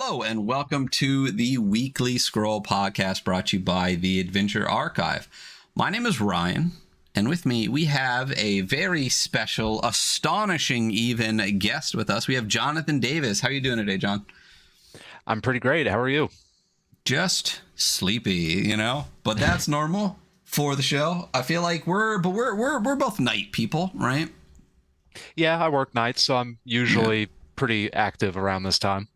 Hello and welcome to the Weekly Scroll podcast brought to you by the Adventure Archive. My name is Ryan, and with me we have a very special, astonishing even guest with us. We have Jonathan Davis. How are you doing today, John? I'm pretty great. How are you? Just sleepy, but that's normal for the show. I feel like we're both night people, right? Yeah, I work nights, so I'm Yeah. usually pretty active around this time.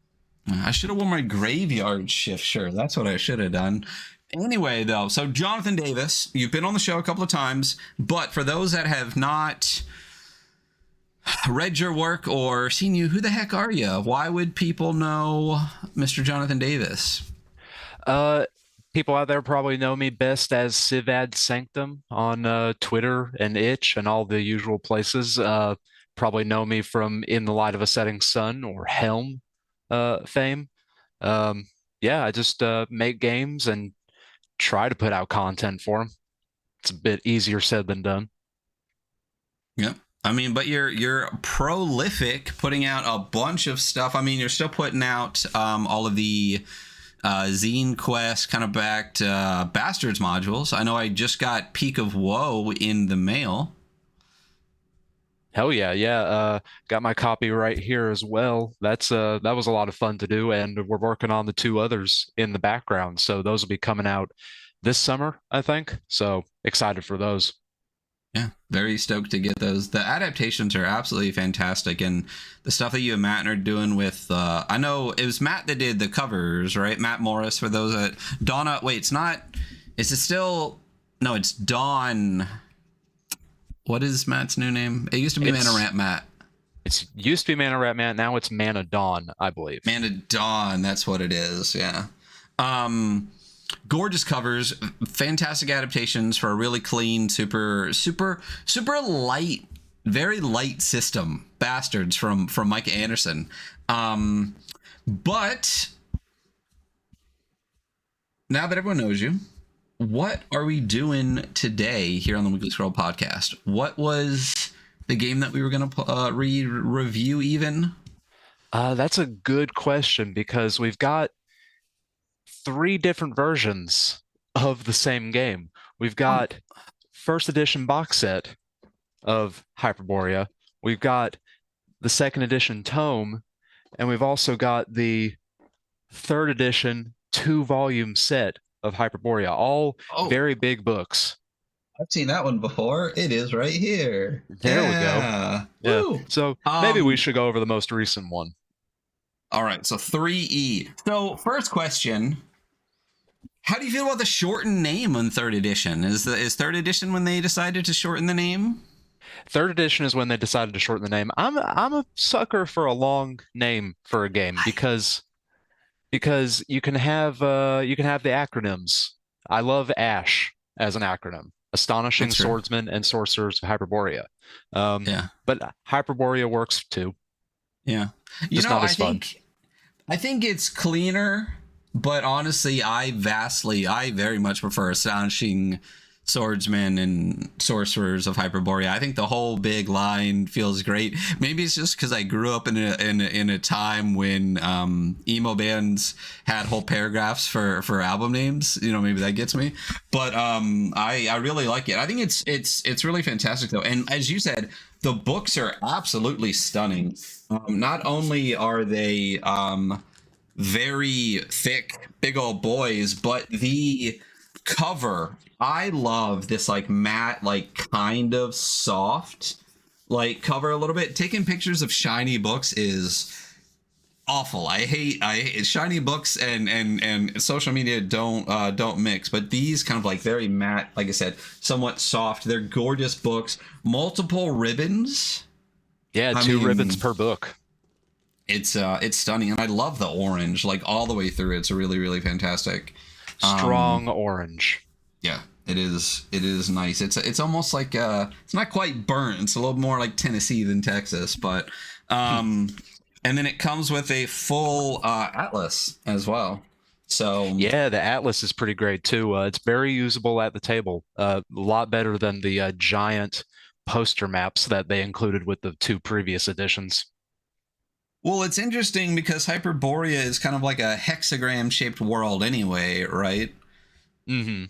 I should have worn my graveyard shift shirt. That's what I should have done. Anyway, though, so Jonathan Davis, you've been on the show a couple of times, but for those that have not read your work or seen you, who the heck are you? Why would people know Mr. Jonathan Davis? Uh, People out there probably know me best as Civad Sanctum on Twitter and Itch and all the usual places. Probably know me from In the Light of a Setting Sun or Helm fame. Um, yeah, I just make games and try to put out content for them. It's a bit easier said than done. Yeah. I mean, but you're prolific, putting out a bunch of stuff. I mean, you're still putting out all of the Zine Quest kind of backed Bastards modules. I know I just got Peak of Woe in the mail. Hell yeah, yeah. Got my copy right here as well. That was a lot of fun to do, and we're working on the two others in the background. So those will be coming out this summer, I think. So excited for those. Yeah, very stoked to get those. The adaptations are absolutely fantastic, and the stuff that you and Matt are doing with I know it was Matt that did the covers, right? Matt Morris, for those that Donna. Wait, it's not. Is it still? No, it's Dawn. What is Matt's new name? It used to be Mana It's Rant Matt. it's used to be Mana Rat Man, now it's Mana Dawn, I believe. Mana Dawn, that's what it is. Yeah. Um, Gorgeous covers, fantastic adaptations for a really clean, super light, very light system. Bastards from Mike Anderson. But now that everyone knows you, what are we doing today here on the Weekly Scroll podcast? What was the game that we were going to review even? That's a good question because we've got three different versions of the same game. We've Oh, got first edition box set of Hyperborea. We've got the second edition tome, and we've also got the third edition two-volume set of Hyperborea, all oh, very big books. I've seen that one before. It is right here. There we go. Yeah. Yeah. Woo. So maybe we should go over the most recent one. All right. So 3E. So first question. How do you feel about the shortened name on third edition? Is third edition when they decided to shorten the name? Third edition is when they decided to shorten the name. I'm a sucker for a long name for a game I, because you can have the acronyms. I love ASH as an acronym. Astonishing that's true. Swordsmen and Sorcerers of Hyperborea. Yeah. But Hyperborea works too, Yeah. just not I as fun. think it's cleaner, but honestly, I very much prefer Astonishing Swordsmen and Sorcerers of Hyperborea. I think the whole big line feels great. Maybe it's just because I grew up in a time when emo bands had whole paragraphs for album names. Maybe that gets me. But I really like it. I think it's really fantastic though. And as you said, the books are absolutely stunning. Not only are they very thick, big old boys, but the cover, I love this like matte, like kind of soft like cover a little bit. Taking pictures of shiny books is awful. I hate shiny books and social media don't mix, but these kind of like very matte, like I said, somewhat soft. They're gorgeous books, multiple ribbons. Yeah, I two ribbons mean, per book. it's stunning, and I love the orange like all the way through. It's really really fantastic. Strong orange. Yeah, it is nice. It's almost like it's not quite burnt. It's a little more like Tennessee than Texas, but and then it comes with a full atlas as well. So Yeah, the Atlas is pretty great too. It's very usable at the table. A lot better than the giant poster maps that they included with the two previous editions. Well, it's interesting because Hyperborea is kind of like a hexagram shaped world anyway, right? Hmm.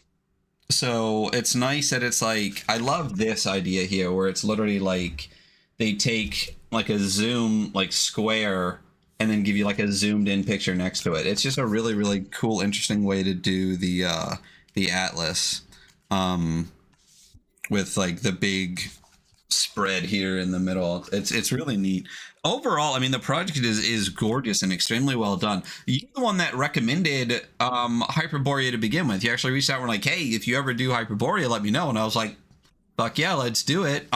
So it's nice that it's like, I love this idea here where it's literally like they take like a zoom like square and then give you like a zoomed in picture next to it. It's just a really really cool interesting way to do the atlas um with like the big spread here in the middle. It's really neat. Overall, I mean, the project is gorgeous and extremely well done. You're the one that recommended Hyperborea to begin with. You actually reached out and were like, "Hey, if you ever do Hyperborea, let me know." And I was like, "Fuck yeah, let's do it."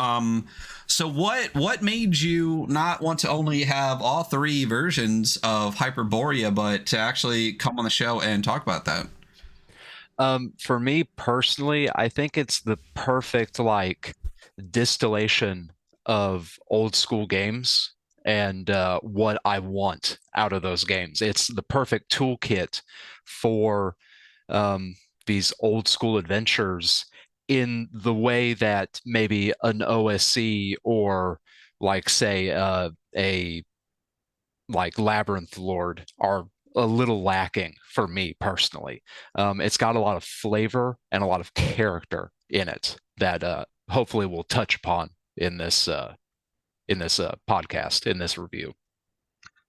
So what made you not want to only have all three versions of Hyperborea, but to actually come on the show and talk about that? For me personally, I think it's the perfect like distillation of old school games and what I want out of those games. It's the perfect toolkit for these old school adventures in the way that maybe an OSC or like say a like Labyrinth Lord are a little lacking for me personally. It's got a lot of flavor and a lot of character in it that hopefully we'll touch upon in this podcast in this review.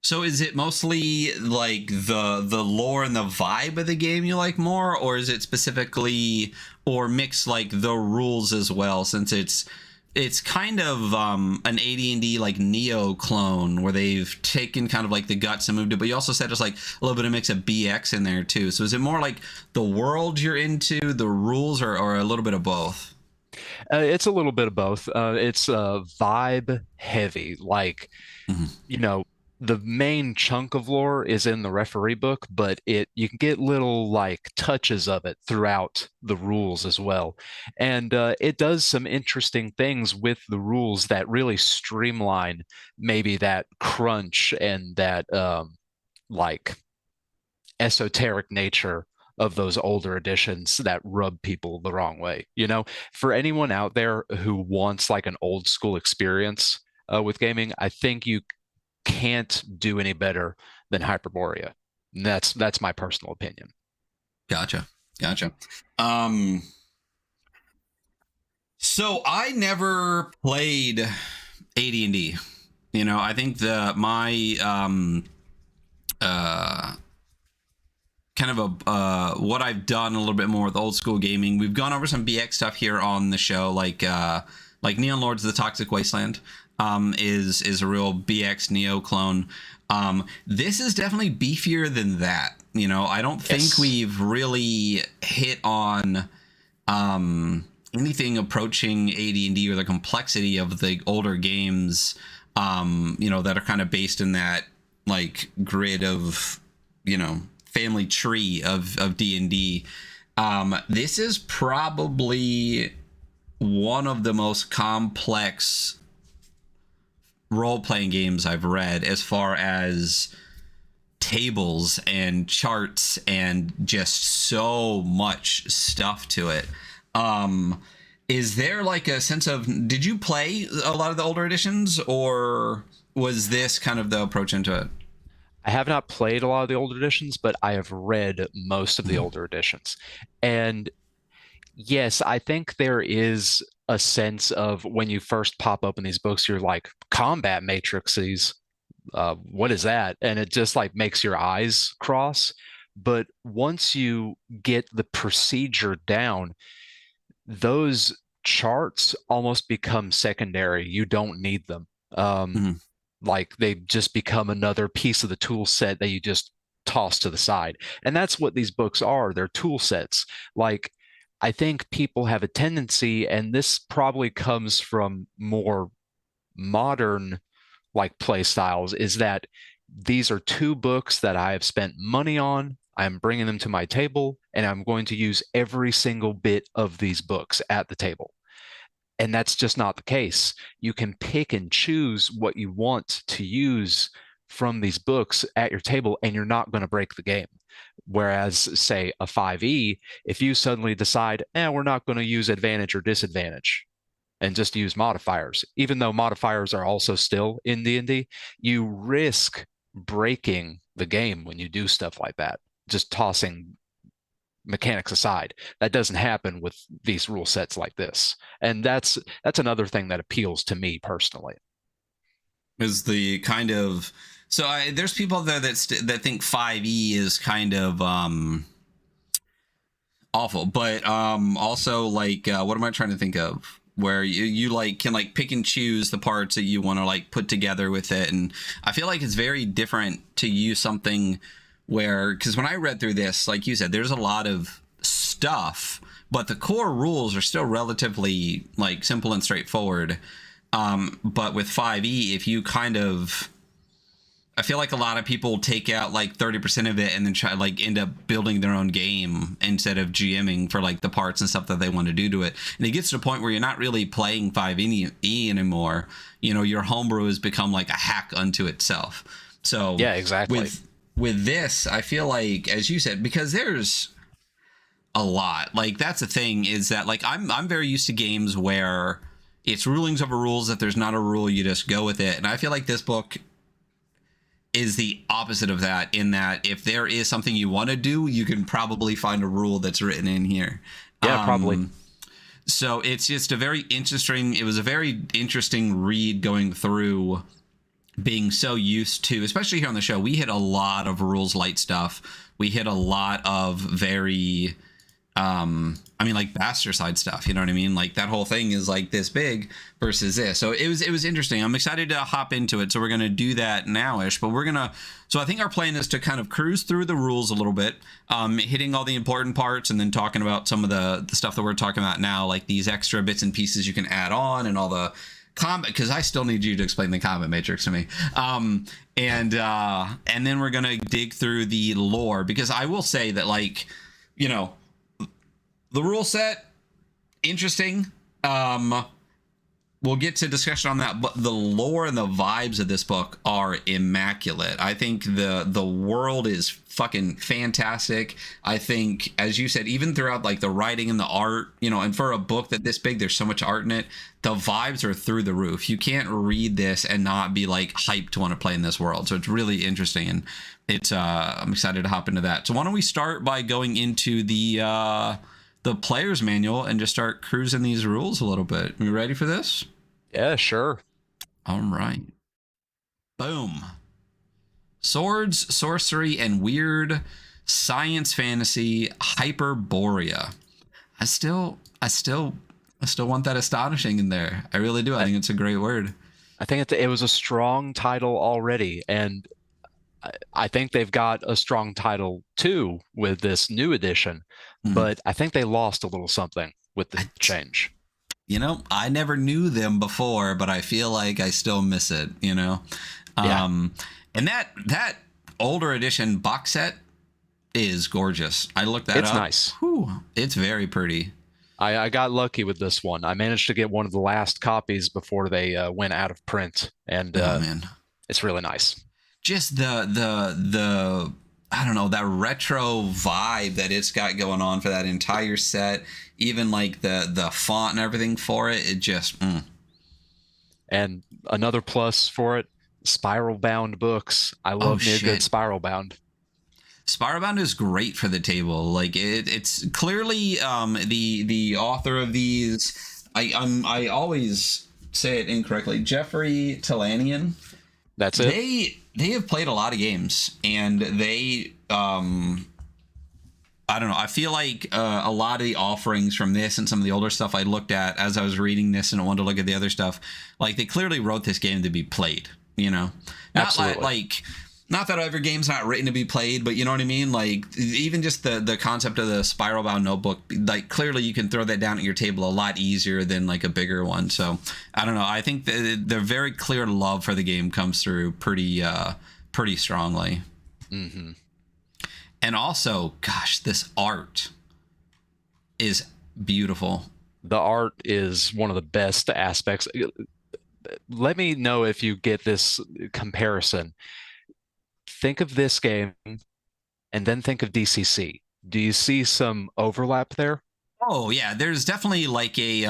So is it mostly like the lore and the vibe of the game you like more, or is it specifically or mix like the rules as well? Since it's kind of an AD&D like Neo clone where they've taken kind of like the guts and moved it, but you also said there's like a little bit of mix of BX in there too. So is it more like the world you're into, the rules, or a little bit of both? It's a little bit of both. It's vibe heavy, like Mhm. you know, the main chunk of lore is in the referee book, but it you can get little like touches of it throughout the rules as well. And it does some interesting things with the rules that really streamline maybe that crunch and that like esoteric nature of those older editions that rub people the wrong way. You know, for anyone out there who wants like an old school experience with gaming, I think you can't do any better than Hyperborea. And that's my personal opinion. Gotcha, gotcha. Um, so I never played AD&D. You know, I think the my uh kind of a what I've done a little bit more with old school gaming. We've gone over some BX stuff here on the show, like Neon Lords of the Toxic Wasteland is a real BX Neo clone. This is definitely beefier than that. You know, I don't think Yes. we've really hit on anything approaching AD&D or the complexity of the older games. You know, that are kind of based in that like grid of, you know, family tree of D&D. This is probably one of the most complex role-playing games I've read as far as tables and charts and just so much stuff to it. Um, is there like a sense of, did you play a lot of the older editions, or was this kind of the approach into it? I have not played a lot of the older editions, but I have read most of the Mhm. older editions. And yes, I think there is a sense of when you first pop up in these books, you're like, combat matrices, what is that? And it just like makes your eyes cross. But once you get the procedure down, those charts almost become secondary. You don't need them. Um, Mhm. like they just become another piece of the tool set that you just toss to the side. And that's what these books are. They're tool sets. Like I think people have a tendency, and this probably comes from more modern like play styles, is that these are two books that I have spent money on. I'm bringing them to my table, and I'm going to use every single bit of these books at the table. And that's just not the case. You can pick and choose what you want to use from these books at your table, and you're not going to break the game. Whereas, say, a 5e, if you suddenly decide, we're not going to use advantage or disadvantage, and just use modifiers. Even though modifiers are also still in D&D, you risk breaking the game when you do stuff like that. Just tossing mechanics aside, that doesn't happen with these rule sets like this, and that's another thing that appeals to me personally. Is the kind of there's people there that think 5e is kind of awful, but also like what am I trying to think of? Where you like can like pick and choose the parts that you want to like put together with it, and I feel like it's very different to use something where, because when I read through this, like you said, there's a lot of stuff, but the core rules are still relatively like simple and straightforward. But with 5e, if you kind of, I feel like a lot of people take out like 30% of it and then try like end up building their own game instead of GMing for like the parts and stuff that they want to do to it. And it gets to the point where you're not really playing 5e anymore. You know, your homebrew has become like a hack unto itself. So yeah, exactly. With this, I feel like, as you said, because there's a lot, like that's the thing, is that like I'm very used to games where it's rulings over rules. If there's not a rule, you just go with it. And I feel like this book is the opposite of that, in that if there is something you want to do, you can probably find a rule that's written in here. Yeah, probably. So it's just it was a very interesting read, going through, being so used to, especially here on the show, we hit a lot of rules light stuff. We hit a lot of very I mean, like bastard stuff, you know what I mean? Like that whole thing is like this big versus this. So it was interesting. I'm excited to hop into it. So we're going to do that now-ish, but so I think our plan is to kind of cruise through the rules a little bit, hitting all the important parts, and then talking about some of the stuff that we're talking about now, like these extra bits and pieces you can add on, and all the combat, because I still need you to explain the combat matrix to me. And then we're going to dig through the lore, because I will say that, like, you know, the rule set, interesting. We'll get to discussion on that, but the lore and the vibes of this book are immaculate. I think the world is fucking fantastic. I think, as you said, even throughout like the writing and the art, you know, and for a book that this big, there's so much art in it. The vibes are through the roof. You can't read this and not be like hyped to want to play in this world. So it's really interesting, and it's I'm excited to hop into that. So why don't we start by going into the player's manual and just start cruising these rules a little bit. Are you ready for this? Yeah, sure. All right. Boom. Swords, sorcery, and weird science fantasy Hyperborea. I still want that astonishing in there. I really do. I think it's a great word. I think it was a strong title already, and I think they've got a strong title too with this new edition, but I think they lost a little something with the change. You know, I never knew them before, but I feel like I still miss it, you know? Yeah. And that older edition box set is gorgeous. I looked that up. It's nice. Whew, it's very pretty. I got lucky with this one. I managed to get one of the last copies before they went out of print, and man, it's really nice. Just the I don't know, that retro vibe that it's got going on for that entire set, even like the font and everything for it, it just And another plus for it, spiral bound books. I love me a good spiral bound. Spiral bound is great for the table. Like it's clearly the author of these, I always say it incorrectly, Jeffrey Talanian. That's it. They have played a lot of games, and they I don't know, I feel like a lot of the offerings from this and some of the older stuff I looked at as I was reading this, and I wanted to look at the other stuff, like they clearly wrote this game to be played, you know? Absolutely. Like not that every game's not written to be played, but you know what I mean? Like even just the concept of the spiral bound notebook, like clearly you can throw that down at your table a lot easier than like a bigger one. So I don't know. I think their very clear love for the game comes through pretty strongly. Mm-hmm. And also, gosh, this art is beautiful. The art is one of the best aspects. Let me know if you get this comparison. Think of this game and then think of DCC. Do you see some overlap there? Oh yeah, there's definitely like a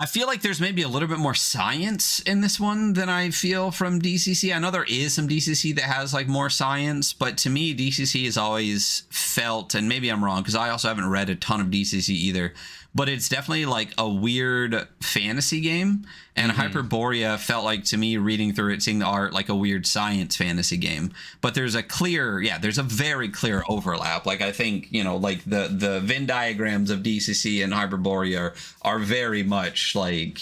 I feel like there's maybe a little bit more science in this one than I feel from DCC. I know there is some DCC that has like more science, but to me, DCC has always felt, and maybe I'm wrong because I also haven't read a ton of DCC either, but it's definitely like a weird fantasy game. And Hyperborea felt like, to me, reading through it, seeing the art, like a weird science fantasy game. But there's a clear, there's a very clear overlap. Like, I think, like the Venn diagrams of DCC and Hyperborea are very much like,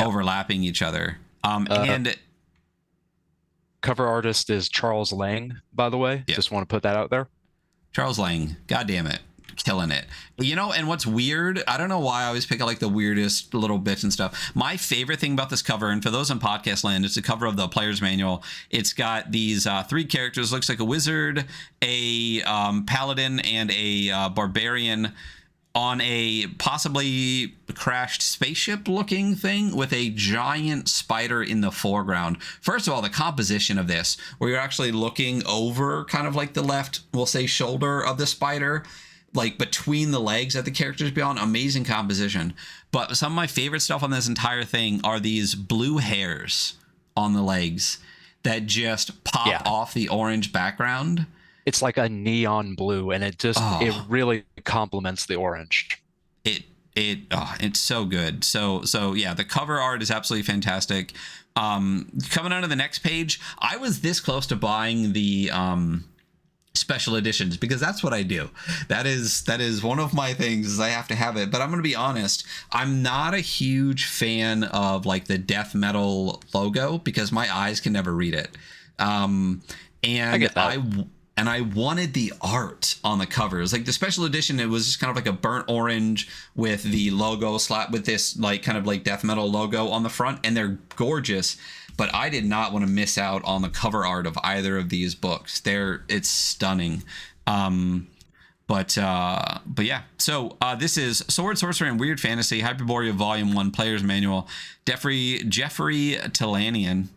overlapping each other. And cover artist is Charles Lang, by the way. Just want to put that out there. Charles Lang, God damn it. Killing it. And what's weird, I don't know why I always pick like the weirdest little bits and stuff. My favorite thing about this cover, and for those in podcast land, it's the cover of the player's manual. It's got these 3 characters, looks like a wizard, a paladin, and a barbarian on a possibly crashed spaceship looking thing with a giant spider in the foreground. First of all, the composition of this, where you're actually looking over kind of like the left, we'll say, shoulder of the spider, like between the legs that the characters be on. Amazing composition. But some of my favorite stuff on this entire thing are these blue hairs on the legs that just pop off the orange background. It's like a neon blue, and it really complements the orange. It's so good. So yeah, the cover art is absolutely fantastic. Coming onto the next page, I was this close to buying the special editions because that's what I do. That is one of my things, is I have to have it. But I'm going to be honest, I'm not a huge fan of like the death metal logo because my eyes can never read it. And I get that. I wanted the art on the covers. Like the special edition, it was just kind of like a burnt orange with the logo slapped with this like kind of like death metal logo on the front, and they're gorgeous. But I did not want to miss out on the cover art of either of these books. It's stunning. But yeah. So this is Sword, Sorcery, and Weird Fantasy, Hyperborea Volume 1, Player's Manual, Jeffrey Talanian.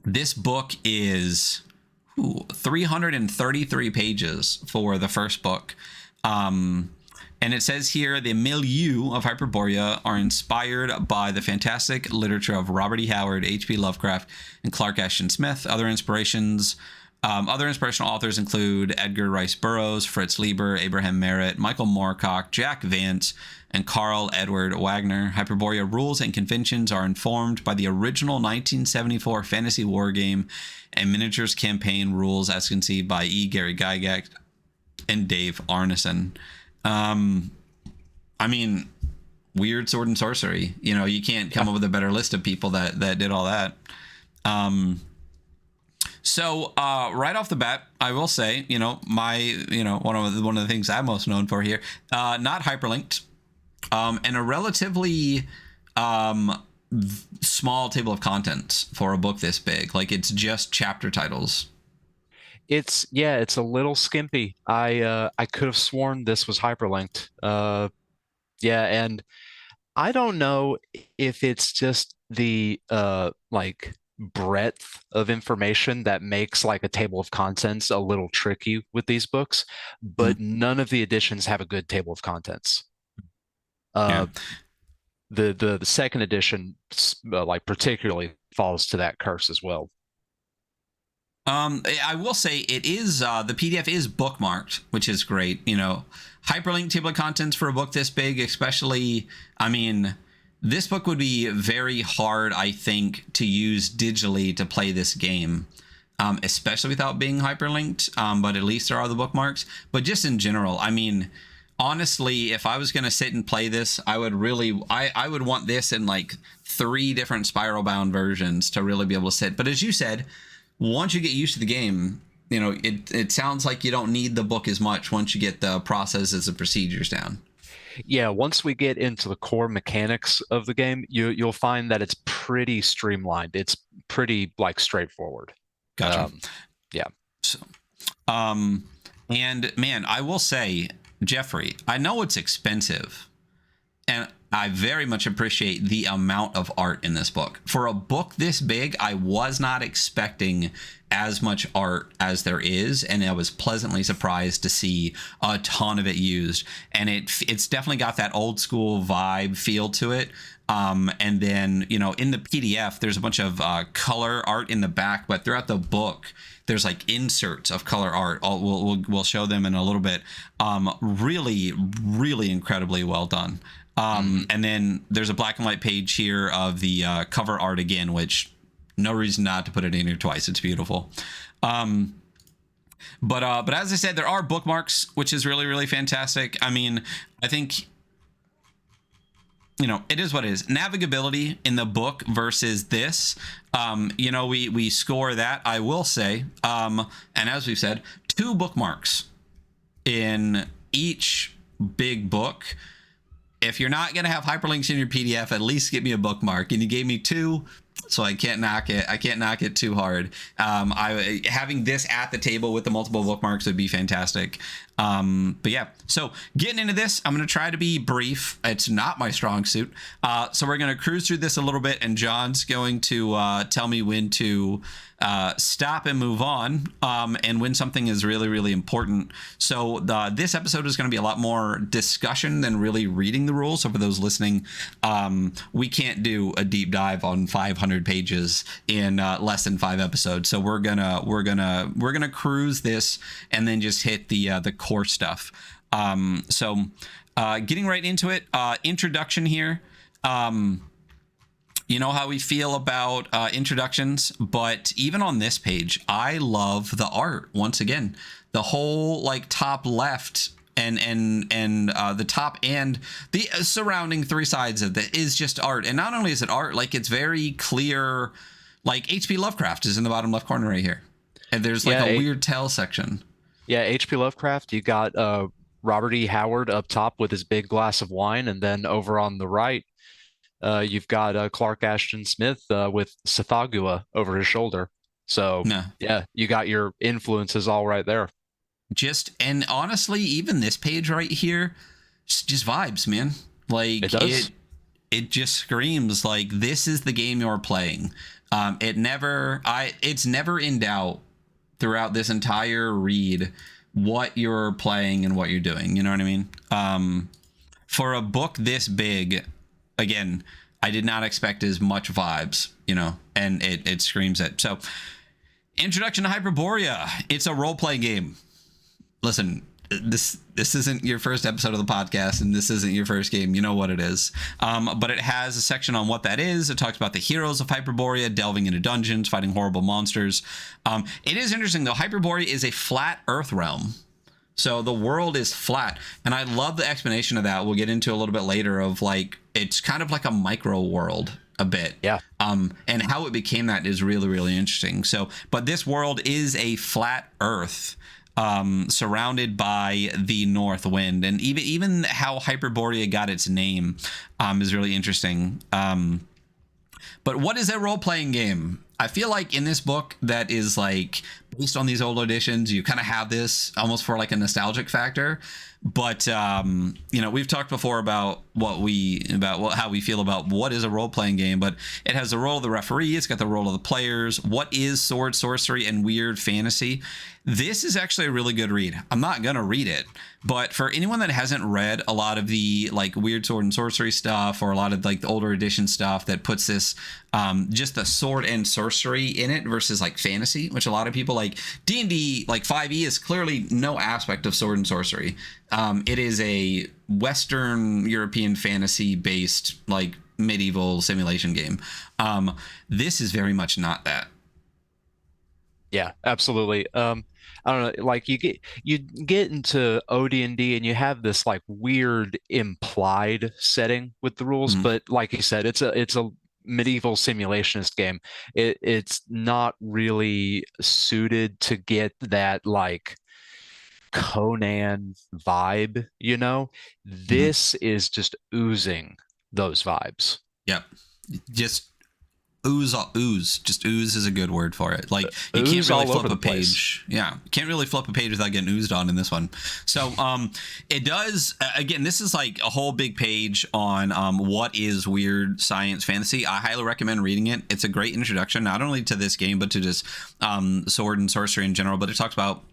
This book is 333 pages for the first book. And it says here, the milieu of Hyperborea are inspired by the fantastic literature of Robert E. Howard, H.P. Lovecraft, and Clark Ashton Smith. Other inspirational authors include Edgar Rice Burroughs, Fritz Leiber, Abraham Merritt, Michael Moorcock, Jack Vance, and Carl Edward Wagner. Hyperborea rules and conventions are informed by the original 1974 fantasy war game and miniatures campaign rules as conceived by E. Gary Gygax and Dave Arneson. I mean, weird sword and sorcery. You can't come up with a better list of people that did all that. So right off the bat, I will say, one of the things I'm most known for here, not hyperlinked, and a relatively small table of contents for a book this big. Like, it's just chapter titles. It's a little skimpy. I could have sworn this was hyperlinked. And I don't know if it's just the like breadth of information that makes like a table of contents a little tricky with these books, but none of the editions have a good table of contents. The second edition like particularly falls to that curse as well. I will say it is the PDF is bookmarked, which is great. Hyperlink table of contents for a book this big, especially, I mean, this book would be very hard, I think, to use digitally to play this game, especially without being hyperlinked. But at least there are the bookmarks. But just in general, I mean, honestly, if I was going to sit and play this, I would want this in like 3 different spiral bound versions to really be able to sit. But as you said, once you get used to the game, it sounds like you don't need the book as much once you get the processes and procedures down. Yeah, once we get into the core mechanics of the game, you'll find that it's pretty streamlined. It's pretty like straightforward. Gotcha. Yeah. So, and man, I will say, Jeffrey, I know it's expensive, and I very much appreciate the amount of art in this book. For a book this big, I was not expecting as much art as there is, and I was pleasantly surprised to see a ton of it used. And it's definitely got that old school vibe feel to it. And then, you know, in the PDF, there's a bunch of color art in the back, but throughout the book, there's like inserts of color art. We'll show them in a little bit. Really, really incredibly well done. And then there's a black and white page here of the cover art again, which no reason not to put it in here twice. It's beautiful. But as I said, there are bookmarks, which is really, really fantastic. I mean, I think, you know, it is what it is. Navigability in the book versus this, you know, we score that, I will say. And as we've said, 2 bookmarks in each big book. If you're not going to have hyperlinks in your PDF, at least give me a bookmark. And you gave me 2, so I can't knock it. I can't knock it too hard. Having this at the table with the multiple bookmarks would be fantastic. But yeah, so getting into this, I'm going to try to be brief. It's not my strong suit. So we're going to cruise through this a little bit, and John's going to tell me when to stop and move on, and when something is really, really important. So this episode is going to be a lot more discussion than really reading the rules. So for those listening, we can't do a deep dive on 500 pages in less than 5 episodes. So we're gonna cruise this and then just hit the core stuff. So getting right into it, introduction here. You know how we feel about introductions, but even on this page, I love the art. Once again, the whole like top left and the top and the surrounding 3 sides of it is just art. And not only is it art, like it's very clear. Like H.P. Lovecraft is in the bottom left corner right here, and there's like a weird tell section. Yeah, H.P. Lovecraft. You got Robert E. Howard up top with his big glass of wine, and then over on the right, you've got Clark Ashton Smith with Sathagua over his shoulder. So yeah, you got your influences all right there. And honestly, even this page right here, just vibes, man. Like it does. It just screams like this is the game you're playing. It's never in doubt throughout this entire read what you're playing and what you're doing. You know what I mean? For a book this big, again, I did not expect as much vibes, you know, and it screams it. So, introduction to Hyperborea. It's a role-playing game. Listen, this isn't your first episode of the podcast, and this isn't your first game. You know what it is. But it has a section on what that is. It talks about the heroes of Hyperborea, delving into dungeons, fighting horrible monsters. It is interesting, though. Hyperborea is a flat Earth realm. So the world is flat. And I love the explanation of that. We'll get into a little bit later of like, it's kind of like a micro world a bit. Yeah. And how it became that is really, really interesting. So, but this world is a flat Earth, surrounded by the North Wind. And even how Hyperborea got its name is really interesting. But what is a role-playing game? I feel like in this book that is like based on these old editions, you kind of have this almost for like a nostalgic factor. But you know, we've talked before about how we feel about what is a role-playing game, but it has the role of the referee, it's got the role of the players, what is sword, sorcery, and weird fantasy. This is actually a really good read. I'm not gonna read it, but for anyone that hasn't read a lot of the like weird sword and sorcery stuff, or a lot of like the older edition stuff that puts this just the sword and sorcery in it versus like fantasy, which a lot of people like D&D, like 5e is clearly no aspect of sword and sorcery. It is a Western European fantasy based like medieval simulation game. This is very much not that. Yeah, absolutely. I don't know, like you get into OD&D and you have this like weird implied setting with the rules, Mhm. but like you said, it's a medieval simulationist game. It's not really suited to get that like Conan vibe, you know? Mhm. This is just oozing those vibes. Yep. Just Just ooze is a good word for it. Like, you can't Ooze really all flip over a the place. page. Yeah, you can't really flip a page without getting oozed on in this one. So it does, again, this is like a whole big page on what is weird science fantasy. I highly recommend reading it. It's a great introduction, not only to this game, but to just sword and sorcery in general. But it talks about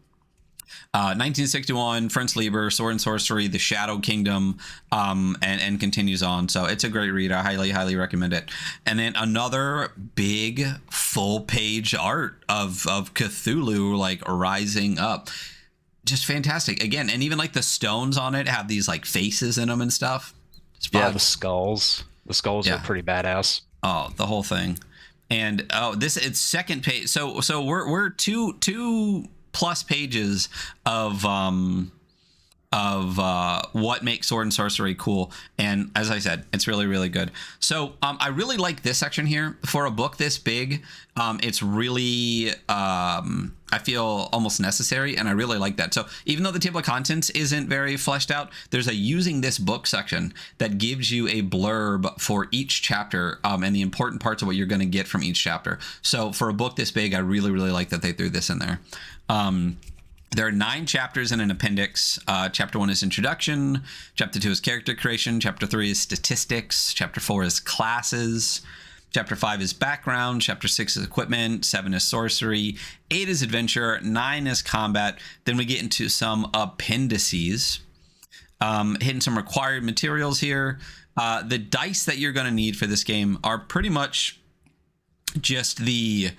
1961, French Liber, Sword and Sorcery, The Shadow Kingdom, and continues on. So it's a great read. I highly recommend it. And then another big full page art of Cthulhu like rising up. Just fantastic. Again, and even like the stones on it have these like faces in them and stuff. Yeah, the skulls. The skulls are pretty badass. Oh, the whole thing. And it's second page. So we're two plus pages of what makes sword and sorcery cool. And as I said, it's really good. So I really like this section here for a book this big. It's really I feel almost necessary, and I really like that. So even though the table of contents isn't very fleshed out, there's a using this book section that gives you a blurb for each chapter and the important parts of what you're going to get from each chapter. So for a book this big, I really like that they threw this in there. There are 9 chapters in an appendix. Chapter 1 is introduction. Chapter 2 is character creation. Chapter 3 is statistics. Chapter 4 is classes. Chapter 5 is background. Chapter 6 is equipment. 7 is sorcery. 8 is adventure. 9 is combat. Then we get into some appendices. Hitting some required materials here. The dice that you're going to need for this game are pretty much just the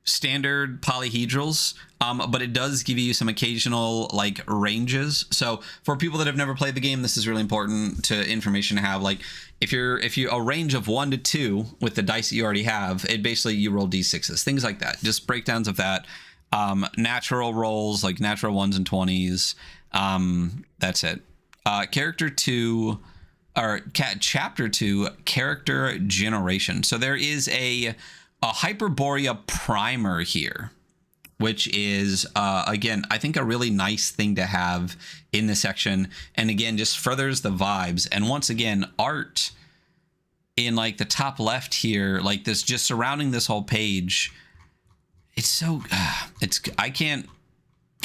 standard polyhedrals, but it does give you some occasional like ranges. So for people that have never played the game, this is really important to information to have. Like if you a range of 1 to 2 with the dice that you already have, it basically you roll d6s, things like that, just breakdowns of that. Natural rolls like natural 1s and 20s. That's it. Chapter 2, character generation. So there is a Hyperborea primer here, which is again, I think a really nice thing to have in this section, and again just furthers the vibes. And once again, art in like the top left here, like this just surrounding this whole page, it's so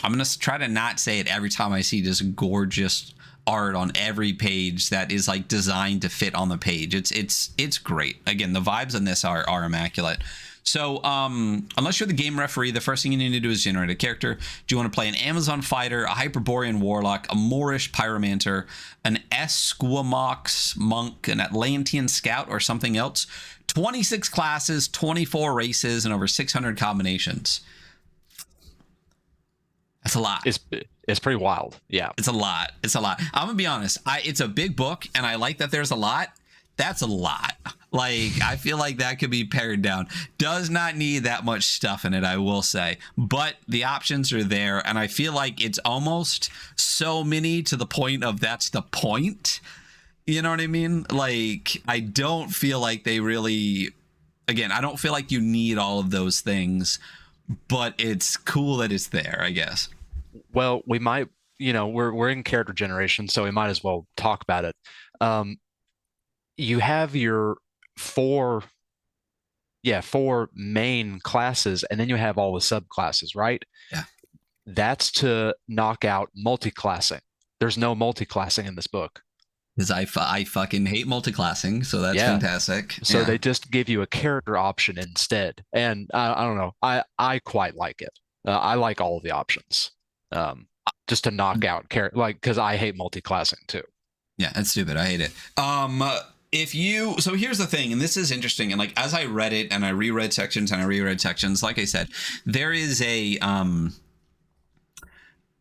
I'm gonna try to not say it every time I see this gorgeous art on every page that is like designed to fit on the page. It's great. Again, the vibes in this are immaculate. So unless you're the game referee, the first thing you need to do is generate a character. Do you want to play an Amazon fighter, a Hyperborean warlock, a Moorish pyromancer, an Esquimaux monk, an Atlantean scout, or something else? 26 classes, 24 races, and over 600 combinations. That's a lot. It's pretty wild. Yeah. It's a lot. I'm gonna be honest. It's a big book, and I like that there's a lot. That's a lot. Like, I feel like that could be pared down. Does not need that much stuff in it, I will say. But the options are there, and I feel like it's almost so many to the point of that's the point. You know what I mean? Like, I don't feel like they really... Again, I don't feel like you need all of those things, but it's cool that it's there, I guess. Well, we might, we're in character generation, so we might as well talk about it. You have your four main classes, and then you have all the subclasses, right? Yeah. That's to knock out multiclassing. There's no multiclassing in this book. Because I fucking hate multiclassing, so that's fantastic. So they just give you a character option instead, and I don't know. I quite like it. I like all of the options, just to knock out because I hate multiclassing too. Yeah, that's stupid. I hate it. So here's the thing, and this is interesting. And like as I read it, and I reread sections, like I said, there is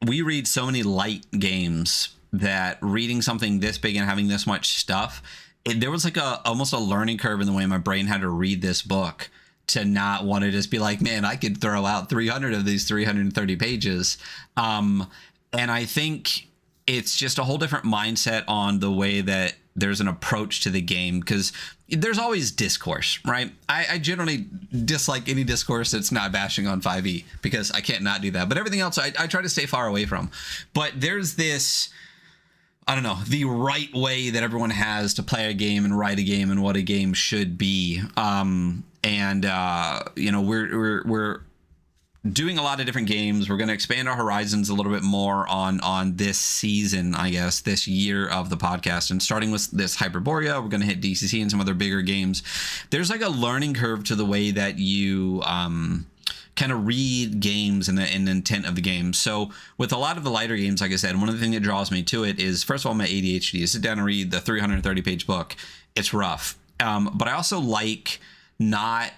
we read so many light games that reading something this big and having this much stuff, there was like almost a learning curve in the way my brain had to read this book to not want to just be like, man, I could throw out 300 of these 330 pages. And I think it's just a whole different mindset on the way that there's an approach to the game, because there's always discourse, right? I generally dislike any discourse that's not bashing on 5e, because I can't not do that. But everything else I try to stay far away from. But there's this... I don't know, the right way that everyone has to play a game and write a game and what a game should be. And and we're doing a lot of different games. We're going to expand our horizons a little bit more on this season, I guess, this year of the podcast. And starting with this Hyperborea, we're going to hit DCC and some other bigger games. There's like a learning curve to the way that you kind of read games and the intent of the game. So with a lot of the lighter games, like I said, one of the things that draws me to it is, first of all, my ADHD. I sit down and read the 330-page book. It's rough. But I also like not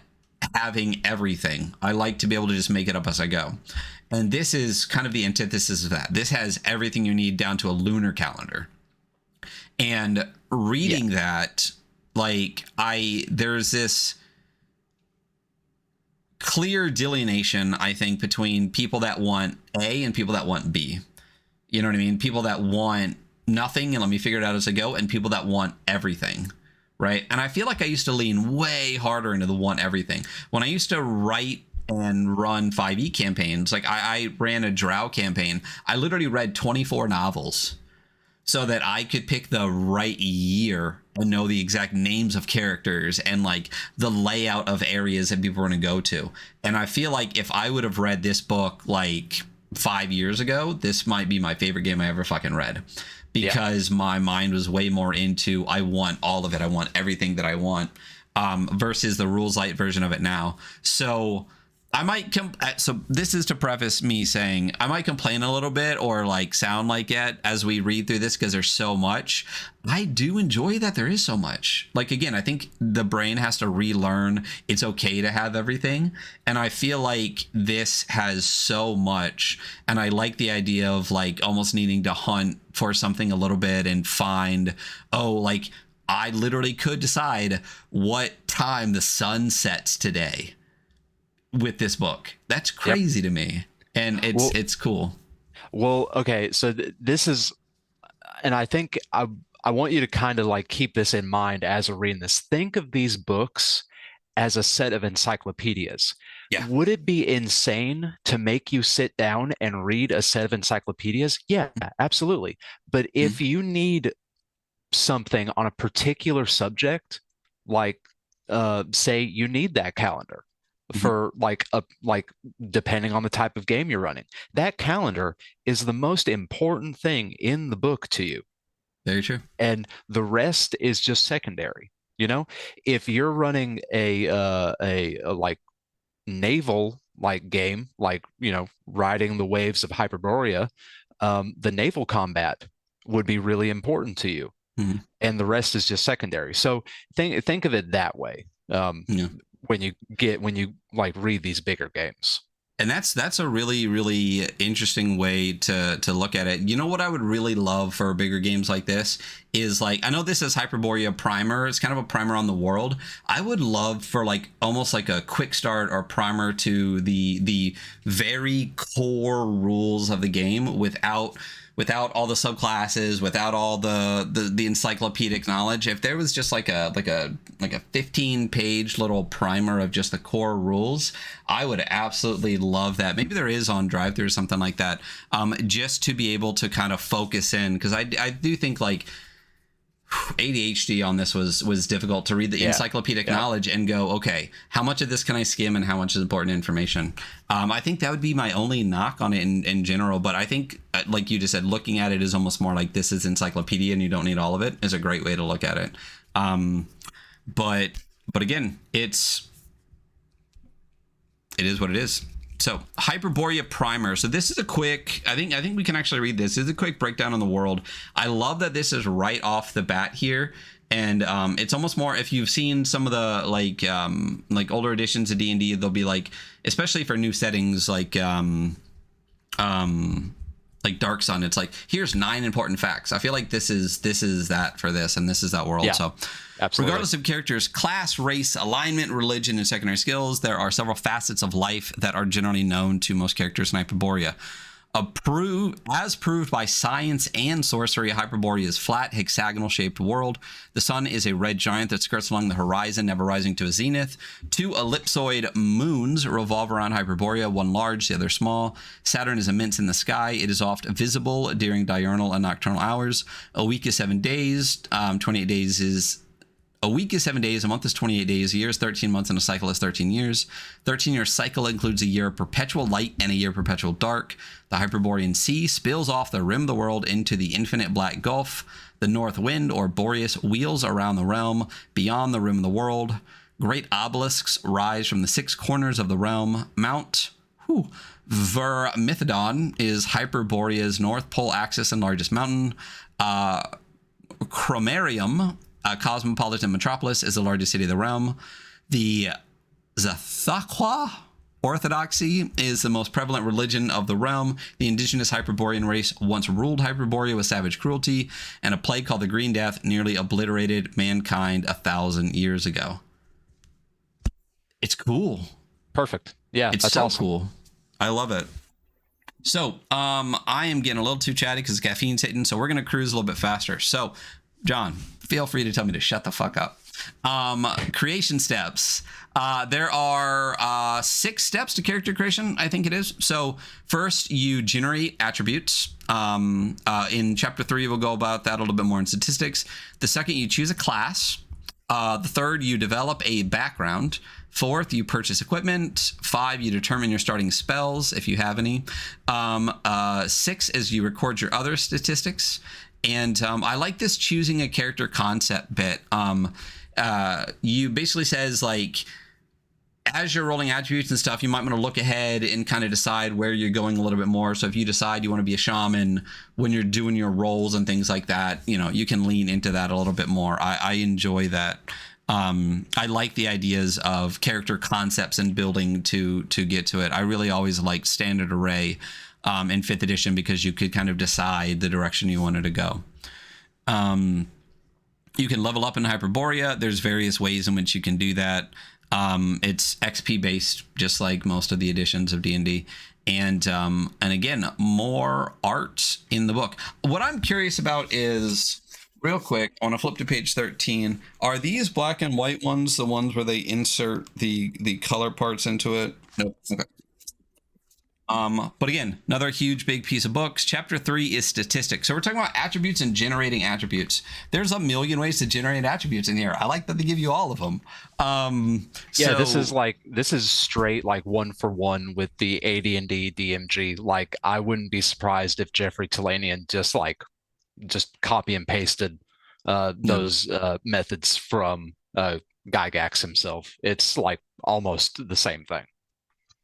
having everything. I like to be able to just make it up as I go. And this is kind of the antithesis of that. This has everything you need down to a lunar calendar. And reading that, like, there's this clear delineation, I think, between people that want A and people that want B. You know what I mean? People that want nothing and let me figure it out as I go, and people that want everything. Right. And I feel like I used to lean way harder into the want everything. When I used to write and run 5e campaigns, like I ran a Drow campaign, I literally read 24 novels so that I could pick the right year and know the exact names of characters and like the layout of areas that people were going to go to. And I feel like if I would have read this book like 5 years ago, this might be my favorite game I ever fucking read. Because my mind was way more into, I want all of it. I want everything that I want, versus the rules light version of it now. So I might so this is to preface me saying I might complain a little bit or like sound like it as we read through this because there's so much. I do enjoy that there is so much. Like, again, I think the brain has to relearn it's okay to have everything. And I feel like this has so much. And I like the idea of like almost needing to hunt for something a little bit and find, like I literally could decide what time the sun sets today with this book. That's crazy to me. And it's cool. Well, okay. So this is, and I think I want you to kind of like keep this in mind as we're reading this. Think of these books as a set of encyclopedias. Yeah. Would it be insane to make you sit down and read a set of encyclopedias? Yeah, absolutely. But if you need something on a particular subject, like say you need that calendar for like depending on the type of game you're running, that calendar is the most important thing in the book to you. Very true. And the rest is just secondary. You know, if you're running a like naval like game, like, you know, riding the waves of Hyperborea, the naval combat would be really important to you. And the rest is just secondary. So think of it that way. When you like read these bigger games. And that's a really, really interesting way to look at it. You know what I would really love for bigger games like this is, like, I know this is Hyperborea primer. It's kind of a primer on the world. I would love for like almost like a quick start or primer to the very core rules of the game without all the subclasses, without all the encyclopedic knowledge. If there was just like a 15-page little primer of just the core rules, I would absolutely love that. Maybe there is on drive-thru or something like that, just to be able to kind of focus in, because I do think like ADHD on this was difficult to read the encyclopedic knowledge and go, okay, how much of this can I skim and how much is important information? I think that would be my only knock on it in general. But I think, like you just said, looking at it is almost more like this is encyclopedia and you don't need all of it is a great way to look at it. But again, it is what it is. So Hyperborea primer. So this is a quick, I think we can actually read this. This is a quick breakdown on the world. I love that this is right off the bat here. And it's almost more, if you've seen some of the like older editions of D&D, they'll be like, especially for new settings, like Dark Sun, it's like, here's 9 important facts. I feel like this is that for this, and this is that world. So absolutely. Regardless of characters, class, race, alignment, religion, and secondary skills, there are several facets of life that are generally known to most characters in Hyperborea. As proved by science and sorcery, Hyperborea is a flat, hexagonal-shaped world. The sun is a red giant that skirts along the horizon, never rising to a zenith. 2 ellipsoid moons revolve around Hyperborea, one large, the other small. Saturn is immense in the sky. It is oft visible during diurnal and nocturnal hours. A week is 7 days. 28 days is A week is 7 days, a month is 28 days, a year is 13 months, and a cycle is 13 years. 13-year cycle includes a year of perpetual light and a year of perpetual dark. The Hyperborean Sea spills off the rim of the world into the infinite black gulf. The north wind, or Boreas, wheels around the realm beyond the rim of the world. Great obelisks rise from the 6 corners of the realm. Mount Vermithidon is Hyperborea's North Pole axis and largest mountain. Chromarium, a cosmopolitan metropolis, is the largest city of the realm. The Zathaqua Orthodoxy is the most prevalent religion of the realm. The indigenous Hyperborean race once ruled Hyperborea with savage cruelty, and a plague called the Green Death nearly obliterated mankind 1,000 years ago. It's cool. Perfect. Yeah, it's that's so awesome. Cool. I love it. So I am getting a little too chatty because caffeine's hitting, so we're going to cruise a little bit faster. So, John, feel free to tell me to shut the fuck up. Creation steps. There are 6 steps to character creation, I think it is. So first, you generate attributes. In chapter 3, we'll go about that a little bit more in statistics. The second, you choose a class. The third, you develop a background. Fourth, you purchase equipment. 5, you determine your starting spells, if you have any. 6 is you record your other statistics. And I like this choosing a character concept bit. You basically says, like, as you're rolling attributes and stuff, you might want to look ahead and kind of decide where you're going a little bit more. So if you decide you want to be a shaman when you're doing your rolls and things like that, you know, you can lean into that a little bit more. I enjoy that. I like the ideas of character concepts and building to get to it. I really always liked standard array in 5th edition because you could kind of decide the direction you wanted to go. You can level up in Hyperborea. There's various ways in which you can do that. It's XP based, just like most of the editions of D&D. And again, more art in the book. What I'm curious about is, real quick, I want to flip to page 13. Are these black and white ones the ones where they insert the color parts into it? Nope. Okay. But again, another huge big piece of books. Chapter 3 is statistics. So we're talking about attributes and generating attributes. There's a million ways to generate attributes in here. I like that they give you all of them. Yeah, this is straight like 1-for-1 with the AD&D DMG. Like, I wouldn't be surprised if Jeffrey Talanian just copy and pasted those methods from Gygax himself. It's like almost the same thing.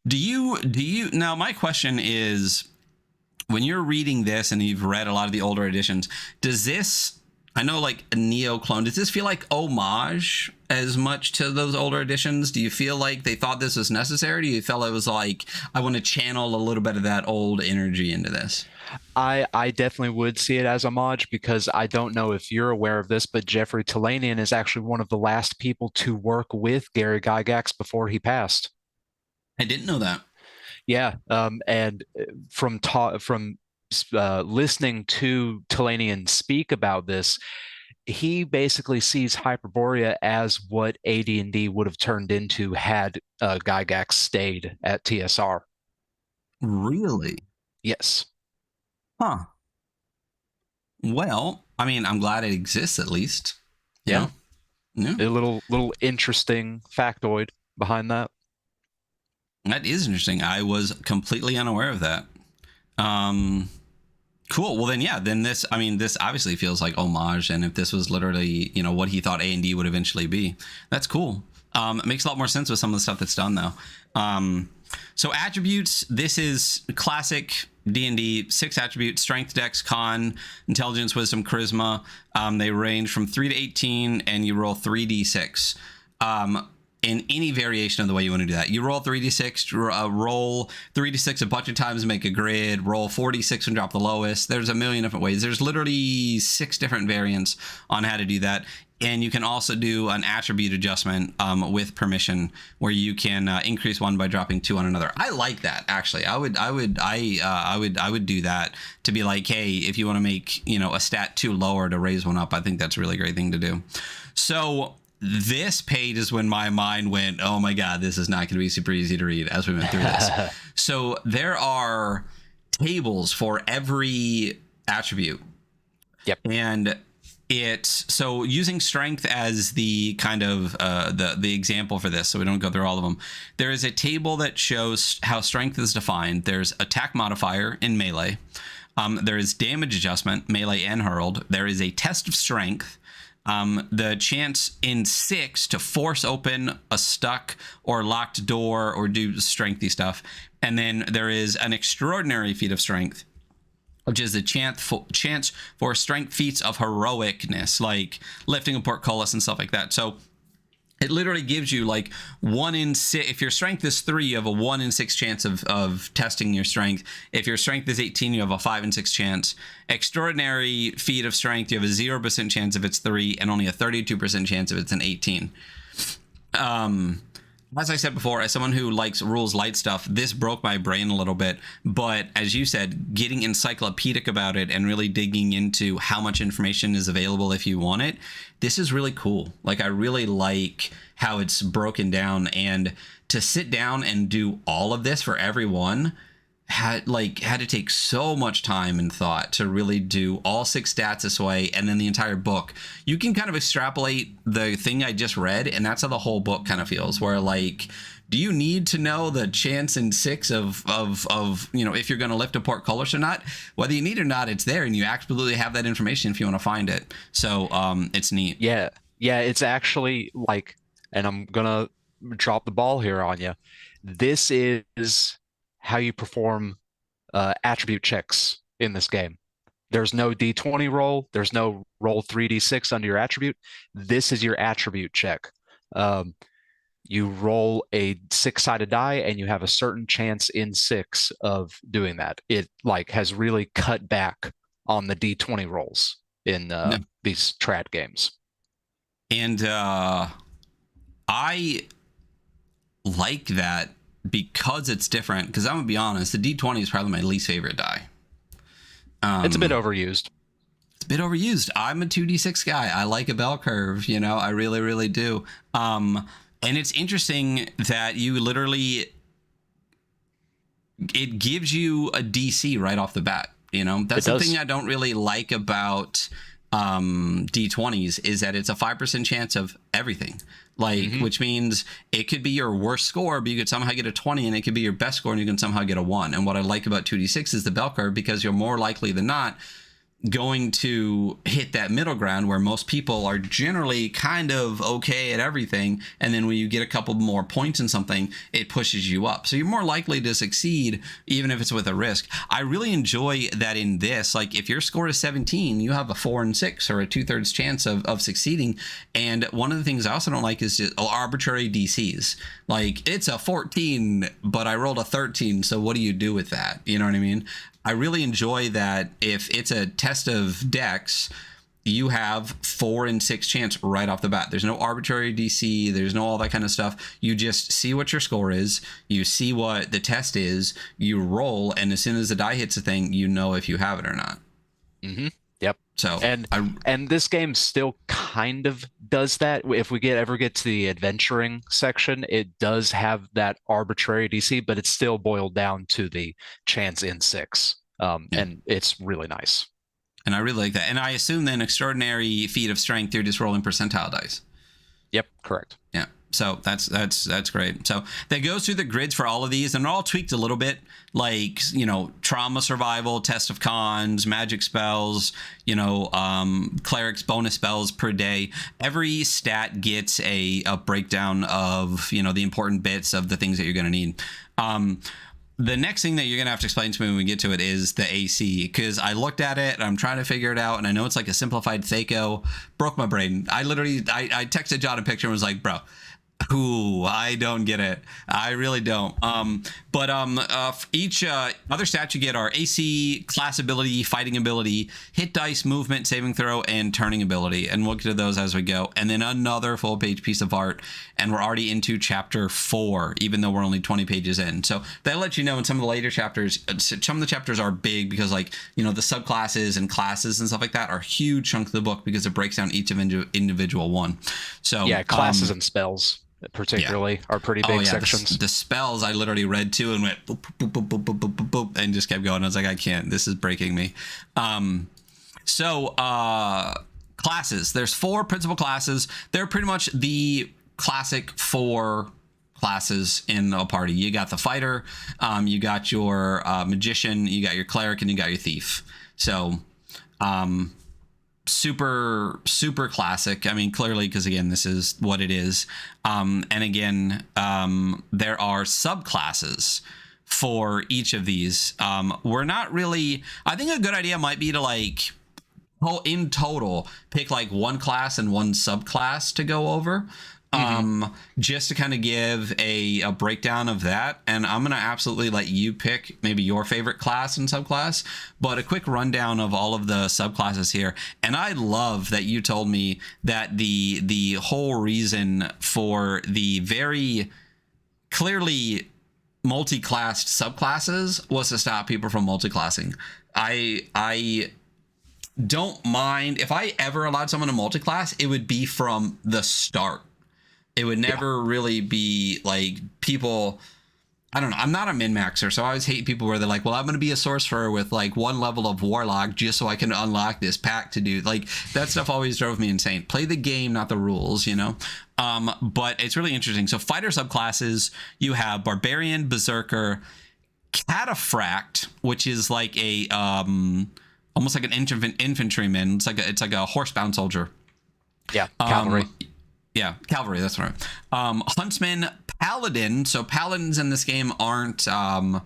Do you now, my question is, when you're reading this and you've read a lot of the older editions, does this, I know, like a Neo clone, does this feel like homage as much to those older editions? Do you feel like they thought this was necessary? Do you feel it was like, I want to channel a little bit of that old energy into this? I definitely would see it as homage, because I don't know if you're aware of this, but Jeffrey Talanian is actually one of the last people to work with Gary Gygax before he passed. I didn't know that. Yeah, and from listening to Talanian speak about this, he basically sees Hyperborea as what AD&D would have turned into had Gygax stayed at TSR. Really? Yes. Huh. Well, I mean, I'm glad it exists at least. Yeah. Yeah. A little interesting factoid behind that. That is interesting. I was completely unaware of that. Cool. Well, then this obviously feels like homage. And if this was literally, what he thought A&D would eventually be, that's cool. It makes a lot more sense with some of the stuff that's done, though. So attributes, this is classic D&D, 6 attributes: strength, dex, con, intelligence, wisdom, charisma. They range from 3 to 18, and you roll 3d6. In any variation of the way you want to do that. You roll 3d6, roll 3d6 a bunch of times, make a grid, roll 4d6 and drop the lowest. There's a million different ways. There's literally 6 different variants on how to do that. And you can also do an attribute adjustment with permission, where you can increase one by dropping 2 on another. I like that, actually. I would do that, to be like, hey, if you want to make a stat 2 lower to raise one up, I think that's a really great thing to do. So this page is when my mind went, oh my God, this is not going to be super easy to read as we went through this. So there are tables for every attribute. Yep. And So using strength as the kind of the example for this, so we don't go through all of them, there is a table that shows how strength is defined. There's attack modifier in melee. There is damage adjustment, melee and hurled. There is a test of strength. The chance in 6 to force open a stuck or locked door or do strengthy stuff. And then there is an extraordinary feat of strength, which is the chance for strength feats of heroicness, like lifting a portcullis and stuff like that. So it literally gives you like 1 in 6. If your strength is 3, you have a 1 in 6 chance of testing your strength. If your strength is 18, you have a 5 in 6 chance. Extraordinary feat of strength, you have a 0% chance if it's 3 and only a 32% chance if it's an 18. As I said before, as someone who likes rules light stuff, this broke my brain a little bit. But as you said, getting encyclopedic about it and really digging into how much information is available if you want it, this is really cool. Like, I really like how it's broken down, and to sit down and do all of this for everyone had to take so much time and thought to really do all 6 stats this way, and then the entire book. You can kind of extrapolate the thing I just read, and that's how the whole book kind of feels, where like, do you need to know the chance in 6 of if you're going to lift a portcullis or not? Whether you need it or not, it's there, and you absolutely have that information if you want to find it. So it's neat. Yeah, it's actually like, and I'm gonna drop the ball here on you. This is how you perform attribute checks in this game. There's no D20 roll. There's no roll 3d6 under your attribute. This is your attribute check. You roll a 6-sided die, and you have a certain chance in 6 of doing that. It like has really cut back on the D20 rolls in these trad games. And I like that because it's different. Because I'm gonna be honest, the D20 is probably my least favorite die. It's a bit overused. It's a bit overused. I'm a 2d6 guy. I like a bell curve. I really, really do. And it's interesting that you literally, it gives you a DC right off the bat. That's the thing I don't really like about D20s, is that it's a 5% chance of everything. Which means it could be your worst score, but you could somehow get a 20, and it could be your best score, and you can somehow get a 1. And what I like about 2d6 is the bell curve, because you're more likely than not going to hit that middle ground where most people are generally kind of okay at everything, and then when you get a couple more points in something, it pushes you up, so you're more likely to succeed even if it's with a risk. I really enjoy that in this. Like, if your score is 17, you have a 4 in 6 or a 2/3 chance of succeeding. And one of the things I also don't like is just arbitrary DCs. Like, it's a 14 but I rolled a 13, so what do you do with that? You know what I mean? I really enjoy that if it's a test of dex, you have 4 in 6 chance right off the bat. There's no arbitrary DC. There's no all that kind of stuff. You just see what your score is. You see what the test is. You roll, and as soon as the die hits a thing, you know if you have it or not. Mm-hmm. Yep. So and this game still kind of does that. If we ever get to the adventuring section, it does have that arbitrary DC, but it's still boiled down to the chance in 6. And it's really nice. And I really like that. And I assume then extraordinary feat of strength, you're just rolling percentile dice. Yep, correct. Yeah. So that's great. So that goes through the grids for all of these, and they're all tweaked a little bit, like, trauma survival, test of cons, magic spells, clerics bonus spells per day. Every stat gets a breakdown of, the important bits of the things that you're going to need. The next thing that you're going to have to explain to me when we get to it is the AC, because I looked at it and I'm trying to figure it out, and I know it's like a simplified Thaco. Broke my brain. I texted John a picture and was like, bro, I don't get it. I really don't. Each other stats you get are AC, class ability, fighting ability, hit dice, movement, saving throw, and turning ability. And we'll get to those as we go. And then another full page piece of art. And we're already into chapter 4, even though we're only 20 pages in. So that lets you know in some of the later chapters, some of the chapters are big because, the subclasses and classes and stuff like that are a huge chunk of the book because it breaks down each individual one. So yeah, classes and spells particularly are pretty big sections. The spells I literally read too and went boop, boop, boop, boop, boop, boop, boop, boop, and just kept going. I was like, I can't. This is breaking me. classes. There's 4 principal classes. They're pretty much the classic 4 classes in a party. You got the fighter, you got your magician, you got your cleric, and you got your thief. So super classic. I mean, clearly, because again, this is what it is. And again, there are subclasses for each of these. We're not really, I think a good idea might be to like in total pick like 1 class and 1 subclass to go over. Just to kind of give a breakdown of that, and I'm gonna absolutely let you pick maybe your favorite class and subclass, but a quick rundown of all of the subclasses here. And I love that you told me that the whole reason for the very clearly multi-classed subclasses was to stop people from multi-classing. I don't mind if I ever allowed someone to multi-class, it would be from the start. It would never really be like people, I don't know. I'm not a min-maxer, so I always hate people where they're like, well, I'm going to be a sorcerer with like 1 level of warlock just so I can unlock this pack to do. Like, that stuff always drove me insane. Play the game, not the rules, you know? But it's really interesting. So fighter subclasses, you have barbarian, berserker, cataphract, which is like a almost like an infantryman. It's like a horsebound soldier. Yeah, cavalry. Yeah, cavalry, that's right. Huntsman, paladin. So paladins in this game aren't they're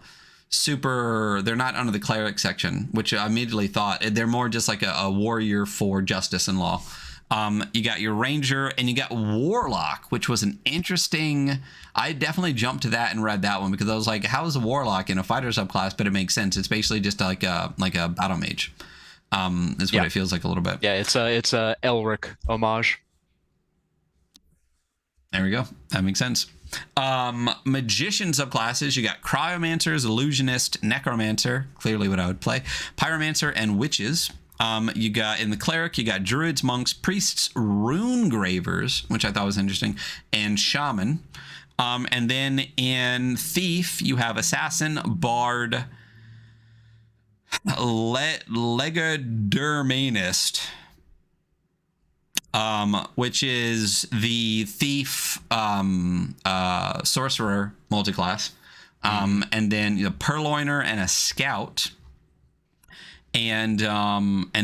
not under the cleric section, which I immediately thought. They're more just like a warrior for justice and law. You got your ranger, and you got warlock, which was an interesting, I definitely jumped to that and read that one because I was like, how is a warlock in a fighter subclass? But it makes sense. It's basically just like a battle mage. Is what it feels like a little bit. Yeah, it's a Elric homage. There we go. That makes sense. Magician subclasses, you got cryomancers, illusionist, necromancer, clearly what I would play, pyromancer, and witches. You got in the cleric, you got druids, monks, priests, rune gravers, which I thought was interesting, and shaman. And then in thief, you have assassin, bard, legodermanist, which is the thief, sorcerer multiclass, and then purloiner and a scout, and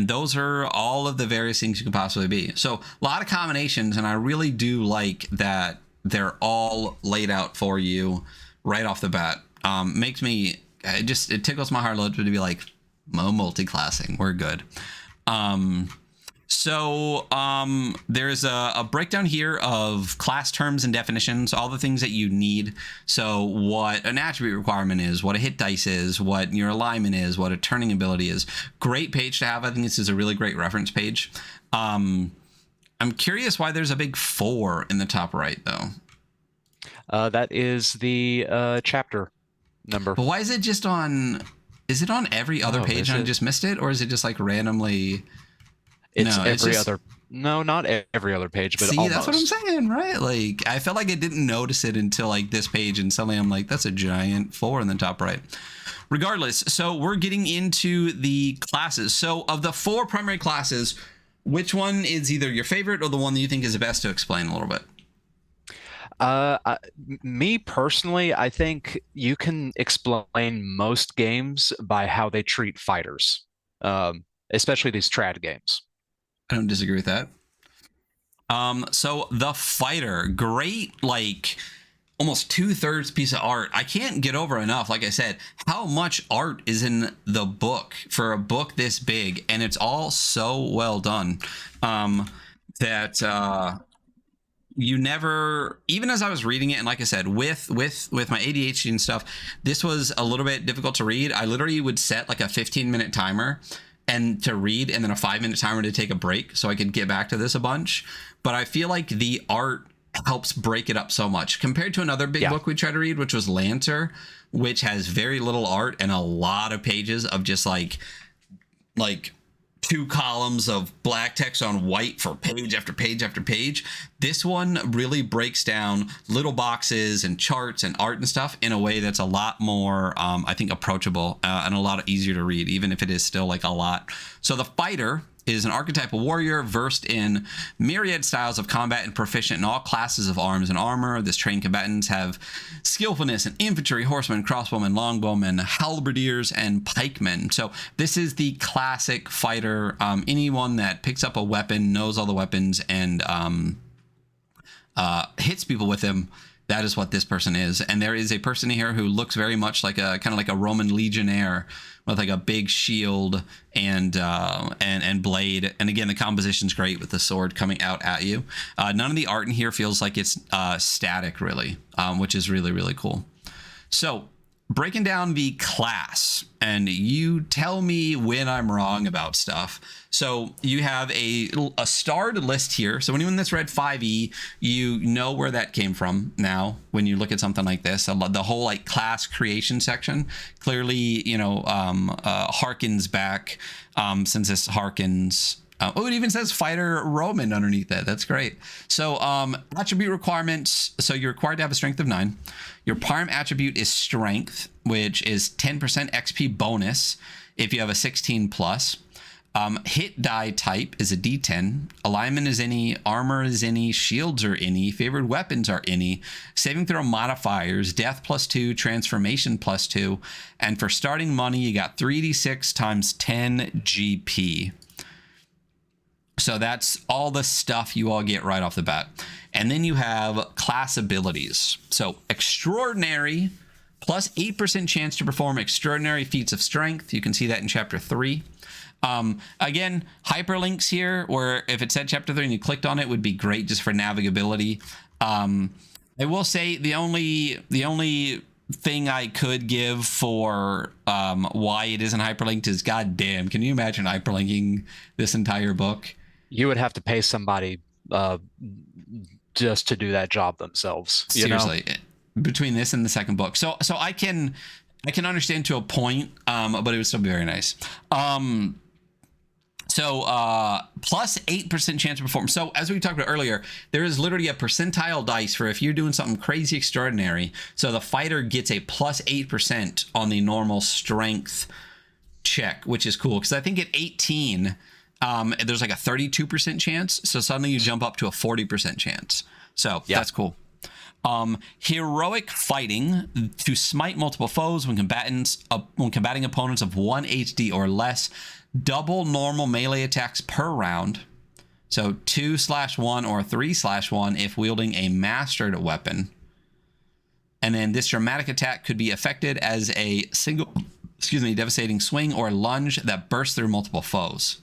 those are all of the various things you could possibly be. So a lot of combinations, and I really do like that they're all laid out for you right off the bat. Makes me, it tickles my heart a little bit to be like, multi-classing, we're good. So there's a breakdown here of class terms and definitions, all the things that you need. So what an attribute requirement is, what a hit dice is, what your alignment is, what a turning ability is. Great page to have. I think this is a really great reference page. I'm curious why there's a big 4 in the top right, though. That is the chapter number. But why is it just on... Is it on every other page and I just missed it? Or is it just like randomly... It's other. No, not every other page, but see, almost. That's what I'm saying, right? Like, I felt like I didn't notice it until like this page, and suddenly I'm like, that's a giant 4 in the top right. Regardless, so we're getting into the classes. So of the 4 primary classes, which one is either your favorite or the one that you think is the best to explain a little bit? Me personally, I think you can explain most games by how they treat fighters, especially these trad games. I don't disagree with that. So the fighter, great, like almost 2/3 piece of art. I can't get over enough, like I said, how much art is in the book for a book this big, and it's all so well done that you never, even as I was reading it, and like I said, with my ADHD and stuff, this was a little bit difficult to read. I literally would set like a 15-minute timer and to read, and then a 5-minute timer to take a break so I could get back to this a bunch. But I feel like the art helps break it up so much compared to another big book we tried to read, which was Lancer, which has very little art and a lot of pages of just like 2 columns of black text on white for page after page after page. This one really breaks down little boxes and charts and art and stuff in a way that's a lot more, I think, approachable and a lot easier to read, even if it is still like a lot. So the fighter is an archetypal warrior versed in myriad styles of combat and proficient in all classes of arms and armor. This trained combatants have skillfulness in infantry, horsemen, crossbowmen, longbowmen, halberdiers, and pikemen. So this is the classic fighter. Anyone that picks up a weapon, knows all the weapons, and hits people with them. That is what this person is. And there is a person here who looks very much like a kind of like a Roman legionnaire with like a big shield and blade. And again, the composition's great with the sword coming out at you. None of the art in here feels like it's static, really, which is really, really cool. So breaking down the class, and you tell me when I'm wrong about stuff. So you have a starred list here. So anyone that's read 5e, you know where that came from now when you look at something like this. The whole like class creation section clearly, harkens back, since this harkens. It even says fighter Roman underneath it. That's great. So attribute requirements. So you're required to have a strength of 9. Your prime attribute is strength, which is 10% XP bonus if you have a 16 plus. Hit die type is a D10. Alignment is any. Armor is any. Shields are any. Favored weapons are any. Saving throw modifiers: death +2, transformation +2. And for starting money, you got 3d6 times 10 GP. So that's all the stuff you all get right off the bat. And then you have class abilities. So extraordinary, plus 8% chance to perform extraordinary feats of strength. You can see that in chapter 3. Again, hyperlinks here, where if it said chapter 3 and you clicked on it, would be great just for navigability. I will say the only thing I could give for why it isn't hyperlinked is, goddamn, can you imagine hyperlinking this entire book? You would have to pay somebody just to do that job themselves. Seriously, between this and the second book. So I can understand to a point, but it would still be very nice. So plus 8% chance to perform. So as we talked about earlier, there is literally a percentile dice for if you're doing something crazy extraordinary. So the fighter gets a plus 8% on the normal strength check, which is cool, because I think at 18 there's like a 32% chance. So suddenly you jump up to a 40% chance. So that's cool. Heroic fighting to smite multiple foes when combating opponents of 1 HD or less. Double normal melee attacks per round. So 2/1 or 3/1 if wielding a mastered weapon. And then this dramatic attack could be effected as a single, devastating swing or lunge that bursts through multiple foes.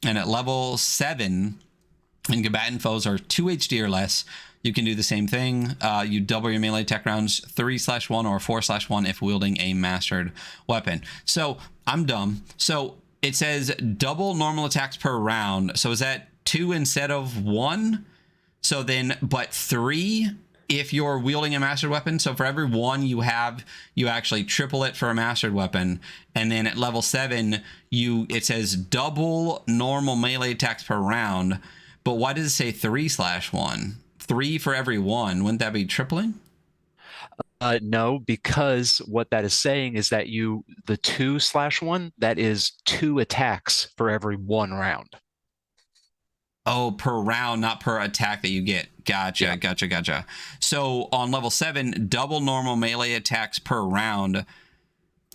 And at level 7, when combatant foes are 2 HD or less, you can do the same thing. You double your melee attack rounds 3/1 or 4/1 if wielding a mastered weapon. So I'm dumb. So it says double normal attacks per round. So is that 2 instead of 1? So then, but 3 if you're wielding a mastered weapon. So for every 1 you have, you actually triple it for a mastered weapon. And then at level 7, it says double normal melee attacks per round. But why does it say 3/1? 3 for every 1. Wouldn't that be tripling? No, because what that is saying is that the 2/1, that is 2 attacks for every 1 round. Oh, per round, not per attack that you get. Gotcha, yeah. Gotcha. So on level 7, double normal melee attacks per round.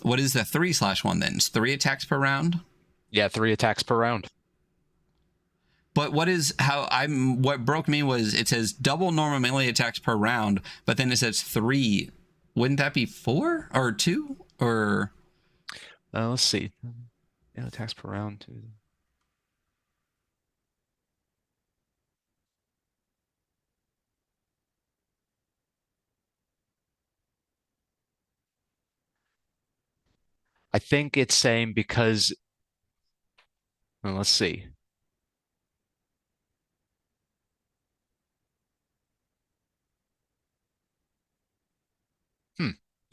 What is the 3/1 then? It's 3 attacks per round? Yeah, 3 attacks per round. But what broke me was it says double normal melee attacks per round, but then it says 3. Wouldn't that be 4 or 2 or? Let's see. Yeah, attacks per round too. I think it's saying because, well, let's see.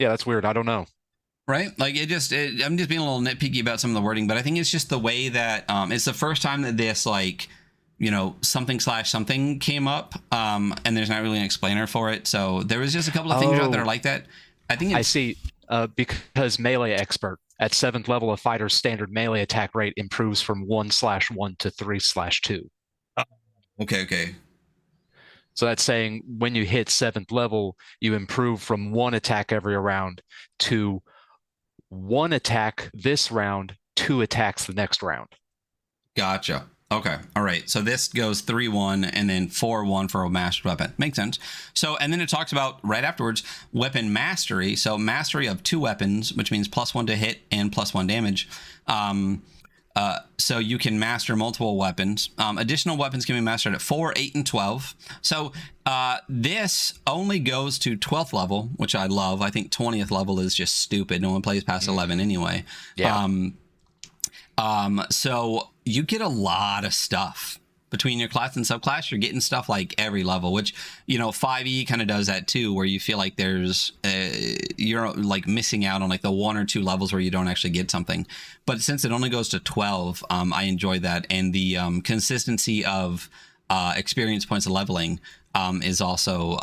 Yeah, that's weird. I don't know. Right? Like I'm just being a little nitpicky about some of the wording, but I think it's just the way that it's the first time that this something came up, and there's not really an explainer for it. So there was just a couple of things out there like that. I see. Because melee expert At 7th level, a fighter's standard melee attack rate improves from 1/1 to 3/2. Okay. So that's saying when you hit 7th level, you improve from 1 attack every round to 1 attack this round, 2 attacks the next round. Gotcha. Okay. All right. So this goes 3-1 and then 4-1 for a mastered weapon. Makes sense. So, and then it talks about right afterwards weapon mastery. So mastery of 2 weapons, which means +1 to hit and +1 damage. So you can master multiple weapons. Additional weapons can be mastered at 4, 8, and 12. So this only goes to 12th level, which I love. I think 20th level is just stupid. No one plays past 11 anyway. Yeah. So you get a lot of stuff between your class and subclass. You're getting stuff like every level, which, 5e kind of does that too, where you feel like there's you're like missing out on like the 1 or 2 levels where you don't actually get something. But since it only goes to 12, I enjoy that, and the consistency of experience points of leveling is also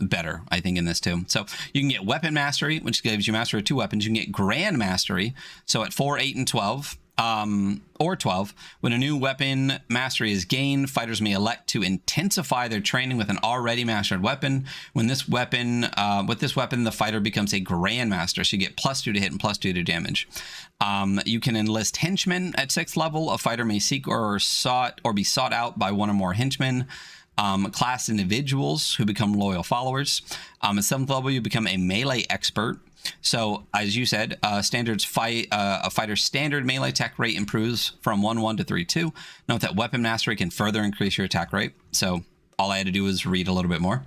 better, I think, in this too. So you can get weapon mastery, which gives you mastery of 2 weapons. You can get grand mastery, so at 4, 8, and 12, or 12, when a new weapon mastery is gained, fighters may elect to intensify their training with an already mastered weapon. When this weapon, with this weapon, the fighter becomes a grandmaster, so you get +2 to hit and +2 to damage. You can enlist henchmen at 6th level. A fighter may seek or be sought out by 1 or more henchmen. Class individuals who become loyal followers. At 7th level, you become a melee expert. So, as you said, a fighter's standard melee attack rate improves from 1-1 to 3-2. Note that weapon mastery can further increase your attack rate. So, all I had to do was read a little bit more.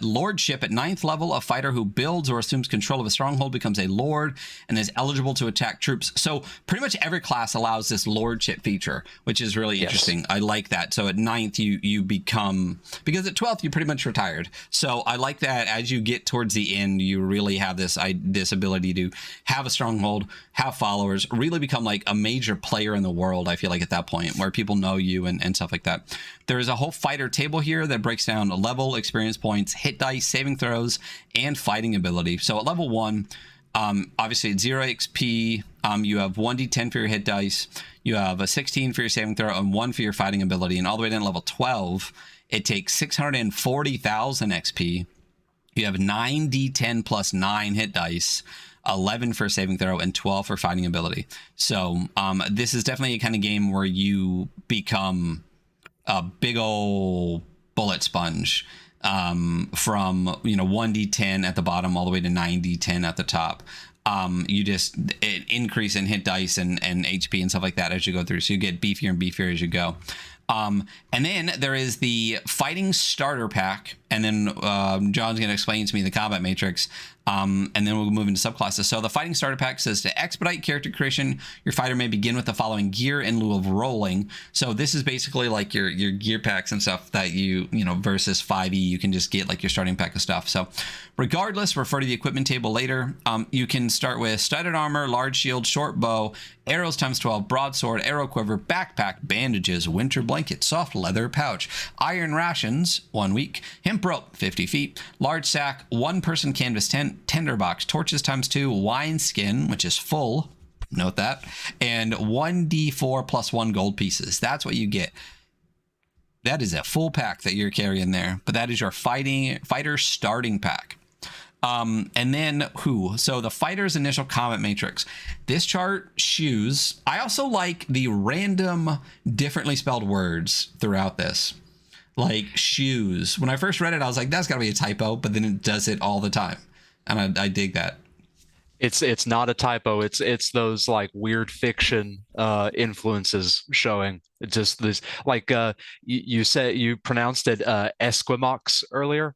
Lordship at 9th level, a fighter who builds or assumes control of a stronghold becomes a lord and is eligible to attack troops. So pretty much every class allows this lordship feature, which is really interesting. I like that. So at 9th, you become, because at 12th, you're pretty much retired. So I like that as you get towards the end, you really have this ability to have a stronghold, have followers, really become like a major player in the world, I feel like, at that point, where people know you and stuff like that. There is a whole fighter table here that breaks down level, experience points, hit dice, saving throws, and fighting ability. So at level 1, obviously it's 0 XP, you have 1d10 for your hit dice, you have a 16 for your saving throw, and 1 for your fighting ability. And all the way down to level 12, it takes 640,000 XP. You have 9d10 plus 9 hit dice, 11 for saving throw, and 12 for fighting ability. So this is definitely a kind of game where you become a big old bullet sponge, from 1d10 at the bottom all the way to 9d10 at the top. You just increase in hit dice and HP and stuff like that as you go through, so you get beefier and beefier as you go. And then there is the fighting starter pack, and then John's going to explain to me the combat matrix, and then we'll move into subclasses. So the fighting starter pack says to expedite character creation, your fighter may begin with the following gear in lieu of rolling. So this is basically like your gear packs and stuff that you versus 5e, you can just get like your starting pack of stuff. So regardless, refer to the equipment table later. You can start with studded armor, large shield, short bow, arrows ×12, broadsword, arrow quiver, backpack, bandages, winter blanket, soft leather pouch, iron rations, 1 week, hemp rope, 50 feet, large sack, 1-person canvas tent, tinderbox, torches ×2, wine skin, which is full, note that, and 1d4 plus 1 gold pieces. That's what you get. That is a full pack that you're carrying there, but that is your fighter starting pack. And then so the fighter's initial combat matrix. This chart shoes. I also like the random differently spelled words throughout this. Like shoes. When I first read it, I was like, that's gotta be a typo, but then it does it all the time. And I dig that. It's not a typo. It's those like weird fiction influences showing. It's just this, like you said, you pronounced it Esquimaux earlier.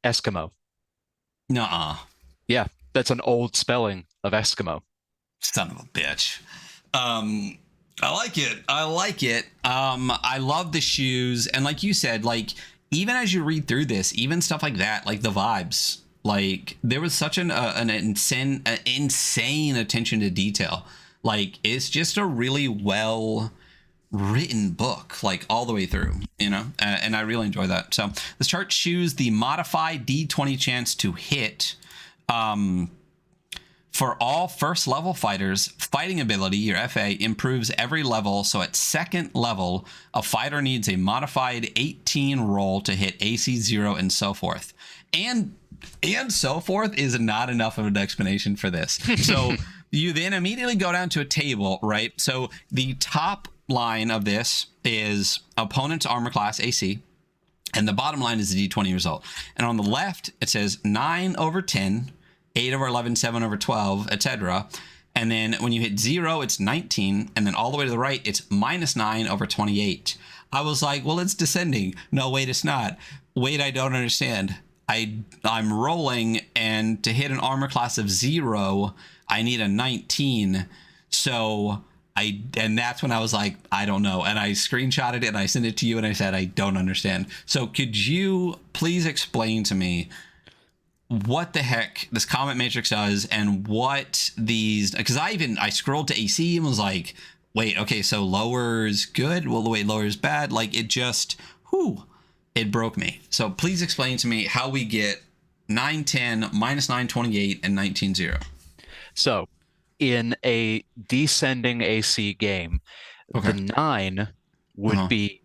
Eskimo. Nuh-uh. Yeah, that's an old spelling of Eskimo. Son of a bitch. I like it. I love the shoes, and like you said, like even as you read through this, even stuff like that, like the vibes, like there was such an insane attention to detail. Like it's just a really well written book, like all the way through, and I really enjoy that. So this chart choose the modified D20 chance to hit For all first level fighters, fighting ability, your FA, improves every level. So at second level, a fighter needs a modified 18 roll to hit AC 0 and so forth. And so forth is not enough of an explanation for this. So you then immediately go down to a table, right? So the top line of this is opponent's armor class AC. And the bottom line is the D20 result. And on the left, it says 9 over 10, 8 over 11, 7 over 12, etc. And then when you hit 0, it's 19. And then all the way to the right, it's minus 9 over 28. I was like, well, it's descending. No, wait, it's not. Wait, I don't understand. I'm rolling, and to hit an armor class of 0, I need a 19. So and that's when I was like, I don't know. And I screenshotted it and I sent it to you and I said, I don't understand. So could you please explain to me what the heck this comment matrix does and what these, because I scrolled to AC and was like, wait, okay, so lower is good. Well, wait, lower is bad. Like it just, it broke me. So please explain to me how we get 910 minus 928 and 19-0. So in a descending AC game, Okay. the 9 would be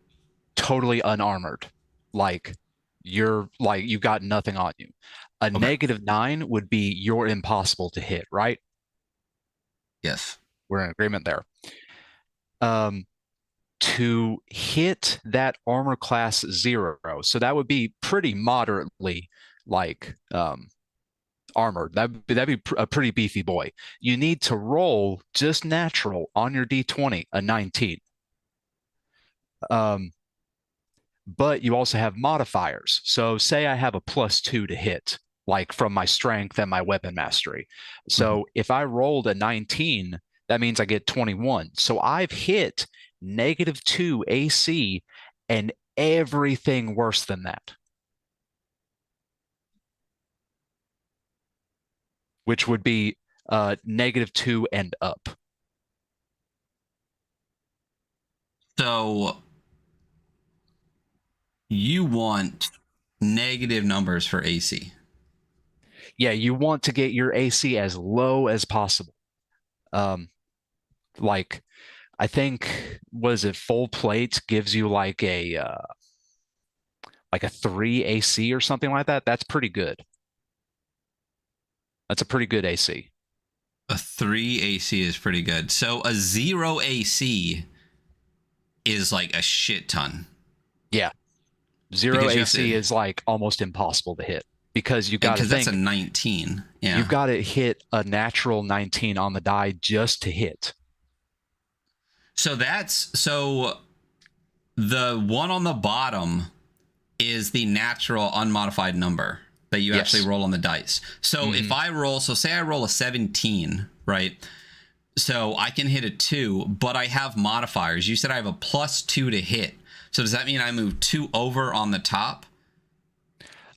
totally unarmored. Like you've got nothing on you. A negative 9 would be you're impossible to hit, right? Yes. We're in agreement there. To hit that armor class 0, so that would be pretty moderately like armored. That'd be a pretty beefy boy. You need to roll just natural on your D20, a 19. But you also have modifiers. So say I have a +2 to hit, like from my strength and my weapon mastery. So if I rolled a 19, that means I get 21. So I've hit -2 AC and everything worse than that, which would be -2 and up. So you want negative numbers for AC. Yeah, you want to get your AC as low as possible. Like I think, was it full plate gives you like a 3 AC or something like that. That's pretty good. That's a pretty good AC. A 3 AC is pretty good. So a 0 AC is like a shit ton. Yeah. 0 AC is like almost impossible to hit because you got to think. Because that's a 19. Yeah. You've got to hit a natural 19 on the die just to hit. So the one on the bottom is the natural unmodified number that you actually roll on the dice. So if I roll, so say I roll a 17, right? So I can hit a 2, but I have modifiers. You said I have a +2 to hit. So does that mean I move 2 over on the top?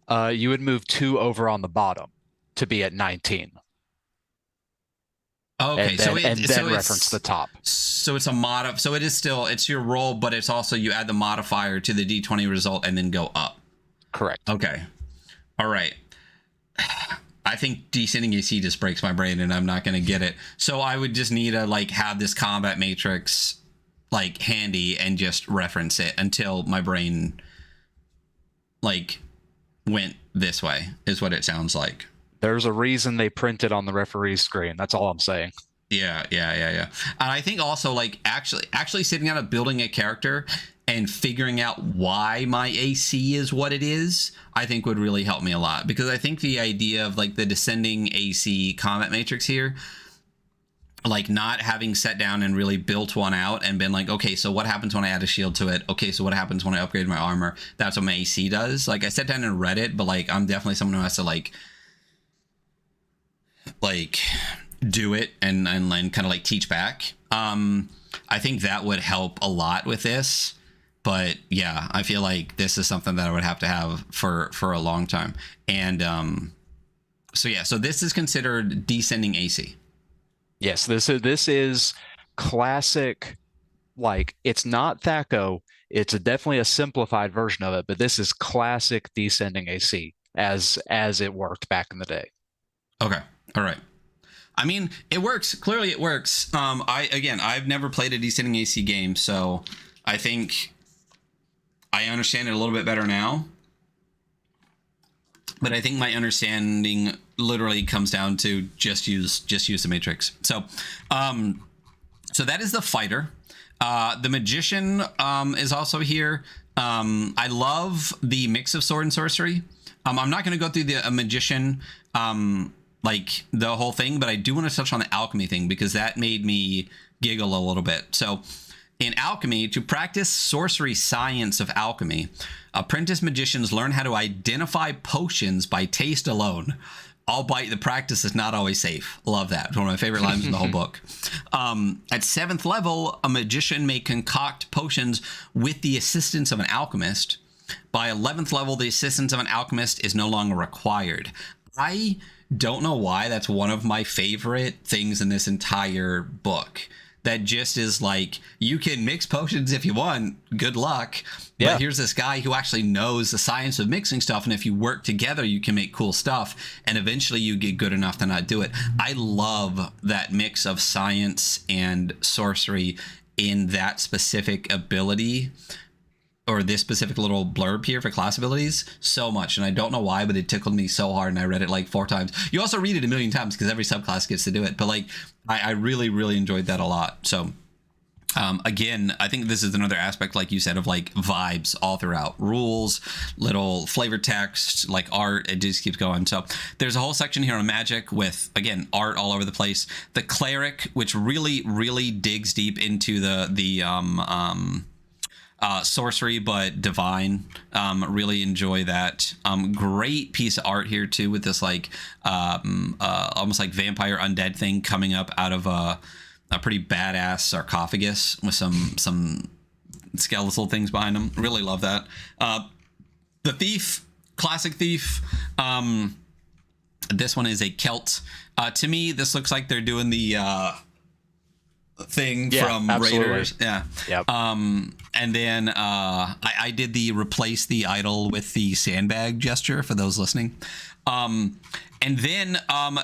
You would move 2 over on the bottom to be at 19. Okay, and then reference the top. So it's a so it is still, it's your roll, but it's also you add the modifier to the D20 result and then go up. Correct. Okay. All right. I think descending AC just breaks my brain and I'm not going to get it. So I would just need to like have this combat matrix like handy and just reference it until my brain like went this way is what it sounds like. There's a reason they print it on the referee's screen. That's all I'm saying. Yeah. And I think also like actually sitting down and building a character and figuring out why my AC is what it is, I think would really help me a lot, because I think the idea of like the descending AC combat matrix here, like not having sat down and really built one out and been like, okay, so what happens when I add a shield to it? Okay, so what happens when I upgrade my armor? That's what my AC does. Like I sat down and read it, but like I'm definitely someone who has to like do it and kind of like teach back. I think that would help a lot with this. But yeah, I feel like this is something that I would have to have for a long time. And so this is considered descending AC. Yes, this is classic. Like it's not THAC0. It's definitely a simplified version of it, but this is classic descending AC as it worked back in the day. Okay. All right. I mean, it works. Clearly, it works. I've never played a descending AC game, so I think I understand it a little bit better now. But I think my understanding literally comes down to just use the matrix. So, so that is the fighter. The magician is also here. I love the mix of sword and sorcery. I'm not going to go through the magician. Like the whole thing, but I do want to touch on the alchemy thing because that made me giggle a little bit. So in alchemy, to practice sorcery science of alchemy, apprentice magicians learn how to identify potions by taste alone. Albeit the practice is not always safe. Love that. It's one of my favorite lines in the whole book. At 7th level, a magician may concoct potions with the assistance of an alchemist. By 11th level, the assistance of an alchemist is no longer required. I don't know why that's one of my favorite things in this entire book. That just is like, you can mix potions if you want, good luck. Yeah. But here's this guy who actually knows the science of mixing stuff, and if you work together, you can make cool stuff, and eventually you get good enough to not do it. I love that mix of science and sorcery in that specific ability, or this specific little blurb here for class abilities, so much. And I don't know why, but it tickled me so hard, and I read it like 4 times. You also read it a million times because every subclass gets to do it. But like, I really, really enjoyed that a lot. So again, I think this is another aspect, like you said, of like vibes all throughout. Rules, little flavor text, like art, it just keeps going. So there's a whole section here on magic with, again, art all over the place. The cleric, which really, really digs deep into the sorcery, but divine. Really enjoy that. Great piece of art here too, with this like almost like vampire undead thing coming up out of a pretty badass sarcophagus with some skeletal things behind them. Really love that. The thief, classic thief. This one is a Celt. To me, this looks like they're doing the thing from absolutely. Raiders. Yeah. Yep. And then I did the replace the idol with the sandbag gesture for those listening. And then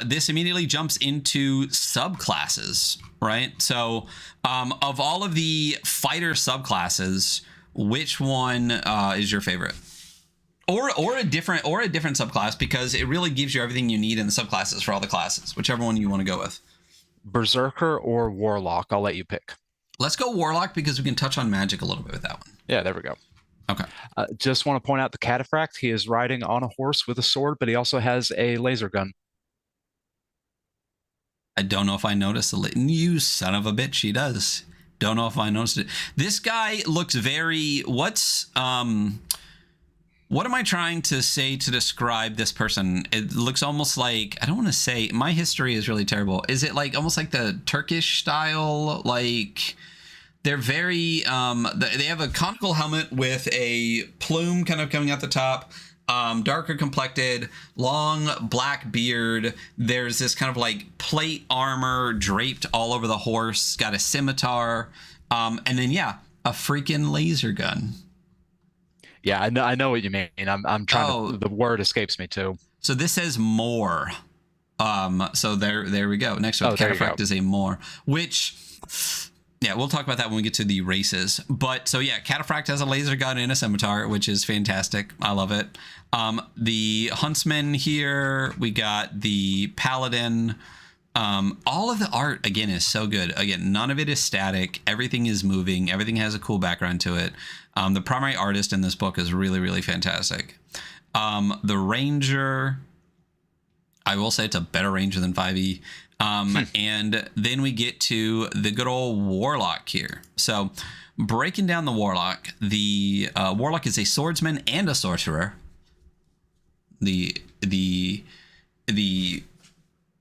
this immediately jumps into subclasses, right? So of all of the fighter subclasses, which one is your favorite? Or a different subclass, because it really gives you everything you need in the subclasses for all the classes, whichever one you want to go with. Berserker or Warlock? I'll let you pick. Let's go Warlock because we can touch on magic a little bit with that one. Yeah, there we go. Okay. Just want to point out the Cataphract. He is riding on a horse with a sword, but he also has a laser gun. I don't know if I noticed you son of a bitch. He does. Don't know if I noticed it. This guy looks very. What am I trying to say to describe this person? It looks almost like, I don't want to say, my history is really terrible. Is it like almost like the Turkish style? Like they're very, they have a conical helmet with a plume kind of coming out the top, darker complected, long black beard. There's this kind of like plate armor draped all over the horse, got a scimitar, and then, yeah, a freaking laser gun. Yeah, I know what you mean. I'm trying to, the word escapes me too. So this says more. So there we go. Next up, Cataphract is a more, which, yeah, we'll talk about that when we get to the races. But so yeah, Cataphract has a laser gun and a scimitar, which is fantastic. I love it. The huntsman here, we got the paladin. All of the art again is so good. Again, none of it is static. Everything is moving. Everything has a cool background to it. The primary artist in this book is really, really fantastic. The ranger, I will say it's a better ranger than 5e. And then we get to the good old warlock here. So breaking down the warlock warlock is a swordsman and a sorcerer. The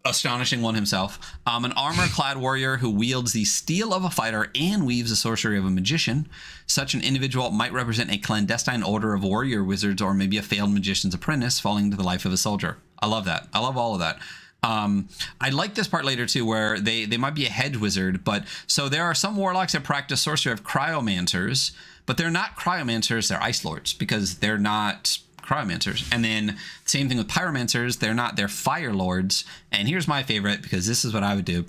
astonishing one himself. An armor-clad warrior who wields the steel of a fighter and weaves the sorcery of a magician. Such an individual might represent a clandestine order of warrior wizards, or maybe a failed magician's apprentice falling into the life of a soldier. I love that. I love all of that. I like this part later too, where they might be a hedge wizard, but so there are some warlocks that practice sorcery of cryomancers, but they're not cryomancers, they're ice lords, because they're not cryomancers. And then same thing with pyromancers. They're fire lords. And here's my favorite, because this is what I would do.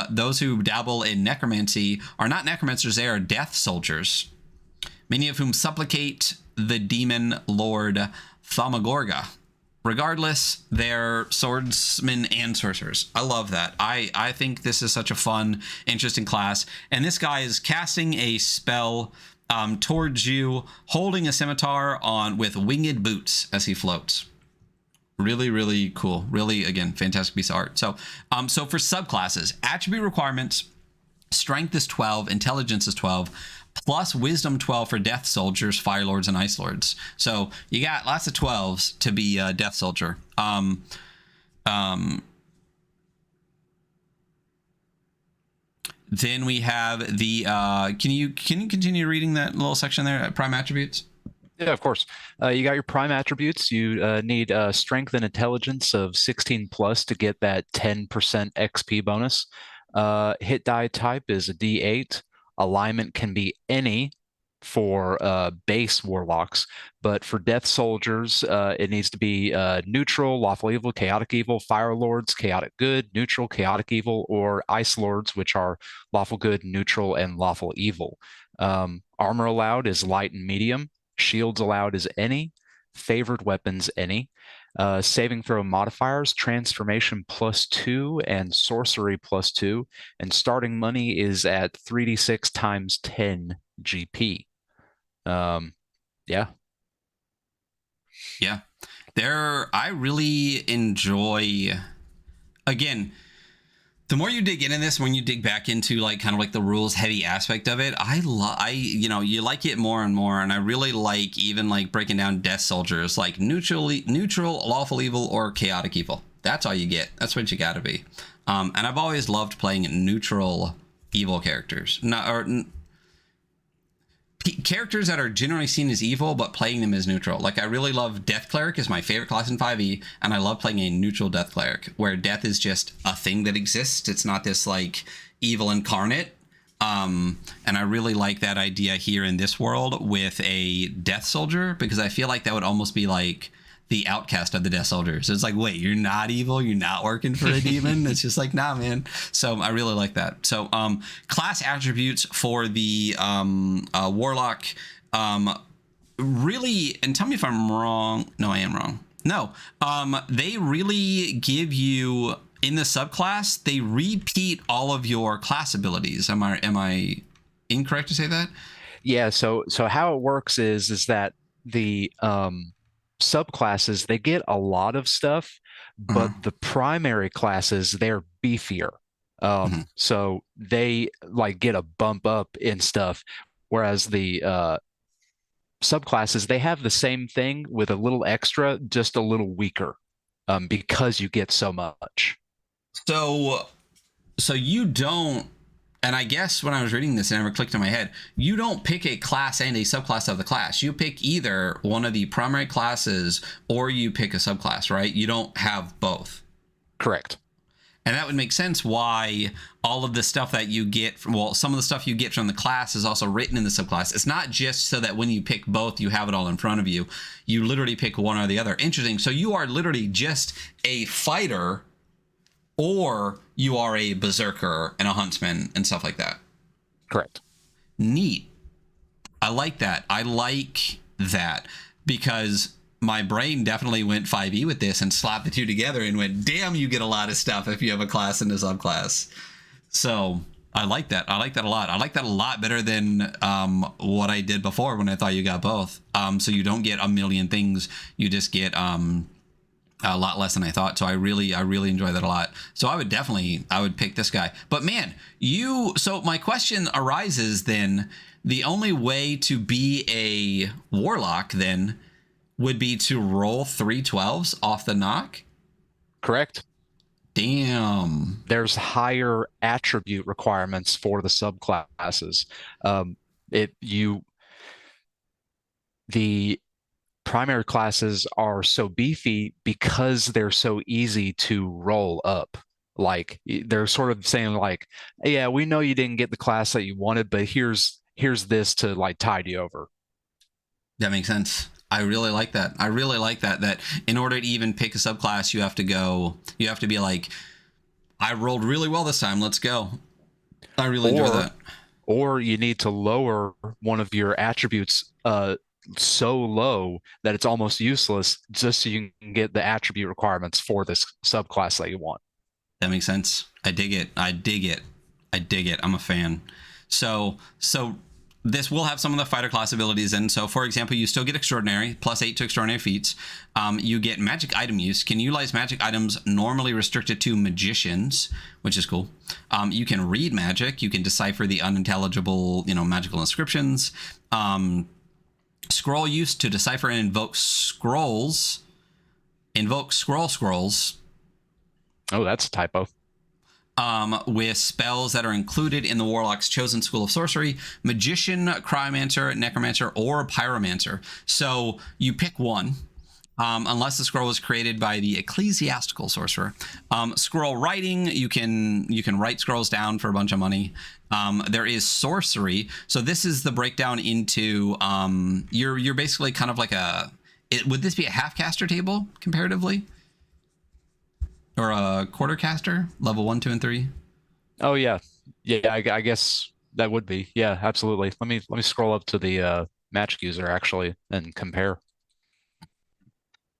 Those who dabble in necromancy are not necromancers, they are death soldiers, many of whom supplicate the demon lord Thaumagoraga. Regardless, they're swordsmen and sorcerers. I love that. I think this is such a fun, interesting class. And this guy is casting a spell towards you, holding a scimitar on with winged boots as he floats. Really, really cool. Really, again, fantastic piece of art. So for subclasses, attribute requirements: strength is 12, intelligence is 12, plus wisdom 12 for death soldiers, fire lords, and ice lords. So you got lots of 12s to be a death soldier. Then we have the can you continue reading that little section there at prime attributes? Yeah, of course. You got your prime attributes. You need strength and intelligence of 16 plus to get that 10% XP bonus. Hit die type is a D8. Alignment can be any for base warlocks, but for death soldiers, it needs to be neutral, lawful evil, chaotic evil, fire lords, chaotic good, neutral, chaotic evil, or ice lords, which are lawful good, neutral, and lawful evil. Armor allowed is light and medium. Shields allowed is any. Favored weapons, any. Saving throw modifiers: transformation +2 and sorcery +2, and starting money is at 3d6 times 10 GP. Yeah. I really enjoy, again, the more you dig into this, when you dig back into like kind of like the rules heavy aspect of it, you like it more and more. And I really like even like breaking down death soldiers, like neutral, lawful evil, or chaotic evil. That's all you get. That's what you got to be. And I've always loved playing neutral evil characters, characters that are generally seen as evil, but playing them as neutral. Like, I really love Death Cleric is my favorite class in 5e, and I love playing a neutral Death Cleric, where death is just a thing that exists. It's not this, like, evil incarnate. And I really like that idea here in this world with a Death Soldier, because I feel like that would almost be, like, the outcast of the Death Soldiers. It's like, wait, you're not evil? You're not working for a demon? It's just like, nah, man. So I really like that. So class attributes for the Warlock, really, and tell me if I'm wrong. No, I am wrong. No, they really give you, in the subclass, they repeat all of your class abilities. Am I incorrect to say that? Yeah, so how it works is that the subclasses, they get a lot of stuff, but the primary classes, they're beefier. So they like get a bump up in stuff, whereas the subclasses, they have the same thing with a little extra, just a little weaker, because you get so much. So you don't, and I guess when I was reading this, it never clicked in my head, you don't pick a class and a subclass of the class. You pick either one of the primary classes or you pick a subclass, right? You don't have both. Correct. And that would make sense why all of the stuff that you get from, well, some of the stuff you get from the class is also written in the subclass. It's not just so that when you pick both, you have it all in front of you. You literally pick one or the other. Interesting. So you are literally just a fighter, or you are a berserker and a huntsman and stuff like that. Correct. Neat. I like that. I like that, because my brain definitely went 5e with this and slapped the two together and went, damn, you get a lot of stuff if you have a class and a subclass. So I like that. I like that a lot. I like that a lot better than what I did before when I thought you got both. So you don't get a million things. You just get a lot less than I thought. So I really enjoy that a lot. So I would pick this guy. But man, so my question arises then, the only way to be a warlock then would be to roll 3 12s off the knock? Correct. Damn. There's higher attribute requirements for the subclasses. The primary classes are so beefy because they're so easy to roll up. Like, they're sort of saying like, yeah, we know you didn't get the class that you wanted, but here's this to like tide you over. That makes sense. I really like that. I really like that. That in order to even pick a subclass, you have to be like, I rolled really well this time. Let's go. I really enjoy Or that. or you need to lower one of your attributes so low that it's almost useless just so you can get the attribute requirements for this subclass that you want. That makes sense. I dig it. I dig it. I dig it. I'm a fan. So this will have some of the fighter class abilities in. So for example, you still get extraordinary, +8 to extraordinary feats. You get magic item use. Can utilize magic items normally restricted to magicians, which is cool. You can read magic. You can decipher the unintelligible, magical inscriptions. Scroll use to decipher and invoke scrolls. Invoke scrolls Oh, that's a typo. with spells that are included in the Warlock's chosen school of sorcery: Magician, Cryomancer, Necromancer, or Pyromancer. So you pick one. Unless the scroll was created by the ecclesiastical sorcerer. Scroll writing, you can write scrolls down for a bunch of money. There is sorcery. So this is the breakdown into you're basically kind of like would this be a half caster table comparatively? Or a quarter caster, level 1, 2, and 3? Oh yeah, yeah. I guess that would be. Yeah, absolutely. Let me scroll up to the magic user actually and compare.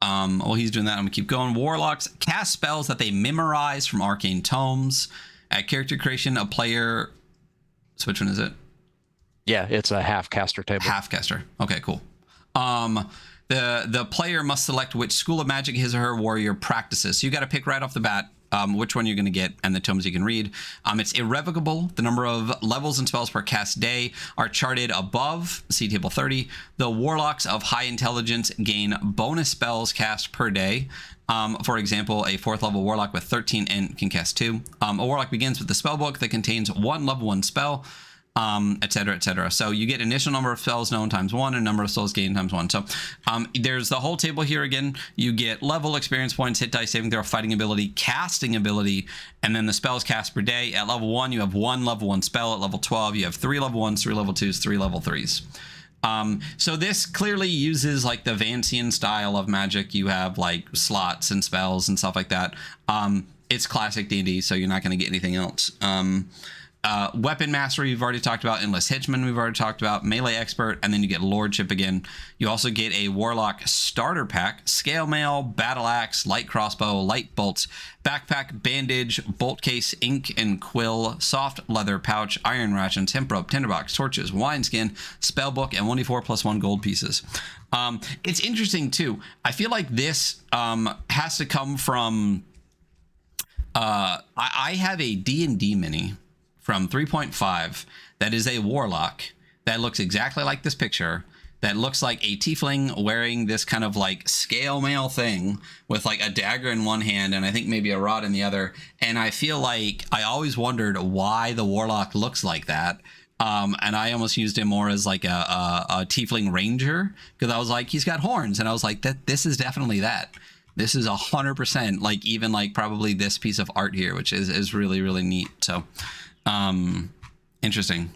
While he's doing that, I'm gonna keep going. Warlocks cast spells that they memorize from arcane tomes. At character creation, a player. So which one is it? Yeah, it's a half caster table. Half caster. Okay, cool. The player must select which school of magic his or her warrior practices. So you got to pick right off the bat which one you're going to get and the tomes you can read. It's irrevocable. The number of levels and spells per cast day are charted above. See table 30. The warlocks of high intelligence gain bonus spells cast per day. For example, a 4th level warlock with 13 int can cast 2. A warlock begins with the spell book that contains one level 1 spell, etc., etc. So you get initial number of spells known times 1 and number of spells gained times 1. So there's the whole table here again. You get level, experience points, hit dice, saving throw, fighting ability, casting ability, and then the spells cast per day. At level 1, you have one level 1 spell. At level 12, you have 3 level 1s, 3 level 2s, 3 level 3s. So this clearly uses like the Vancian style of magic. You have like slots and spells and stuff like that. It's classic D&D, so you're not going to get anything else. Weapon mastery we've already talked about. Endless Hitchman we've already talked about. Melee expert, and then you get lordship again. You also get a warlock starter pack: scale mail, battle axe, light crossbow, light bolts, backpack, bandage, bolt case, ink and quill, soft leather pouch, iron rations, hemp rope, tinderbox, torches, wineskin, spellbook, and 1d4 plus 1 gold pieces. It's interesting too. I feel like this has to come from I have a D&D mini from 3.5 that is a warlock that looks exactly like this picture, that looks like a tiefling wearing this kind of like scale mail thing with like a dagger in one hand and I think maybe a rod in the other. And I feel like I always wondered why the warlock looks like that. And I almost used him more as like a tiefling ranger, because I was like, he's got horns, and I was like, this is definitely that. This is 100% like even like probably this piece of art here, which is really, really neat. So interesting.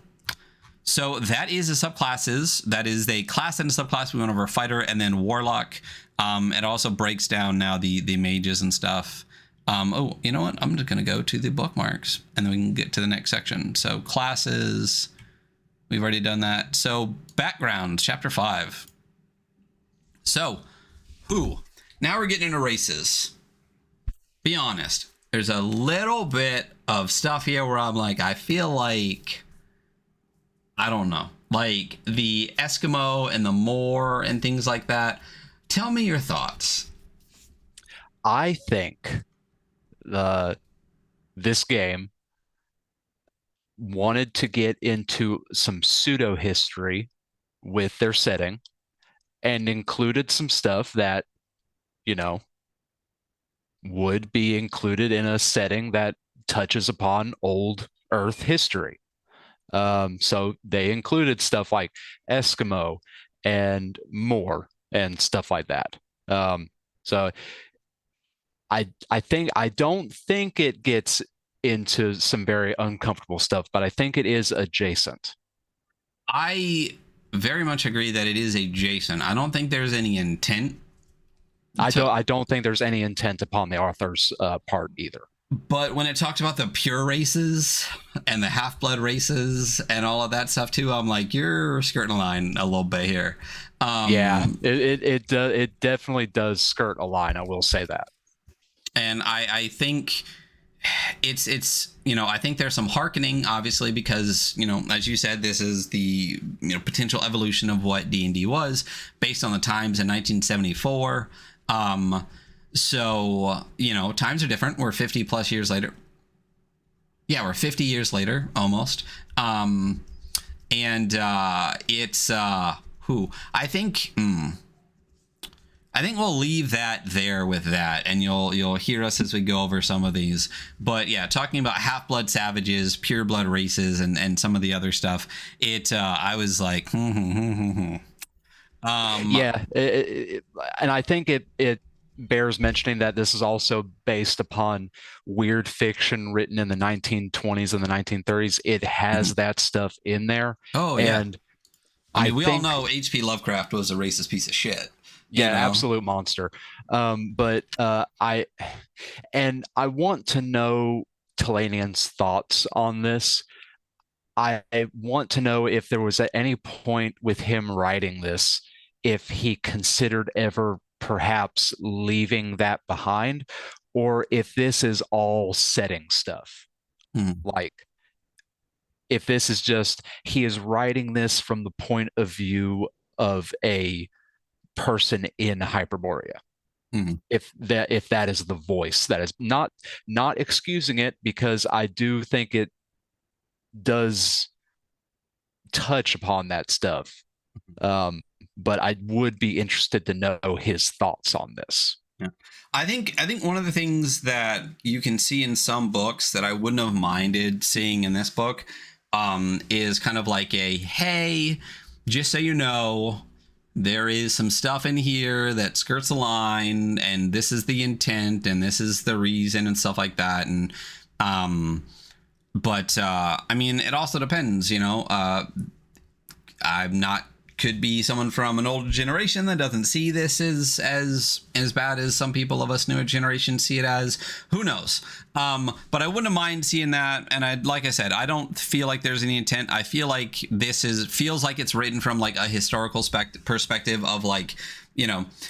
So that is the subclasses. That is the class and a subclass. We went over fighter and then warlock. It also breaks down now the mages and stuff. Oh, you know what? I'm just going to go to the bookmarks and then we can get to the next section. So classes, we've already done that. So background, chapter 5. So, now we're getting into races. Be honest. There's a little bit of stuff here where I'm like, I feel like, I don't know, like the Eskimo and the Moor and things like that. Tell me your thoughts. I think this game wanted to get into some pseudo history with their setting and included some stuff that, you know, would be included in a setting that touches upon old Earth history. So they included stuff like Eskimo and Moor and stuff like that. So I don't think it gets into some very uncomfortable stuff, but I think it is adjacent. I very much agree that it is adjacent. I don't think there's any intent. I don't think there's any intent upon the author's part either. But when it talks about the pure races and the half-blood races and all of that stuff too, I'm like, you're skirting a line a little bit here. Yeah, it definitely does skirt a line. I will say that. And I think it's I think there's some hearkening, obviously, because as you said, this is the potential evolution of what D&D was based on the times in 1974. So times are different. We're 50 plus years later. Yeah, we're 50 years later almost. And it's I think we'll leave that there with that, and you'll hear us as we go over some of these. But yeah, talking about half-blood savages, pure blood races, and some of the other stuff. I was like, yeah, and I think it bears mentioning that this is also based upon weird fiction written in the 1920s and the 1930s. It has that stuff in there. Oh yeah, and I mean, we all know H.P. Lovecraft was a racist piece of shit. Yeah, absolute monster. But I want to know Talanian's thoughts on this. I want to know if there was at any point with him writing this, if he considered ever perhaps leaving that behind, or if this is all setting stuff. Like, if this is just, he is writing this from the point of view of a person in Hyperborea. If that is the voice, that is not excusing it, because I do think it does touch upon that stuff. But I would be interested to know his thoughts on this. Yeah. I think one of the things that you can see in some books that I wouldn't have minded seeing in this book is kind of like a, hey, just so you know, there is some stuff in here that skirts the line, and this is the intent, and this is the reason, and stuff like that. And but I mean, it also depends, could be someone from an older generation that doesn't see this as bad as some people of us newer generation see it as. Who knows? But I wouldn't mind seeing that. And like I said, I don't feel like there's any intent. I feel like feels like it's written from like a historical perspective of like,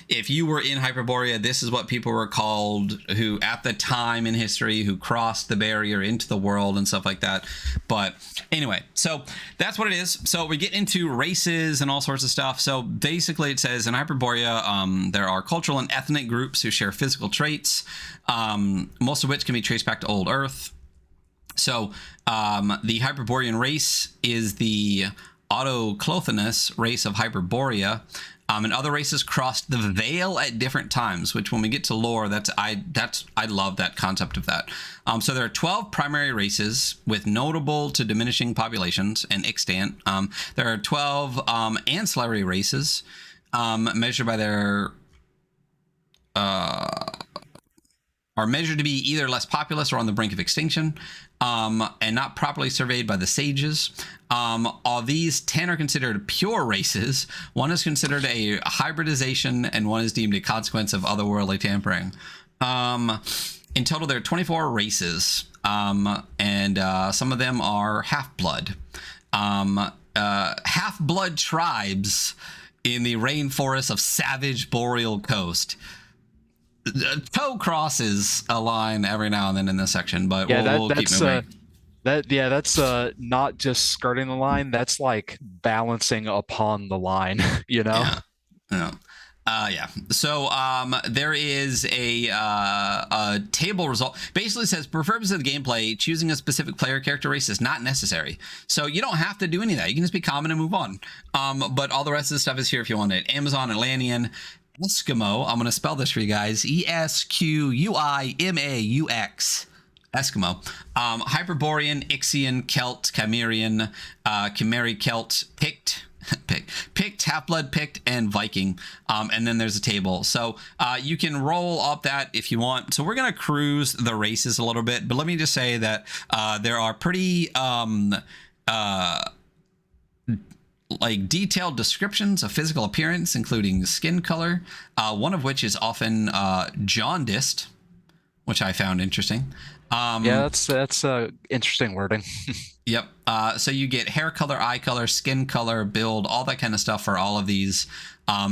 if you were in Hyperborea, this is what people were called, who at the time in history, who crossed the barrier into the world and stuff like that. But anyway, so that's what it is. So we get into races and all sorts of stuff. So basically it says in Hyperborea, there are cultural and ethnic groups who share physical traits, most of which can be traced back to old Earth. So the Hyperborean race is the Autochthonous race of Hyperborea. And other races crossed the veil at different times, which when we get to lore, I love that concept of that. So there are 12 primary races with notable to diminishing populations and extant. There are 12 ancillary races measured by their are measured to be either less populous or on the brink of extinction, and not properly surveyed by the sages. All these 10 are considered pure races. One is considered a hybridization, and one is deemed a consequence of otherworldly tampering. In total, there are 24 races, and some of them are half-blood. Half-blood tribes in the rainforests of savage boreal coast. Toe crosses a line every now and then in this section, but yeah, we'll keep moving. That's not just skirting the line. That's like balancing upon the line, Yeah. So there is a table result. Basically says, for purposes of the gameplay, choosing a specific player character race is not necessary. So you don't have to do any of that. You can just be common and move on. But all the rest of the stuff is here if you want it. Amazon, Atlantean, Eskimo. I'm going to spell this for you guys. Esquimaux. Eskimo. Hyperborean, Ixian, Celt, Chimerian, Chimeri Celt, Pict, Half-Blood Pict, and Viking. And then there's a table. So you can roll up that if you want. So we're going to cruise the races a little bit. But let me just say that there are pretty like detailed descriptions of physical appearance, including skin color, one of which is often jaundiced, which I found interesting. Yeah, that's interesting wording. Yep. So you get hair color, eye color, skin color, build, all that kind of stuff for all of these.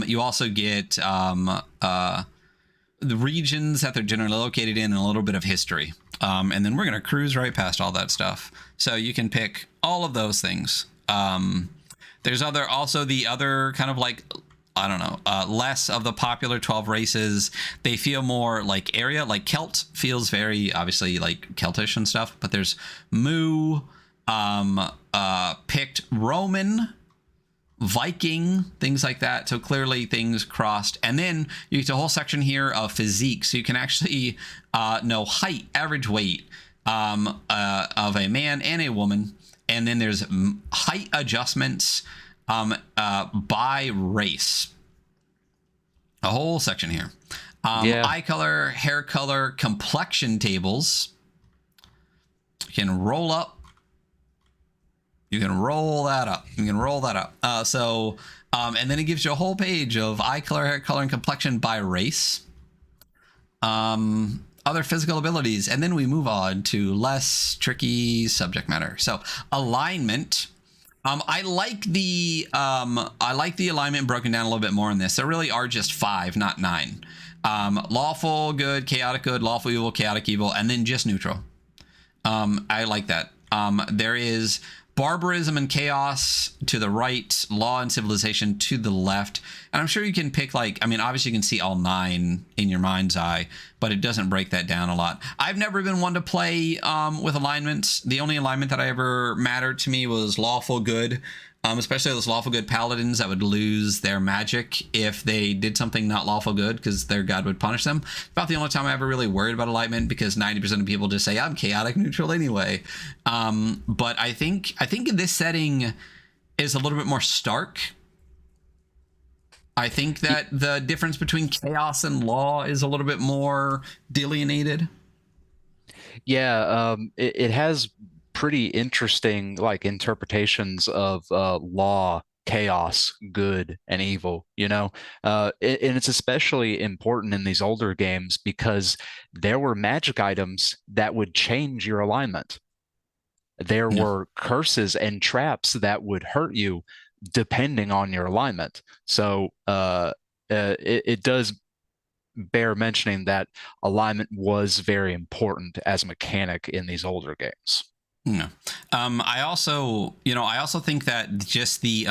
You also get the regions that they're generally located in and a little bit of history. And then we're going to cruise right past all that stuff. So you can pick all of those things. There's also the other kind of like, I don't know, less of the popular 12 races. They feel more like area, like Celt feels very obviously like Celtish and stuff, but there's Mu, picked Roman, Viking, things like that. So clearly things crossed. And then you get a whole section here of physique. So you can actually know height, average weight of a man and a woman. And then there's height adjustments by race. A whole section here. Eye color, hair color, complexion tables. You can roll up. You can roll that up. And then it gives you a whole page of eye color, hair color, and complexion by race. Other physical abilities. And then we move on to less tricky subject matter. So alignment. I like the alignment broken down a little bit more in this. There really are just 5, not 9. Lawful good, chaotic good, lawful evil, chaotic evil, and then just neutral. I like that. There is barbarism and chaos to the right, law and civilization to the left. And I'm sure you can pick like, I mean, obviously you can see all 9 in your mind's eye, but it doesn't break that down a lot. I've never been one to play with alignments. The only alignment that I ever mattered to me was lawful good. Especially those lawful good paladins that would lose their magic if they did something not lawful good because their god would punish them. About the only time I ever really worried about alignment, because 90% of people just say I'm chaotic neutral anyway. But I think in this setting is a little bit more stark. I think that the difference between chaos and law is a little bit more delineated. Yeah, it has pretty interesting like interpretations of law, chaos, good, and evil, you know. And it's especially important in these older games because there were magic items that would change your alignment. There were curses and traps that would hurt you depending on your alignment. So it does bear mentioning that alignment was very important as a mechanic in these older games. No. I also think that just the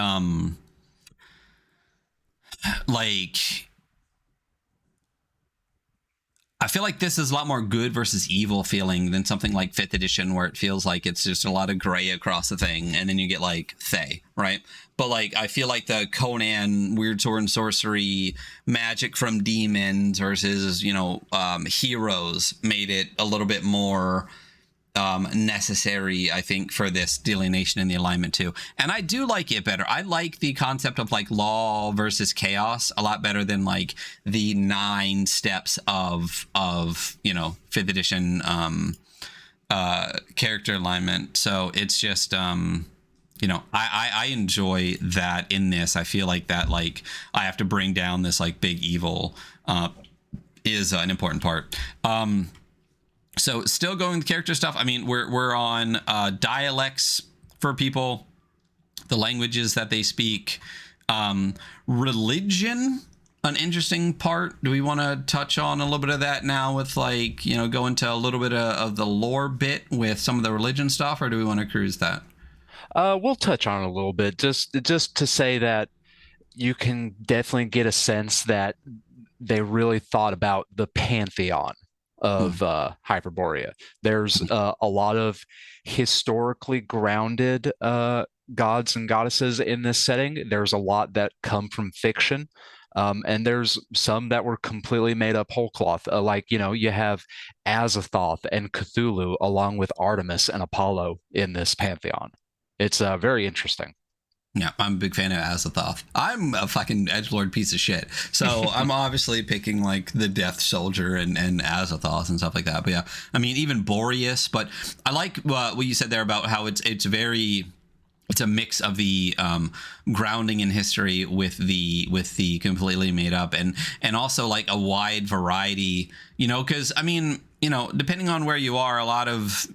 I feel like this is a lot more good versus evil feeling than something like 5th edition, where it feels like it's just a lot of gray across the thing, and then you get like Thay, right? But like I feel like the Conan weird sword and sorcery magic from demons versus heroes made it a little bit more necessary, I think, for this delineation in the alignment too. And I do like it better. I like the concept of like law versus chaos a lot better than like the 9 steps of 5th edition character alignment. So it's just I enjoy that in this. I feel like that like I have to bring down this like big evil is an important part. So still going with character stuff. I mean, we're on dialects for people, the languages that they speak, religion, an interesting part. Do we want to touch on a little bit of that now with like, go into a little bit of the lore bit with some of the religion stuff, or do we want to cruise that? We'll touch on it a little bit, just to say that you can definitely get a sense that they really thought about the pantheon of Hyperborea. There's a lot of historically grounded gods and goddesses in this setting. There's a lot that come from fiction. And there's some that were completely made up whole cloth. You have Azathoth and Cthulhu along with Artemis and Apollo in this pantheon. It's very interesting. Yeah, I'm a big fan of Azathoth. I'm a fucking edgelord piece of shit. So I'm obviously picking like the Death Soldier and Azathoth and stuff like that. But yeah, I mean, even Boreas. But I like what you said there about how it's very it's a mix of the grounding in history with the completely made up, and also like a wide variety, because I mean, depending on where you are, a lot of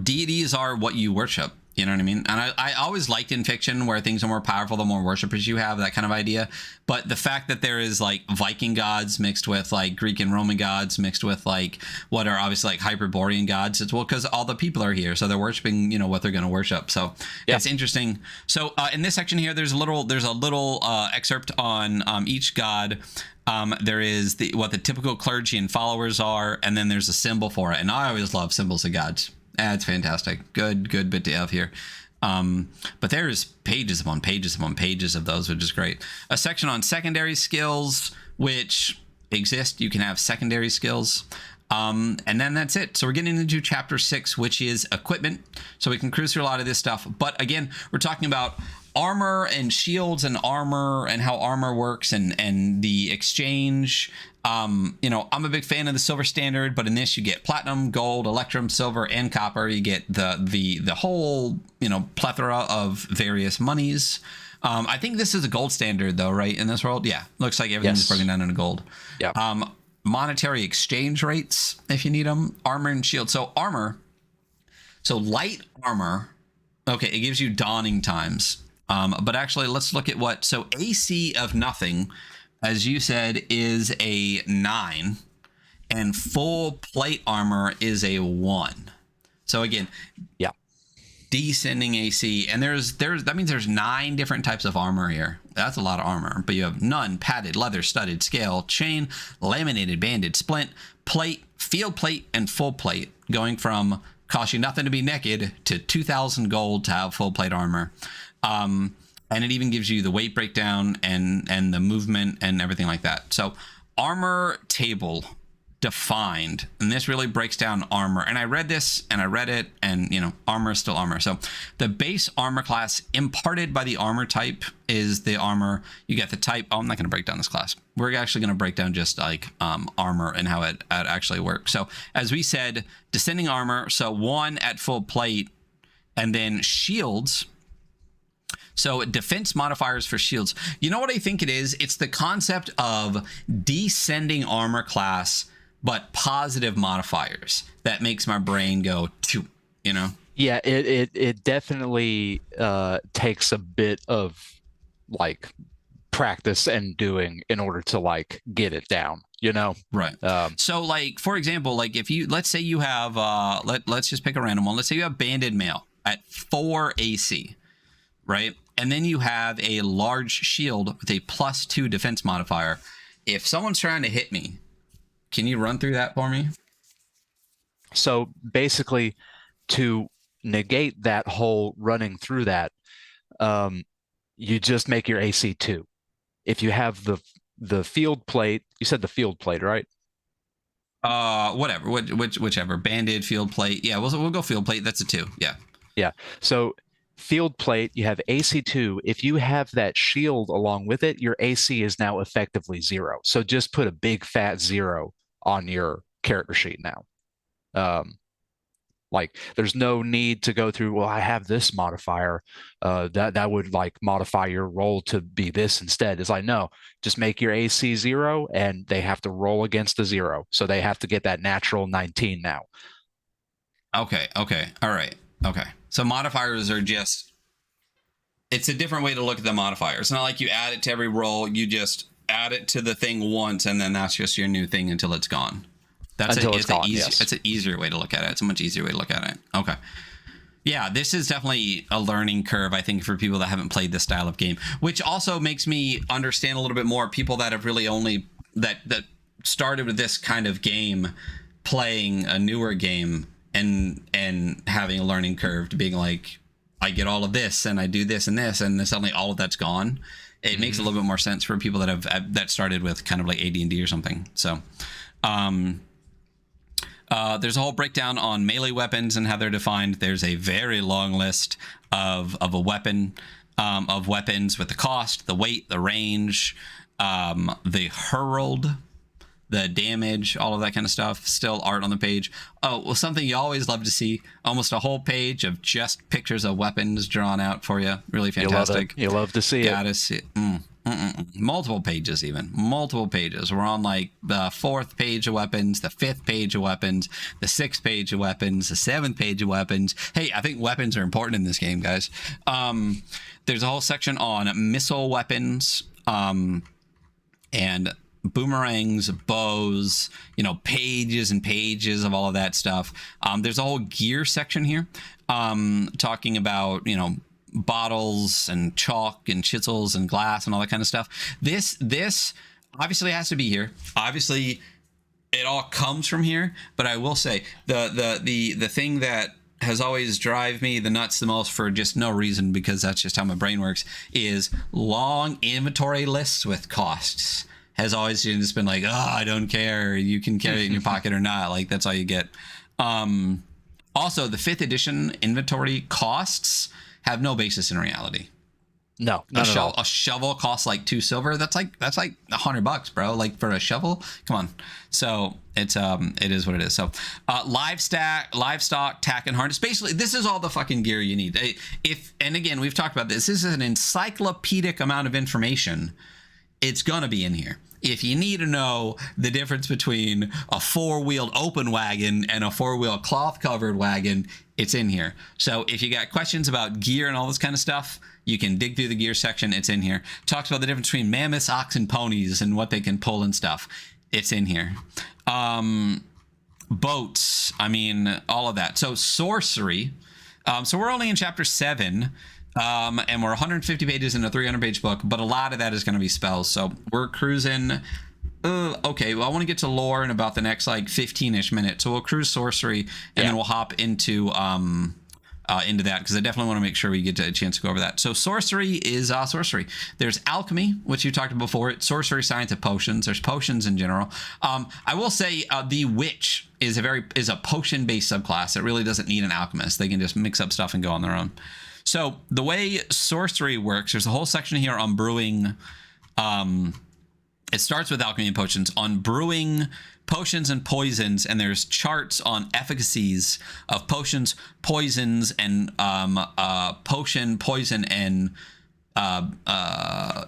deities are what you worship. You know what I mean? And I always liked in fiction where things are more powerful the more worshippers you have, that kind of idea. But the fact that there is like Viking gods mixed with like Greek and Roman gods mixed with like what are obviously like Hyperborean gods, it's because all the people are here, so they're worshiping what they're going to worship. So yeah, it's interesting. So in this section here, there's a little excerpt on each god. There is what the typical clergy and followers are, and then there's a symbol for it. And I always love symbols of gods. It's fantastic. Good bit to have here. But there's pages upon pages upon pages of those, which is great. A section on secondary skills, which exist. You can have secondary skills. And then that's it. So we're getting into chapter 6, which is equipment. So we can cruise through a lot of this stuff. But again, we're talking about armor and shields and armor and how armor works and the exchange. I'm a big fan of the silver standard, but in this you get platinum, gold, electrum, silver, and copper. You get the whole plethora of various monies. I think this is a gold standard though, right? In this world, yeah, looks like everything's broken down into gold. Yeah. Monetary exchange rates if you need them. Armor and shield. So armor. So light armor. Okay, it gives you dawning times. But actually, let's look at so AC of nothing, as you said, is a 9, and full plate armor is a 1. So again, yeah, descending AC, and that means there's 9 different types of armor here. That's a lot of armor, but you have none, padded, leather, studded, scale, chain, laminated, banded, splint, plate, field plate, and full plate, going from cost you nothing to be naked to 2,000 gold to have full plate armor. And it even gives you the weight breakdown and the movement and everything like that. So armor table defined, and this really breaks down armor. And I read this and I read it, and armor is still armor. So the base armor class imparted by the armor type is the armor. You get the type. I'm not going to break down this class. We're actually going to break down just like armor and how it actually works. So as we said, descending armor, so 1 at full plate, and then shields. So defense modifiers for shields. You know what I think it is? It's the concept of descending armor class, but positive modifiers that makes my brain go to, Yeah, it definitely takes a bit of like practice and doing in order to like get it down, Right. So like, for example, like if let's say you have, let's just pick a random one. Let's say you have banded mail at 4 AC, right? And then you have a large shield with a +2 defense modifier. If someone's trying to hit me, can you run through that for me? So basically, to negate that whole running through that, you just make your AC 2. If you have the field plate, you said the field plate, right? Whatever, whichever. Banded, field plate. Yeah, we'll go field plate. That's a 2. Yeah. Yeah. So field plate, you have AC 2. If you have that shield along with it, your AC is now effectively 0. So just put a big fat 0 on your character sheet now. Like there's no need to go through, well, I have this modifier that would like modify your roll to be this instead. It's like, no, just make your AC 0 and they have to roll against the 0. So they have to get that natural 19 now. Okay. All right. Okay. So modifiers are just, it's a different way to look at the modifier. It's not like you add it to every roll. You just add it to the thing once, and then that's just your new thing until it's gone. That's an easier way to look at it. It's a much easier way to look at it. Okay. Yeah, this is definitely a learning curve, I think, for people that haven't played this style of game, which also makes me understand a little bit more people that have really only that started with this kind of game, playing a newer game and having a learning curve to being like, I get all of this and I do this and this, and then suddenly all of that's gone. It makes a little bit more sense for people that started with kind of like AD&D or something. So there's a whole breakdown on melee weapons and how they're defined. There's a very long list of weapons with the cost, the weight, the range, the hurled, the damage, all of that kind of stuff. Still art on the page. Oh, well, something you always love to see, almost a whole page of just pictures of weapons drawn out for you. Really fantastic. You love to see it. Gotta see it. Multiple pages, even multiple pages. We're on like the 4th page of weapons, the 5th page of weapons, the 6th page of weapons, the 7th page of weapons. Hey, I think weapons are important in this game, guys. There's a whole section on missile weapons, and boomerangs, bows, pages and pages of all of that stuff. There's a whole gear section here, talking about, bottles and chalk and chisels and glass and all that kind of stuff. This obviously has to be here. Obviously it all comes from here, but I will say the thing that has always drive me the nuts the most, for just no reason, because that's just how my brain works, is long inventory lists with costs. Has always just been like, oh, I don't care, you can carry it in your pocket or not, like that's all you get. Also, the 5th edition inventory costs have no basis in reality. No, not at all. A shovel costs like 2 silver. That's like $100, bro. Like for a shovel, come on. So it is what it is. So livestock, tack, and harness. Basically, this is all the fucking gear you need. And again, we've talked about this. This is an encyclopedic amount of information. It's gonna be in here. If you need to know the difference between a 4-wheeled open wagon and a 4-wheel cloth covered wagon, it's in here. So if you got questions about gear and all this kind of stuff, you can dig through the gear section. It's in here. Talks about the difference between mammoths, oxen, ponies, and what they can pull and stuff. It's in here. Boats. I mean, all of that. So sorcery. So we're only in chapter 7. And we're 150 pages in a 300-page book, but a lot of that is going to be spells. So we're cruising. Okay, well, I want to get to lore in about the next like 15-ish minutes. So we'll cruise sorcery, and then we'll hop into that, because I definitely want to make sure we get a chance to go over that. So sorcery is sorcery. There's alchemy, which you talked about before. It's sorcery, science of potions. There's potions in general. I will say the witch is a potion-based subclass. It really doesn't need an alchemist. They can just mix up stuff and go on their own. So the way sorcery works, there's a whole section here on brewing. It starts with alchemy and potions, on brewing potions and poisons, and there's charts on efficacies of potions, poisons, and poison, and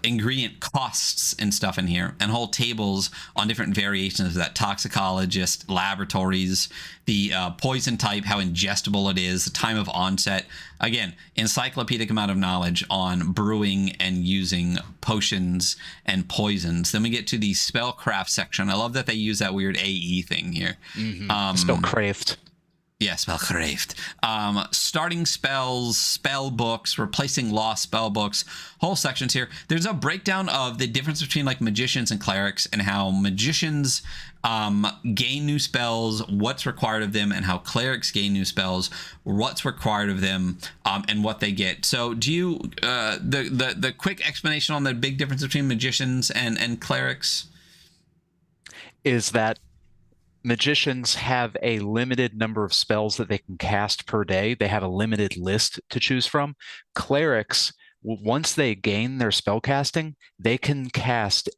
ingredient costs and stuff in here, and whole tables on different variations of that. Toxicologist, laboratories, the poison type, how ingestible it is, the time of onset. Again, encyclopedic amount of knowledge on brewing and using potions and poisons. Then we get to the spellcraft section. I love that they use that weird AE thing here. Spellcraft. Yeah, spellcraft. Starting spells, spell books, replacing lost spell books, whole sections here. There's a breakdown of the difference between like magicians and clerics, and how magicians gain new spells, what's required of them, and how clerics gain new spells, what's required of them, and what they get. So do you the quick explanation on the big difference between magicians and clerics is that magicians have a limited number of spells that they can cast per day. They have a limited list to choose from. Clerics, once they gain their spell casting, they can cast,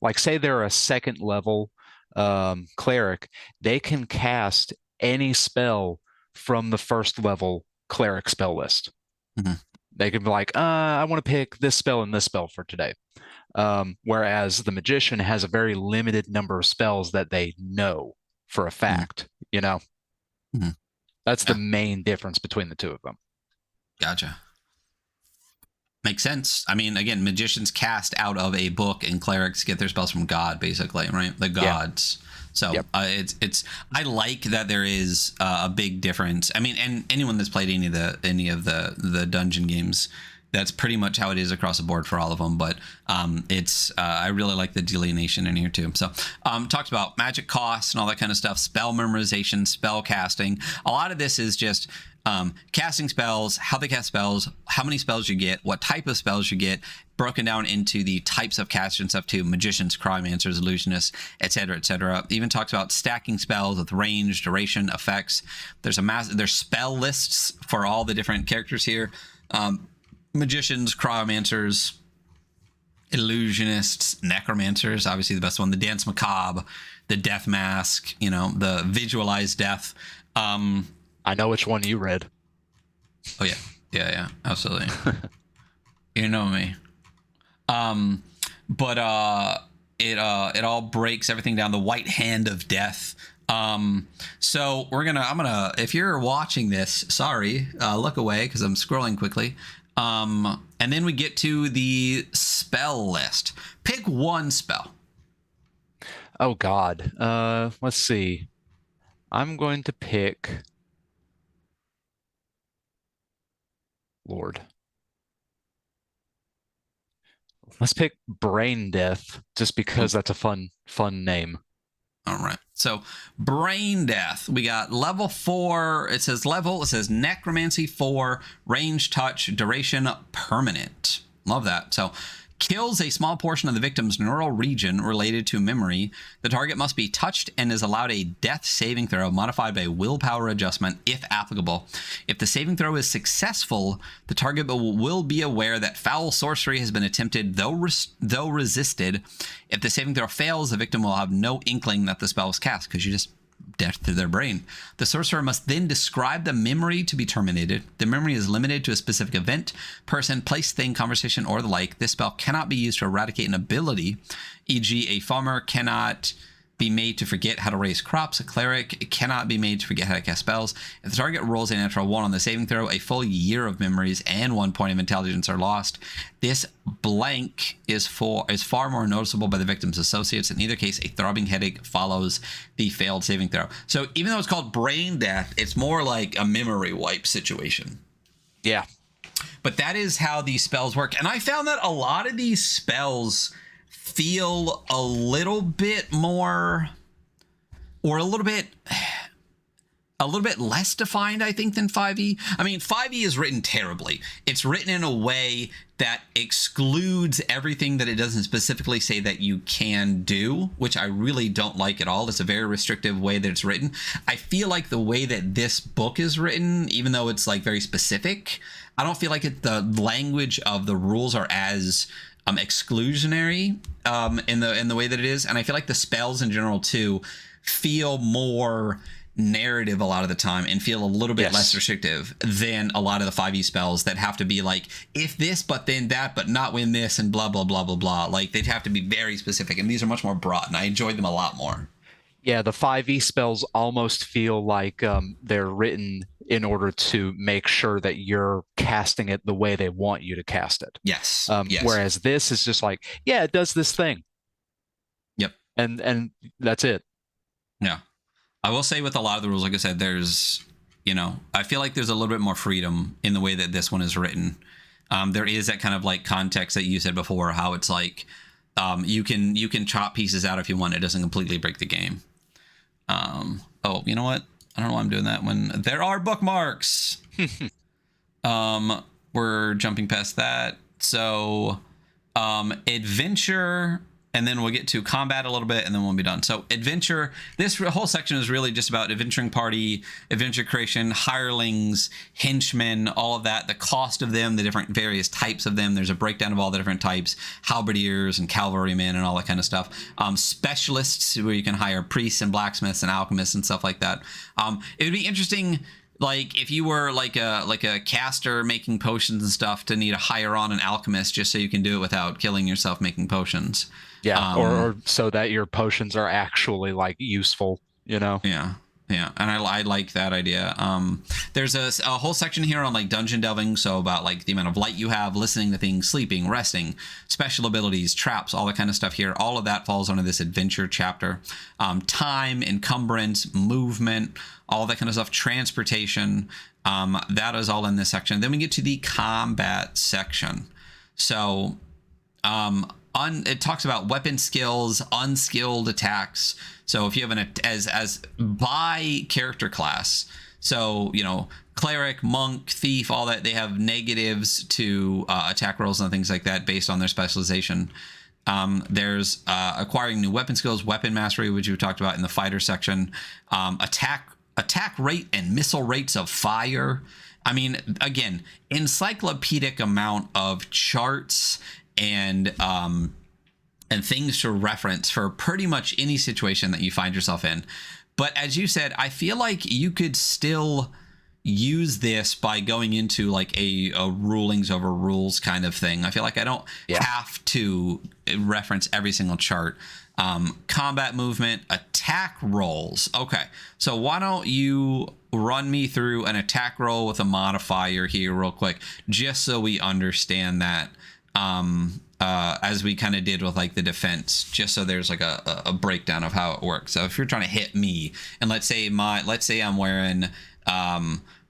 like say they're a 2nd level cleric, they can cast any spell from the 1st level cleric spell list. They can be like, I want to pick this spell and this spell for today. Whereas the magician has a very limited number of spells that they know for a fact, That's the main difference between the two of them. Gotcha. Makes sense. I mean, again, magicians cast out of a book, and clerics get their spells from God, basically, right? The gods. So it's I like that there is a big difference. I mean, and anyone that's played any of the dungeon games, that's pretty much how it is across the board for all of them. But it's I really like the delineation in here too. So talks about magic costs and all that kind of stuff, spell memorization, spell casting. A lot of this is just casting spells, how they cast spells, how many spells you get, what type of spells you get, broken down into the types of cast and stuff too: magicians, cryomancers, illusionists, etc., etc. Even talks about stacking spells with range, duration, effects. There's spell lists for all the different characters here. Magicians, cryomancers, illusionists, necromancers, obviously the best one, the dance macabre, the death mask, the visualized death. I know which one you read. Oh yeah, absolutely. You know me. But it all breaks everything down. The white hand of death. So I'm gonna, if you're watching this, sorry, look away because I'm scrolling quickly. And then we get to the spell list. Pick one spell. Oh God. Let's see. I'm going to pick Lord. Let's pick Brain Death just because that's a fun name. All right. So brain death. We got level 4. It says necromancy 4, range, touch, duration, permanent. Love that. So kills a small portion of the victim's neural region related to memory. The target must be touched and is allowed a death saving throw modified by willpower adjustment if applicable. If the saving throw is successful, the target will be aware that foul sorcery has been attempted, though resisted. If the saving throw fails, the victim will have no inkling that the spell was cast because you just death to their brain. The sorcerer must then describe the memory to be terminated. The memory is limited to a specific event, person, place, thing, conversation, or the like. This spell cannot be used to eradicate an ability, e.g. a farmer cannot be made to forget how to raise crops. A cleric cannot be made to forget how to cast spells. If the target rolls a natural 1 on the saving throw, a full year of memories and 1 point of intelligence are lost. This blank is far more noticeable by the victim's associates. In either case, a throbbing headache follows the failed saving throw. So even though it's called brain death, it's more like a memory wipe situation. Yeah. But that is how these spells work. And I found that a lot of these spells feel a little bit more, or a little bit less defined, I think, than 5e. I mean, 5e is written terribly. It's written in a way that excludes everything that it doesn't specifically say that you can do, which I really don't like at all. It's a very restrictive way that it's written. I feel like the way that this book is written, even though it's like very specific, I don't feel like the language of the rules are as exclusionary in the way that it is. And I feel like the spells in general too feel more narrative a lot of the time and feel a little bit less restrictive than a lot of the 5e spells that have to be like, if this but then that but not when this and blah blah blah blah blah. Like they'd have to be very specific, and these are much more broad, and I enjoyed them a lot more. Yeah, the 5e spells almost feel like they're written in order to make sure that you're casting it the way they want you to cast it. Yes. Whereas this is just like, yeah, it does this thing. Yep. And that's it. Yeah. I will say with a lot of the rules, like I said, there's, I feel like there's a little bit more freedom in the way that this one is written. There is that kind of like context that you said before, how it's like you can chop pieces out if you want. It doesn't completely break the game. Oh, you know what? I don't know why I'm doing that when there are bookmarks. We're jumping past that. So adventure, and then we'll get to combat a little bit, and then we'll be done. So adventure, this whole section is really just about adventuring party, adventure creation, hirelings, henchmen, all of that, the cost of them, the different various types of them. There's a breakdown of all the different types, halberdiers and cavalrymen and all that kind of stuff. Specialists, where you can hire priests and blacksmiths and alchemists and stuff like that. It would be interesting, like if you were like a caster making potions and stuff, to need to hire on an alchemist just so you can do it without killing yourself making potions. Yeah, or so that your potions are actually like useful, Yeah, and I like that idea. There's a whole section here on like dungeon delving, so about like the amount of light you have, listening to things, sleeping, resting, special abilities, traps, all that kind of stuff here. All of that falls under this adventure chapter. Time, encumbrance, movement, all that kind of stuff, transportation. That is all in this section. Then we get to the combat section. So it talks about weapon skills, unskilled attacks. So if you have as by character class, so cleric, monk, thief, all that, they have negatives to attack rolls and things like that based on their specialization. There's acquiring new weapon skills, weapon mastery, which we talked about in the fighter section. Attack rate and missile rates of fire. I mean, again, encyclopedic amount of charts and and things to reference for pretty much any situation that you find yourself in. But as you said, I feel like you could still use this by going into like a rulings over rules kind of thing. I feel like I don't have to reference every single chart. Combat movement, attack rolls. Okay, so why don't you run me through an attack roll with a modifier here real quick, just so we understand that, as we kind of did with like the defense, just so there's like a breakdown of how it works. So if you're trying to hit me, and let's say I'm wearing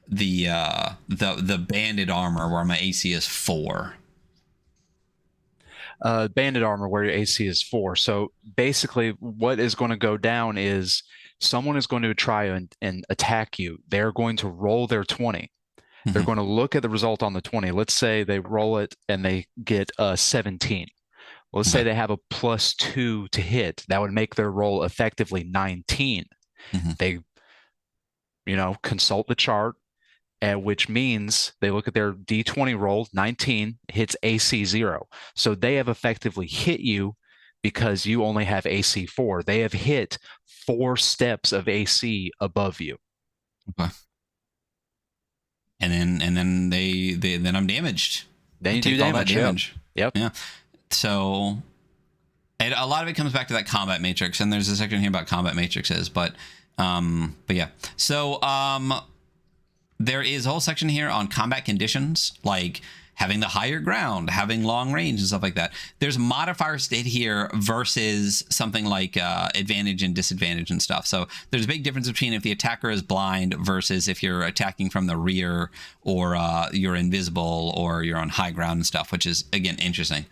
the banded armor where my AC is 4. Banded armor where your AC is 4. So basically what is going to go down is someone is going to try and attack you. They're going to roll their 20. They're going to look at the result on the 20. Let's say they roll it and they get a 17. Let's say they have a +2 to hit. That would make their roll effectively 19. They, consult the chart, which means they look at their D20 roll, 19 hits AC 0. So they have effectively hit you because you only have AC 4. They have hit 4 steps of AC above you. Okay. And then then I'm damaged. Then you do damage. Yep. Yeah. So a lot of it comes back to that combat matrix, and there's a section here about combat matrices, but yeah. So there is a whole section here on combat conditions, like having the higher ground, having long range and stuff like that. There's modifiers state here versus something like advantage and disadvantage and stuff. So there's a big difference between if the attacker is blind versus if you're attacking from the rear, or you're invisible, or you're on high ground and stuff, which is, again, interesting.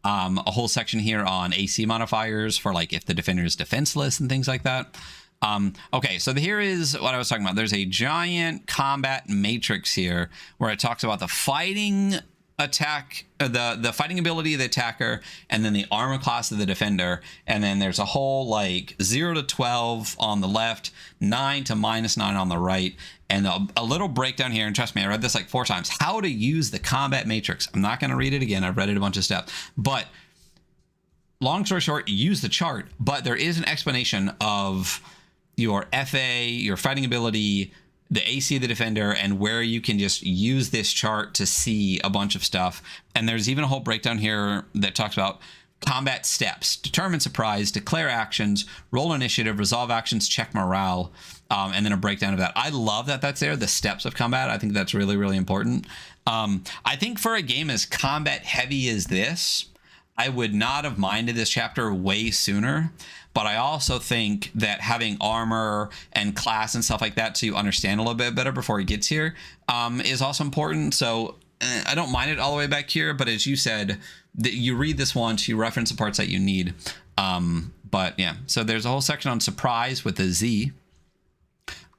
A whole section here on AC modifiers for like if the defender is defenseless and things like that. Okay, so here is what I was talking about. There's a giant combat matrix here where it talks about the fighting attack, the fighting ability of the attacker, and then the armor class of the defender. And then there's a whole like 0 to 12 on the left, 9 to -9 on the right, and a little breakdown here. And trust me, I read this like 4 times. How to use the combat matrix. I'm not going to read it again. I've read it a bunch of steps, but long story short, use the chart. But there is an explanation of your FA, your fighting ability, the AC of the defender, and where you can just use this chart to see a bunch of stuff. And there's even a whole breakdown here that talks about combat steps: determine surprise, declare actions, roll initiative, resolve actions, check morale, and then a breakdown of that. I love that that's there, the steps of combat. I think that's really, really important. I think for a game as combat heavy as this, I would not have minded this chapter way sooner. But I also think that having armor and class and stuff like that, so you understand a little bit better before it gets here, is also important. So I don't mind it all the way back here. But as you said, that you read this once, you reference the parts that you need. But yeah, so there's a whole section on surprise with a Z.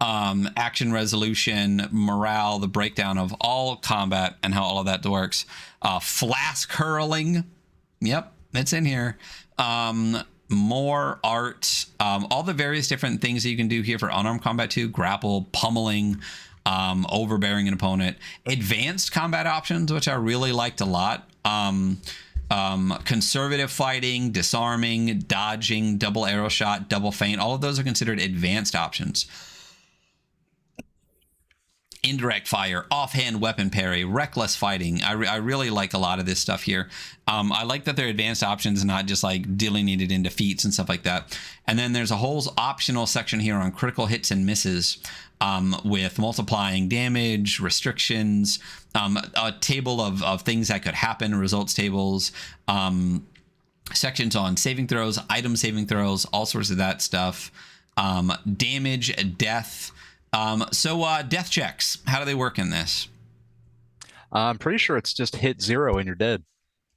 Action resolution, morale, the breakdown of all combat and how all of that works. Flask hurling. Yep, it's in here. More art, all the various different things that you can do here for unarmed combat too: grapple, pummeling, overbearing an opponent, advanced combat options, which I really liked a lot. Conservative fighting, disarming, dodging, double arrow shot, double feint, all of those are considered advanced options. Indirect fire, offhand weapon parry, reckless fighting. I really like a lot of this stuff here. I like that they're advanced options, not just like delineated into feats and stuff like that. And then there's a whole optional section here on critical hits and misses, with multiplying damage, restrictions, a table of things that could happen, results tables, sections on saving throws, item saving throws, all sorts of that stuff, damage, death. So death checks, how do they work in this? I'm pretty sure it's just hit 0 and you're dead.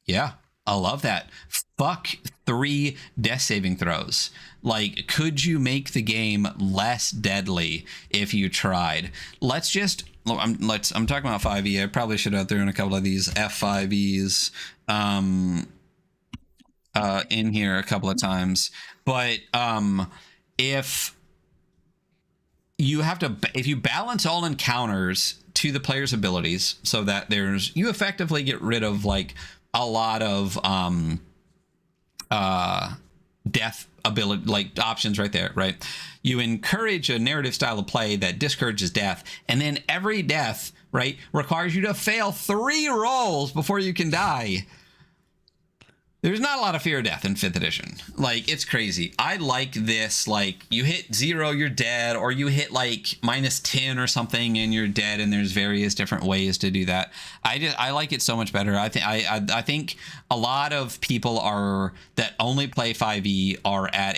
Yeah, I love that. Fuck 3 death saving throws. Like, could you make the game less deadly if you tried? I'm talking about 5e. I probably should have thrown a couple of these F5es in here a couple of times. But if you balance all encounters to the player's abilities, so that you effectively get rid of like a lot of death ability, like options right there, right? You encourage a narrative style of play that discourages death, and then every death, right, requires you to fail 3 rolls before you can die. There's not a lot of fear of death in 5th edition. Like, it's crazy. I like this, like, you hit 0, you're dead, or you hit, like, -10 or something, and you're dead, and there's various different ways to do that. I like it so much better. I think a lot of people that only play 5e are at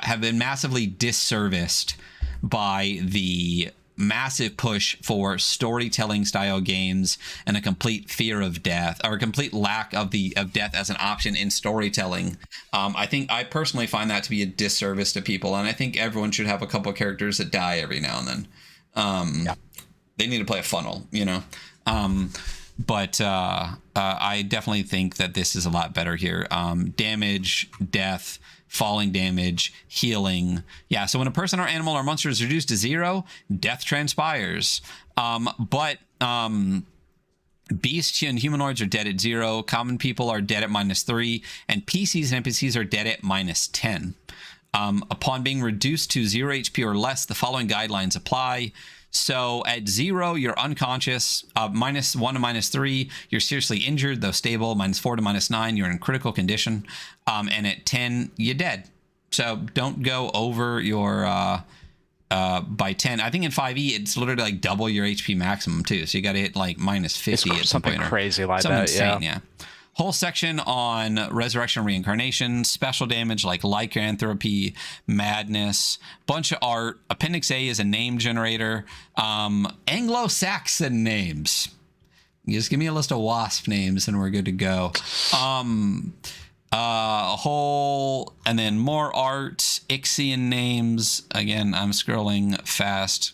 have been massively disserviced by the massive push for storytelling style games and a complete fear of death, or a complete lack of death as an option in storytelling. I personally find that to be a disservice to people, and I think everyone should have a couple of characters that die every now and then. They need to play a funnel, you know. But I definitely think that this is a lot better here. Damage, death, falling damage, healing. Yeah, so when a person or animal or monster is reduced to 0, death transpires. But beasts and humanoids are dead at 0. Common people are dead at -3. And PCs and NPCs are dead at -10. Upon being reduced to 0 HP or less, the following guidelines apply. So at 0, you're unconscious. -1 to -3, you're seriously injured, though stable. -4 to -9, you're in critical condition. And at 10, you're dead. So don't go over your by 10. I think in 5e, it's literally like double your HP maximum too. So you got to hit like -50 at some point. Something crazy like something that. Insane, yeah. Whole section on resurrection and reincarnation, special damage like lycanthropy, madness, bunch of art. Appendix A is a name generator. Anglo-Saxon names. You just give me a list of wasp names and we're good to go. Whole, and then more art, Ixian names. Again, I'm scrolling fast.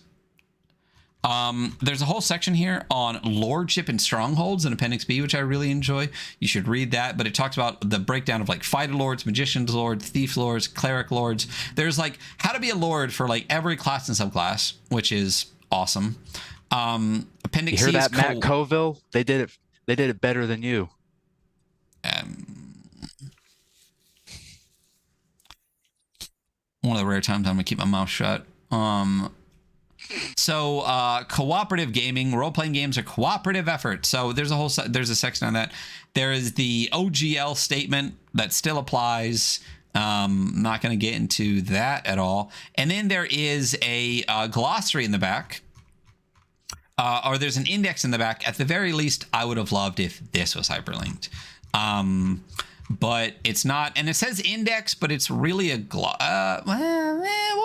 There's a whole section here on lordship and strongholds in Appendix B, which I really enjoy. You should read that, but it talks about the breakdown of like fighter lords, magicians lords, thief lords, cleric lords. There's like how to be a lord for like every class and subclass, which is awesome. Appendix You hear C that, is Matt Coville? They did it better than you. One of the rare times I'm gonna keep my mouth shut. So cooperative gaming, role-playing games are cooperative efforts. So there's a section on that. There is the OGL statement that still applies. Not going to get into that at all. And then there is a glossary in the back, or there's an index in the back. At the very least, I would have loved if this was hyperlinked. But it's not, and it says index, but it's really a what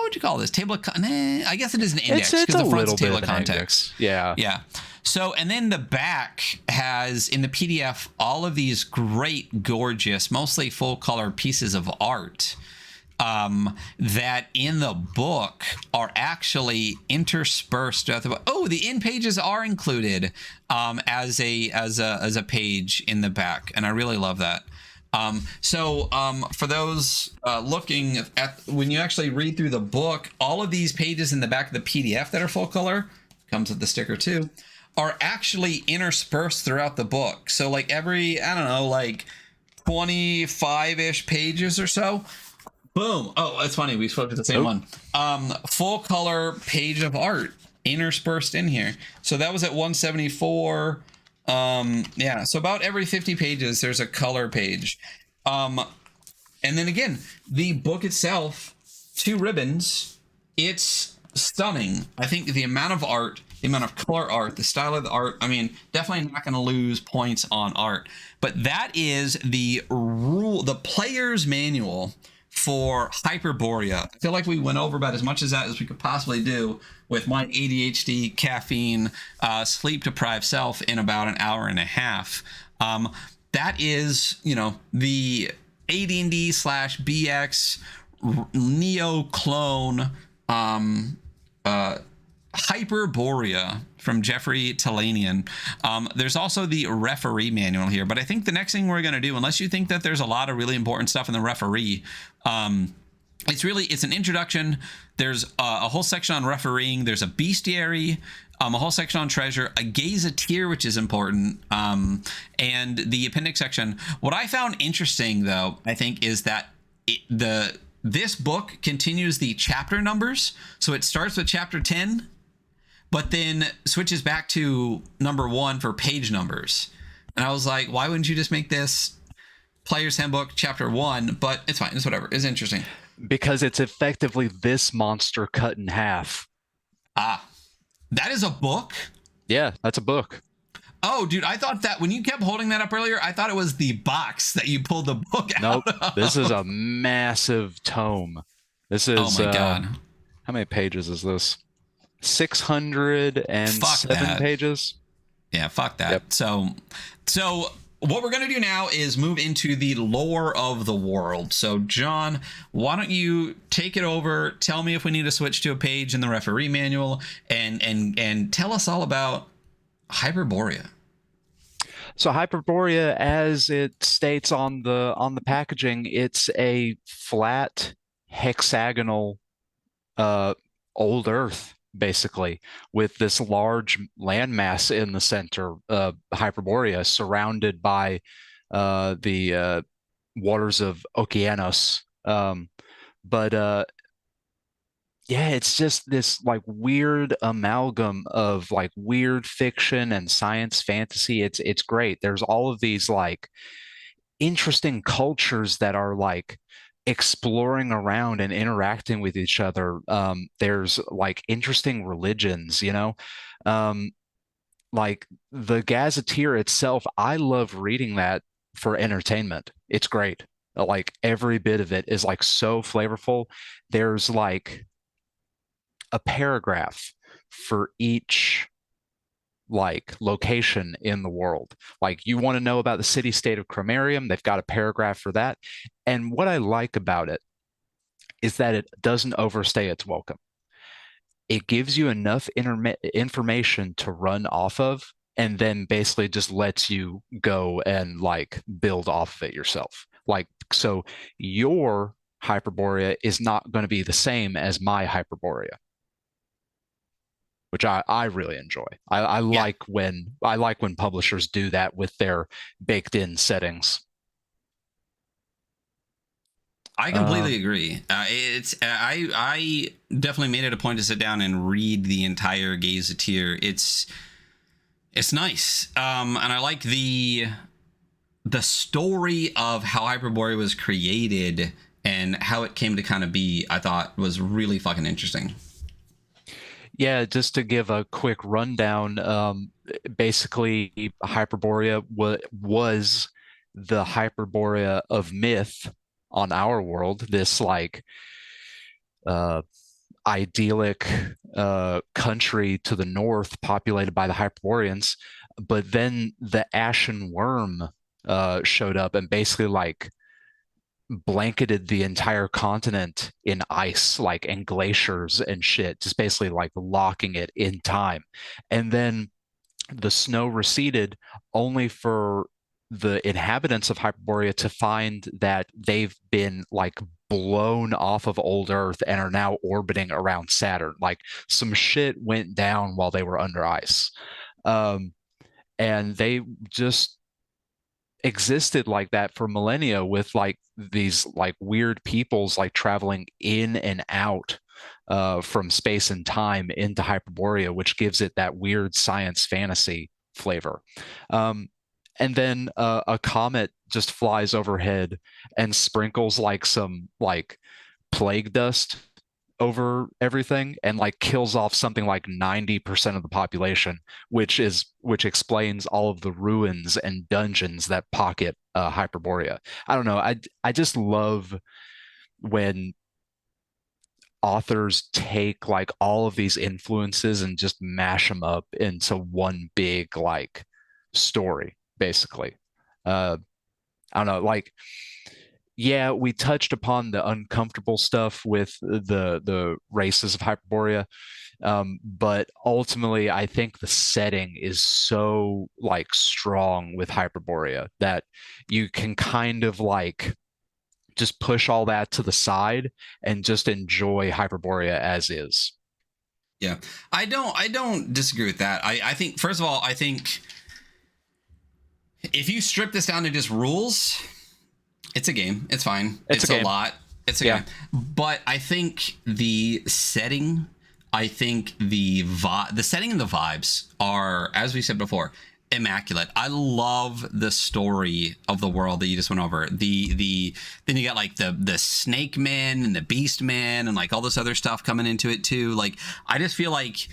would you call this? Table of I guess it is an index because the front's a table of context. Yeah. So, and then the back has in the PDF all of these great, gorgeous, mostly full color pieces of art that in the book are actually interspersed throughout the book. Oh, the in pages are included as a page in the back, and I really love that. For those looking at, when you actually read through the book, all of these pages in the back of the PDF that are full color, comes with the sticker too, are actually interspersed throughout the book. So like every, I don't know, like 25-ish pages or so, boom. Oh, it's funny. We spoke to the same one. Full color page of art interspersed in here. So that was at 174. Yeah, so about every 50 pages there's a color page. And then again, the book itself, 2 ribbons, it's stunning. I think the amount of art, the amount of color art, the style of the art, I mean, definitely not going to lose points on art. But that is the player's manual for Hyperborea. I feel like we went over about as much as that as we could possibly do with my ADHD, caffeine, sleep-deprived self in about an hour and a half. That is, the AD&D/BX Neo clone Hyperborea from Jeffrey Talanian. There's also the referee manual here, but I think the next thing we're going to do, unless you think that there's a lot of really important stuff in the referee, it's an introduction. There's a whole section on refereeing. There's a bestiary. A whole section on treasure, a gazetteer, which is important, and the appendix section. What I found interesting, though, I think, is that this book continues the chapter numbers. So it starts with chapter 10, but then switches back to number 1 for page numbers. And I was like, why wouldn't you just make this Player's Handbook chapter 1? But it's fine. It's whatever. It's interesting. Because it's effectively this monster cut in half. Ah, that is a book? Yeah, that's a book. Oh, dude, I thought that when you kept holding that up earlier, I thought it was the box that you pulled the book out of. This is a massive tome. This is, oh my God. How many pages is this? 607 pages. Yeah, fuck that. Yep. So what we're going to do now is move into the lore of the world. So, John, why don't you take it over? Tell me if we need to switch to a page in the referee manual, and tell us all about Hyperborea. So Hyperborea, as it states on the packaging, it's a flat hexagonal old Earth, basically, with this large landmass in the center, Hyperborea, surrounded by the waters of Okeanos. But yeah, it's just this like weird amalgam of like weird fiction and science fantasy. It's great. There's all of these like interesting cultures that are like exploring around and interacting with each other. There's like interesting religions, you know. Like the Gazetteer itself, I love reading that for entertainment. It's great. Like every bit of it is like so flavorful. There's like a paragraph for each like location in the world. Like you want to know about the city state of Cromarium, they've got a paragraph for that. And what I like about it is that it doesn't overstay its welcome. It gives you enough information to run off of, and then basically just lets you go and like build off of it yourself. Like, so your Hyperborea is not going to be the same as my Hyperborea, which I really enjoy. I like when publishers do that with their baked in settings. I completely agree. I definitely made it a point to sit down and read the entire Gazetteer. It's nice, and I like the story of how Hyperborea was created and how it came to kind of be. I thought was really fucking interesting. Yeah, just to give a quick rundown, basically Hyperborea was the Hyperborea of myth on our world, this like idyllic country to the north populated by the Hyperboreans. But then the Ashen Worm showed up and basically like blanketed the entire continent in ice, like, and glaciers and shit, just basically like locking it in time. And then the snow receded, only for the inhabitants of Hyperborea to find that they've been like blown off of old Earth and are now orbiting around Saturn. Like some shit went down while they were under ice. And they just existed like that for millennia, with like these like weird peoples like traveling in and out from space and time into Hyperborea, which gives it that weird science fantasy flavor. And then a comet just flies overhead and sprinkles like some like plague dust over everything and like kills off something like 90% of the population, which explains all of the ruins and dungeons that pocket Hyperborea. I don't know. I just love when authors take like all of these influences and just mash them up into one big like story, basically. I don't know, like, yeah, we touched upon the uncomfortable stuff with the races of Hyperborea, but ultimately, I think the setting is so like strong with Hyperborea that you can kind of like just push all that to the side and just enjoy Hyperborea as is. Yeah, I don't disagree with that. I think first of all, I think if you strip this down to just rules, it's a game. It's fine. It's a It's a game. lot. It's a Yeah. game. But I think the setting, I think the setting and the vibes are, as we said before, immaculate. I love the story of the world that you just went over. The then you got like the snake man and the beast man and like all this other stuff coming into it too. Like I just feel like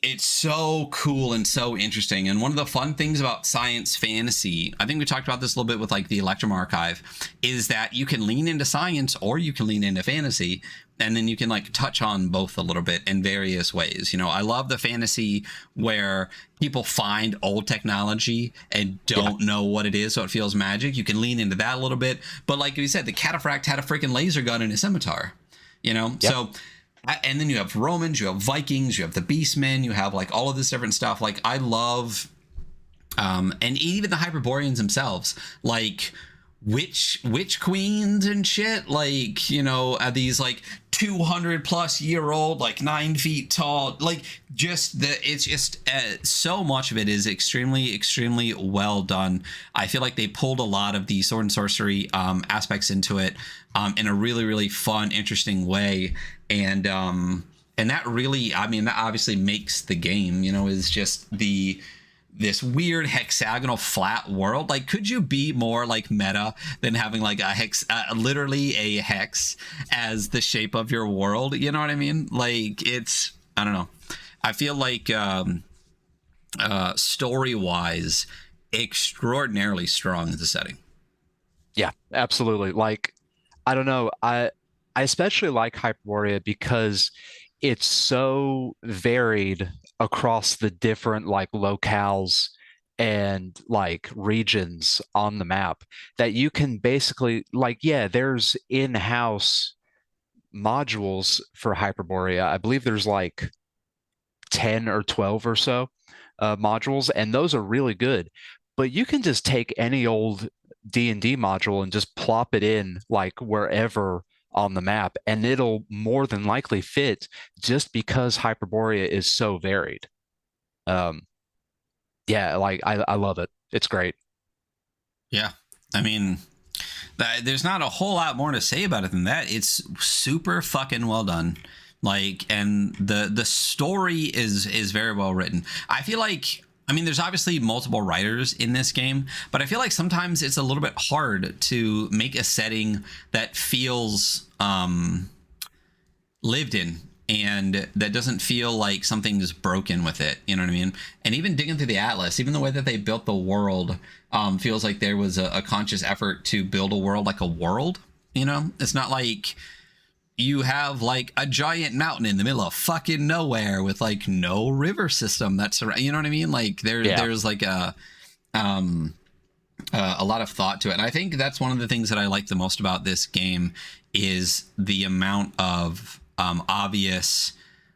it's so cool and so interesting. And one of the fun things about science fantasy, I think we talked about this a little bit with like the Electrum Archive, is that you can lean into science or you can lean into fantasy. And then you can like touch on both a little bit in various ways. You know, I love the fantasy where people find old technology and Yeah. don't know what it is, so it feels magic. You can lean into that a little bit. But like you said, the cataphract had a freaking laser gun in his scimitar, you know? Yep. So and then you have Romans, you have Vikings, you have the Beastmen, you have like all of this different stuff. Like I love, and even the Hyperboreans themselves, like witch queens and shit. Like you know, are these like 200+ year old, like 9 feet tall, like just the it's just so much of it is extremely well done. I feel like they pulled a lot of the sword and sorcery aspects into it in a really fun, interesting way, and that really, I mean, that obviously makes the game. You know, is just this weird hexagonal flat world. Like, could you be more like meta than having like a hex, literally a hex as the shape of your world? You know what I mean? Like, it's, I don't know. I feel like story wise, extraordinarily strong as a setting. Yeah, absolutely. Like, I don't know. I especially like Hyperborea because it's so varied across the different like locales and like regions on the map that you can basically like, yeah, there's in-house modules for Hyperborea. I believe there's like 10 or 12 or so modules, and those are really good. But you can just take any old D&D module and just plop it in like wherever on the map, and it'll more than likely fit just because Hyperborea is so varied. Um, yeah, like I love it. It's great. Yeah. I mean, there's not a whole lot more to say about it than that. It's super fucking well done. Like, and the story is very well written. I feel like, I mean, there's obviously multiple writers in this game, but I feel like sometimes it's a little bit hard to make a setting that feels lived in and that doesn't feel like something's broken with it. You know what I mean? And even digging through the atlas, even the way that they built the world feels like there was a conscious effort to build a world like a world. You know, it's not like you have like a giant mountain in the middle of fucking nowhere with like no river system that's around. You know what I mean? Like Yeah. there's like um a lot of thought to it. And I think that's one of the things that I like the most about this game is the amount of obvious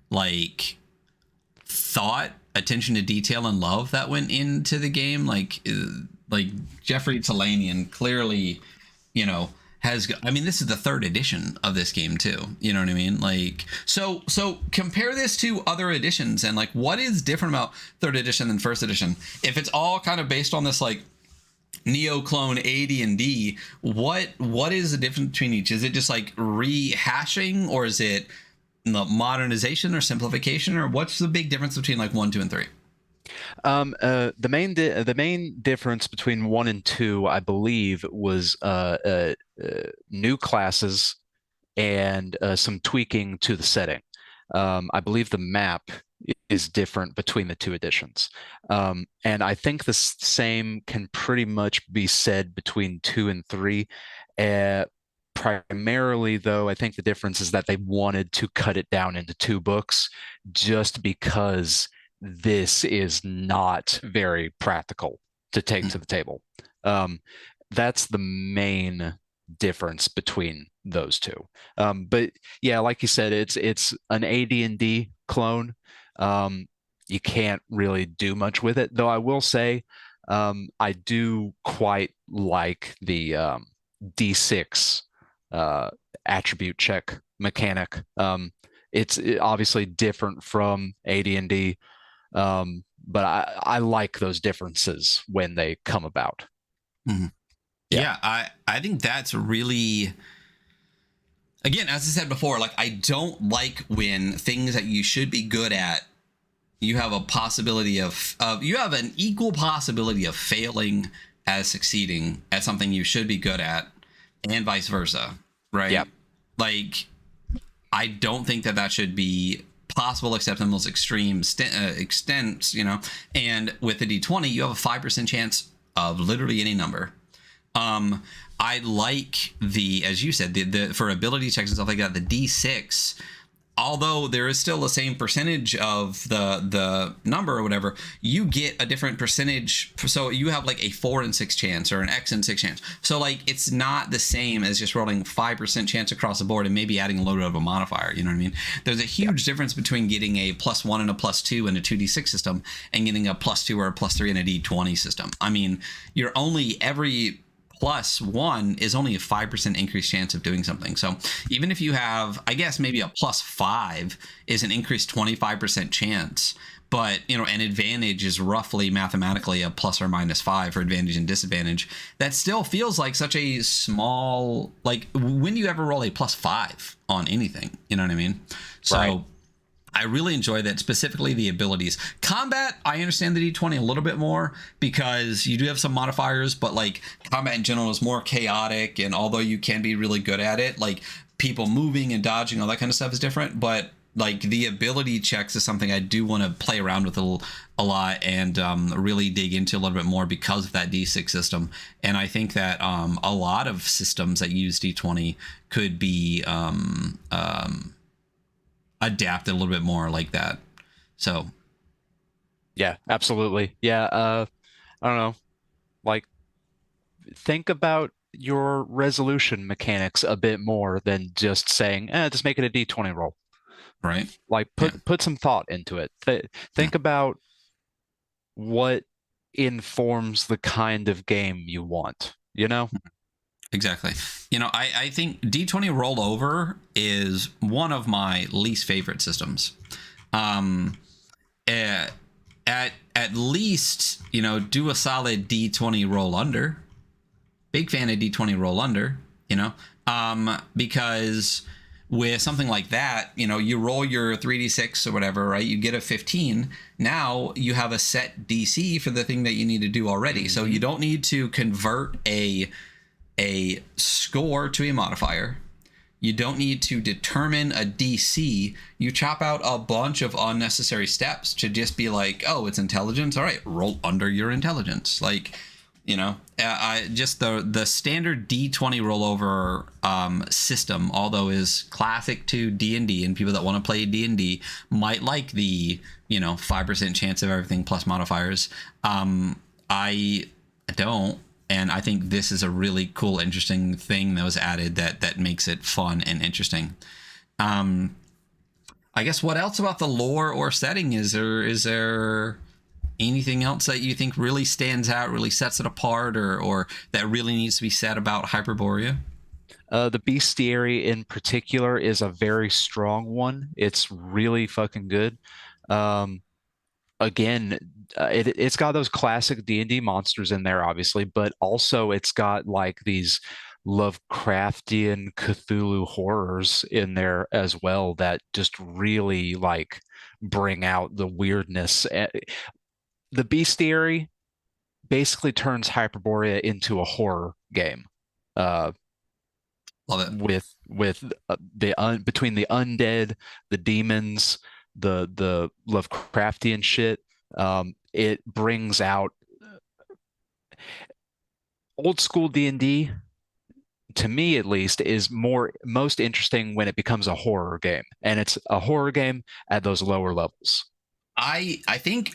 like thought, attention to detail, and love that went into the game. Like Jeffrey Talanian clearly, you know, has. I mean, this is the third edition of this game too. You know what I mean? Like, so compare this to other editions and like what is different about third edition than first edition? If it's all kind of based on this like neo clone AD&D, what is the difference between each? Is it just like rehashing, or is it modernization or simplification, or what's the big difference between like 1, 2, and 3? The main difference between one and two, I believe, was new classes and some tweaking to the setting. I believe the map is different between the two editions. And I think the same can pretty much be said between two and three. Primarily, though, I think the difference is that they wanted to cut it down into two books just because this is not very practical to take to the table. Um, that's the main difference between those two. But yeah, like you said, it's an AD&D clone. You can't really do much with it, though. I will say, I do quite like the D6 uh, attribute check mechanic. It's obviously different from AD&D, but I like those differences when they come about. Mm-hmm. Yeah. Yeah, I think that's really, again, as I said before, like I don't like when things that you should be good at, you have a possibility of you have an equal possibility of failing as succeeding at something you should be good at, and vice versa, Yeah. right? Like I don't think that that should be possible except in the most extreme extents, you know. And with the D20, you have a 5% chance of literally any number. um I like the, as you said, the for ability checks and stuff like that, the D6, although there is still the same percentage of the number or whatever, you get a different percentage. So you have like a 4 and 6 chance or an X and 6 chance. So like it's not the same as just rolling 5% chance across the board and maybe adding a little bit of a modifier. You know what I mean? There's a huge difference between getting a +1 and a +2 in a 2d6 system and getting a +2 or a +3 in a d20 system. I mean, you're only every +1 is only a 5% increased chance of doing something. So even if you have, I guess maybe a +5 is an increased 25% chance, but you know, an advantage is roughly mathematically a plus or -5 for advantage and disadvantage. That still feels like such a small, like when do you ever roll a +5 on anything? You know what I mean? So Right. I really enjoy that, specifically the abilities. Combat, I understand the D20 a little bit more because you do have some modifiers, but like combat in general is more chaotic. And although you can be really good at it, like people moving and dodging, all that kind of stuff is different. But like the ability checks is something I do want to play around with a lot and really dig into a little bit more because of that D6 system. And I think that a lot of systems that use D20 could be adapted a little bit more like that. So Yeah, absolutely. Yeah. I don't know. Like, think about your resolution mechanics a bit more than just saying, just make it a D20 roll. right, Like, yeah, put some thought into it. yeah, Think about what informs the kind of game you want, you know? exactly. You know, I think D20 rollover is one of my least favorite systems. Um, uh, at least, you know, do a solid D20 roll under. Big fan of D20 roll under, you know, because with something like that, you know, you roll your 3d6 or whatever, right? You get a 15. Now you have a set DC for the thing that you need to do already. So you don't need to convert a score to a modifier. You don't need to determine a DC. You chop out a bunch of unnecessary steps to just be like, oh, it's intelligence. All right, roll under your intelligence. Like, you know, I just the standard D20 rollover system, although is classic to D&D, and people that want to play D&D might like the, you know, 5% chance of everything plus modifiers. I don't. And I think this is a really cool, interesting thing that was added that makes it fun and interesting. I guess what else about the lore or setting is there? Is there anything else that you think really stands out, really sets it apart, or that really needs to be said about Hyperborea? The bestiary in particular is a very strong one. It's really fucking good. Um, Again, it's got those classic D&D monsters in there, obviously, but also it's got like these Lovecraftian Cthulhu horrors in there as well that just really like bring out the weirdness. The bestiary basically turns Hyperborea into a horror game. Uh, Love it. with between the undead, the demons, the Lovecraftian shit, it brings out old school D&D, to me at least, is most interesting when it becomes a horror game, and it's a horror game at those lower levels. I think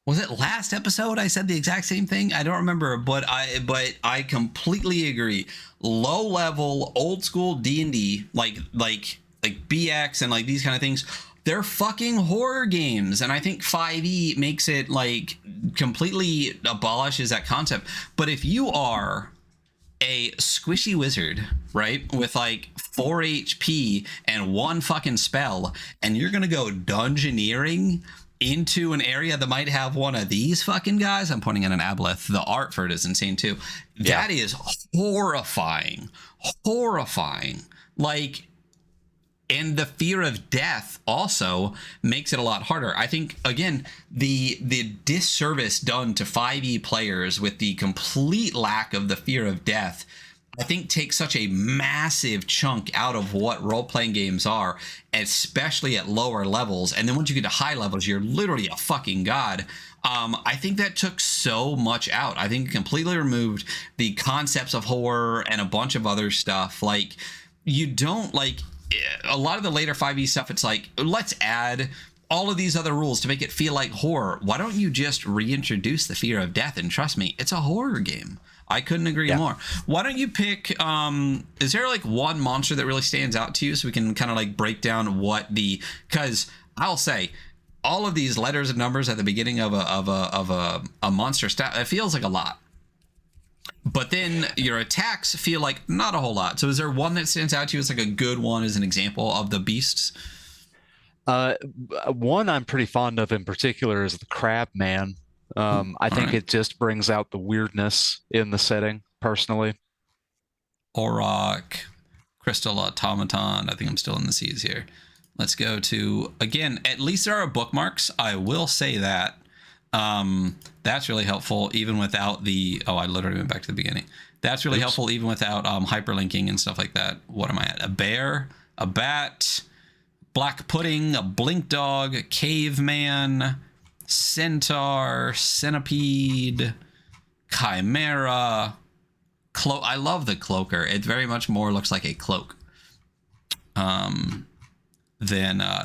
was it last episode I said the exact same thing? I don't remember, but I completely agree. Low level, old school D&D, like BX and like these kind of things, they're fucking horror games. And I think 5e makes it like completely abolishes that concept. But if you are a squishy wizard, right, with like 4 HP and one fucking spell, and you're gonna go dungeoneering into an area that might have one of these fucking guys. I'm pointing at an aboleth. The art for it is insane too. Yeah. That is horrifying. Horrifying. Like, and the fear of death also makes it a lot harder. I think, again, the disservice done to 5e players with the complete lack of the fear of death, I think, takes such a massive chunk out of what role-playing games are, especially at lower levels. And then once you get to high levels, you're literally a fucking god. I think that took so much out. I think it completely removed the concepts of horror and a bunch of other stuff. Like, you don't, like, a lot of the later 5e stuff, it's like, let's add all of these other rules to make it feel like horror. Why don't you just reintroduce the fear of death? And trust me, it's a horror game. I couldn't agree more. Why don't you pick, is there like one monster that really stands out to you, so we can kind of like break down what the, because I'll say all of these letters and numbers at the beginning of a monster stat, it feels like a lot. But then your attacks feel like not a whole lot. So is there one that stands out to you as like a good one as an example of the beasts? One I'm pretty fond of in particular is the Crab Man. I think it just brings out the weirdness in the setting, personally. Auroch, Crystal Automaton. I think I'm still in the seas here. Let's go to, again, at least there are bookmarks. I will say that. That's really helpful even without the, I literally went back to the beginning. That's really helpful even without hyperlinking and stuff like that. What am I at? A bear, a bat, black pudding, a blink dog, a caveman, centaur, centipede, chimera, cloak. I love the cloaker. It very much more looks like a cloak. Then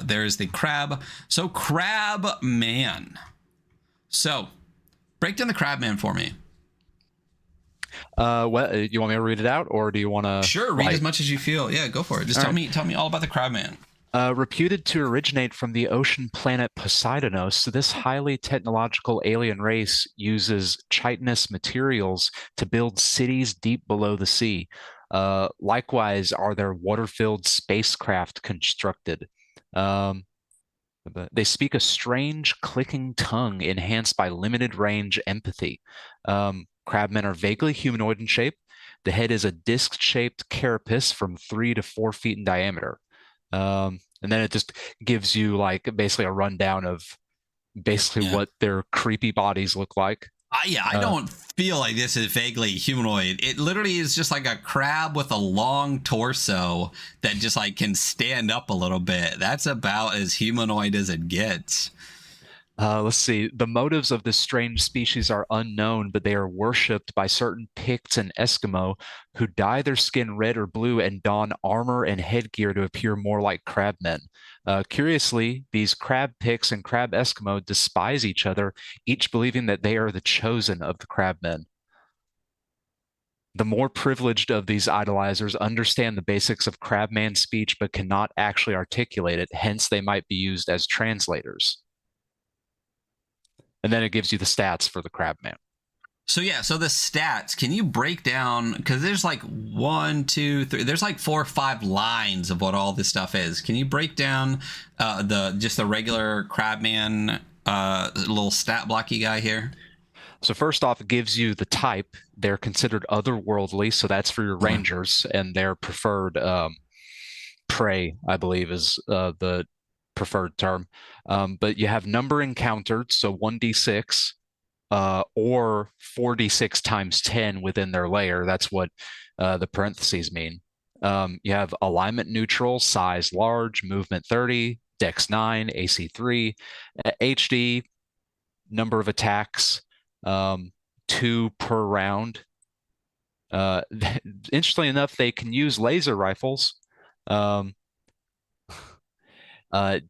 there's the crab. So Crab Man. So, break down the Crab Man for me. What, you want me to read it out, or do you want to? Sure, read as much as you feel. Yeah, go for it. Just tell me all about the Crab Man. Reputed to originate from the ocean planet Poseidonos, this highly technological alien race uses chitinous materials to build cities deep below the sea. Likewise, are there water-filled spacecraft constructed. They speak a strange clicking tongue enhanced by limited range empathy. Crabmen are vaguely humanoid in shape. The head is a disc-shaped carapace from 3 to 4 feet in diameter. And then it just gives you like basically a rundown of basically what their creepy bodies look like. I don't feel like this is vaguely humanoid. It literally is just like a crab with a long torso that just like can stand up a little bit. That's about as humanoid as it gets. Let's see. The motives of this strange species are unknown, but they are worshipped by certain Picts and Eskimo who dye their skin red or blue and don armor and headgear to appear more like crabmen. Curiously, these crab Picts and crab Eskimo despise each other, each believing that they are the chosen of the crabmen. The more privileged of these idolizers understand the basics of crabman speech but cannot actually articulate it, hence they might be used as translators. And then it gives you the stats for the Crabman. So yeah, so the stats, can you break down, because there's like 1, 2, 3, there's like 4 or 5 lines of what all this stuff is. Can you break down the regular Crabman little stat blocky guy here? So first off, it gives you the type. They're considered otherworldly, so that's for your rangers, and their preferred prey, I believe, is the preferred term. But you have number encountered, so 1d6 or 4d6 times 10 within their layer. That's what the parentheses mean. You have alignment neutral, size large, movement 30, dex 9, AC 3, HD, number of attacks, 2 per round. Interestingly enough, they can use laser rifles.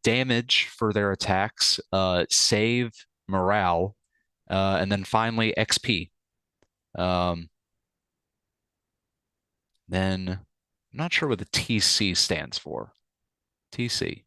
Damage for their attacks, save, morale, and then finally XP. Then I'm not sure what the TC stands for. TC.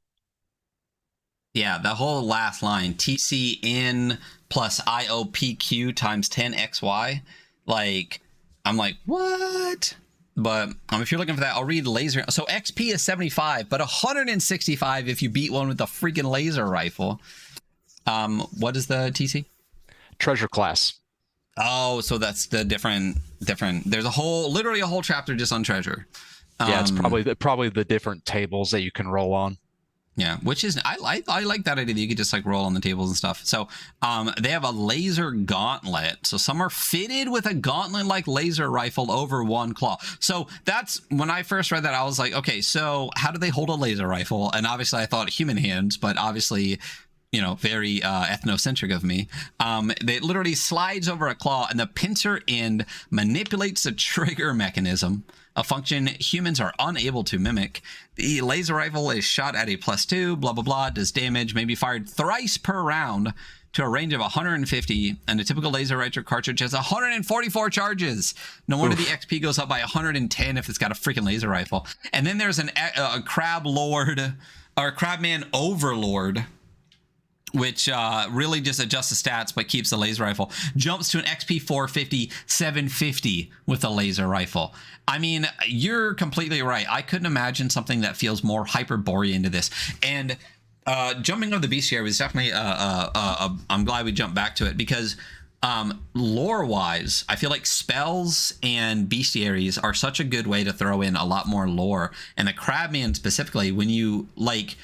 Yeah, the whole last line, TCN plus IOPQ times 10XY. Like, I'm like, what? But if you're looking for that, I'll read laser. So XP is 75, but 165 if you beat one with a freaking laser rifle. What is the TC? Treasure class. Oh, so that's the different. There's literally a whole chapter just on treasure. Yeah, it's probably the different tables that you can roll on. Yeah, which is I like that idea that you could just like roll on the tables and stuff. So they have a laser gauntlet. So some are fitted with a gauntlet like laser rifle over one claw. So that's when I first read that, I was like, okay, so how do they hold a laser rifle? And obviously I thought human hands, but obviously, you know, very ethnocentric of me. It literally slides over a claw, and the pincer end manipulates the trigger mechanism, a function humans are unable to mimic. The laser rifle is shot at a +2, blah, blah, blah, does damage, may be fired thrice per round to a range of 150, and a typical laser rifle cartridge has 144 charges. No wonder the XP goes up by 110 if it's got a freaking laser rifle. And then there's a crab lord, or crabman overlord, which really just adjusts the stats but keeps the laser rifle. Jumps to an XP 450, 750 with a laser rifle. I mean, you're completely right. I couldn't imagine something that feels more Hyperborea into this. And jumping on the bestiary was definitely, I'm glad we jumped back to it, because lore-wise, I feel like spells and bestiaries are such a good way to throw in a lot more lore. And the Crabman specifically, when you, like,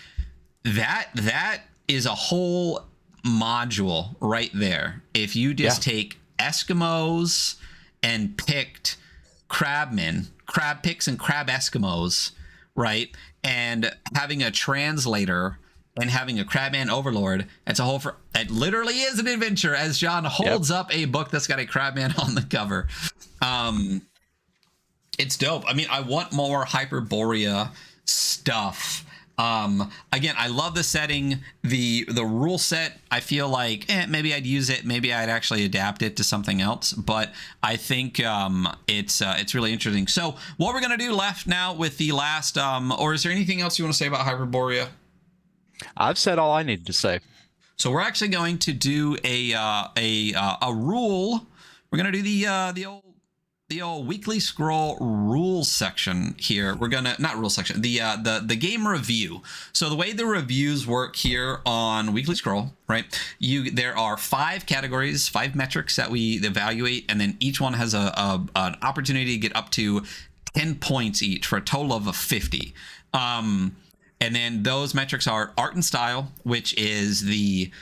that is a whole module right there. If you just take Eskimos and picked crabmen, crab picks and crab Eskimos, right? And having a translator and having a crabman overlord, it's a whole, it literally is an adventure, as John holds up a book that's got a crabman on the cover. It's dope. I mean, I want more Hyperborea stuff. Again, I love the setting, the rule set. I feel like maybe I'd use it, maybe I'd actually adapt it to something else, but I think it's really interesting. So what we're gonna do left now with the last, or is there anything else you want to say about Hyperborea? I've said all I needed to say. So we're actually going to do a rule. We're gonna do the old weekly scroll rules section here. We're gonna, not rule section, the game review. So the way the reviews work here on weekly scroll, right? There are 5 categories, 5 metrics that we evaluate, and then each one has an opportunity to get up to 10 points each for a total of 50. And then those metrics are art and style, which is the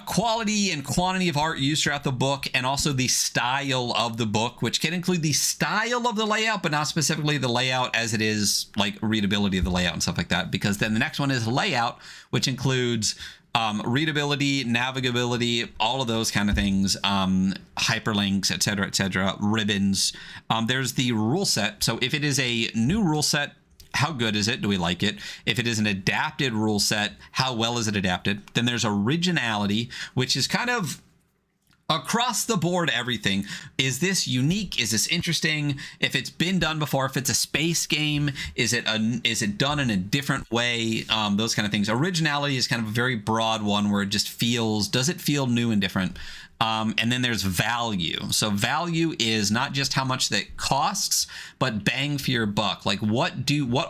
quality and quantity of art used throughout the book, and also the style of the book, which can include the style of the layout, but not specifically the layout as it is like readability of the layout and stuff like that. Because then the next one is layout, which includes readability, navigability, all of those kind of things, hyperlinks, etc., ribbons. There's the rule set. So if it is a new rule set, how good is it? Do we like it? If it is an adapted rule set, how well is it adapted? Then there's originality, which is kind of across the board everything. Is this unique? Is this interesting? If it's been done before, if it's a space game, is it done in a different way? Those kind of things. Originality is kind of a very broad one where it just feels, does it feel new and different? And then there's value. So value is not just how much that costs, but bang for your buck. Like what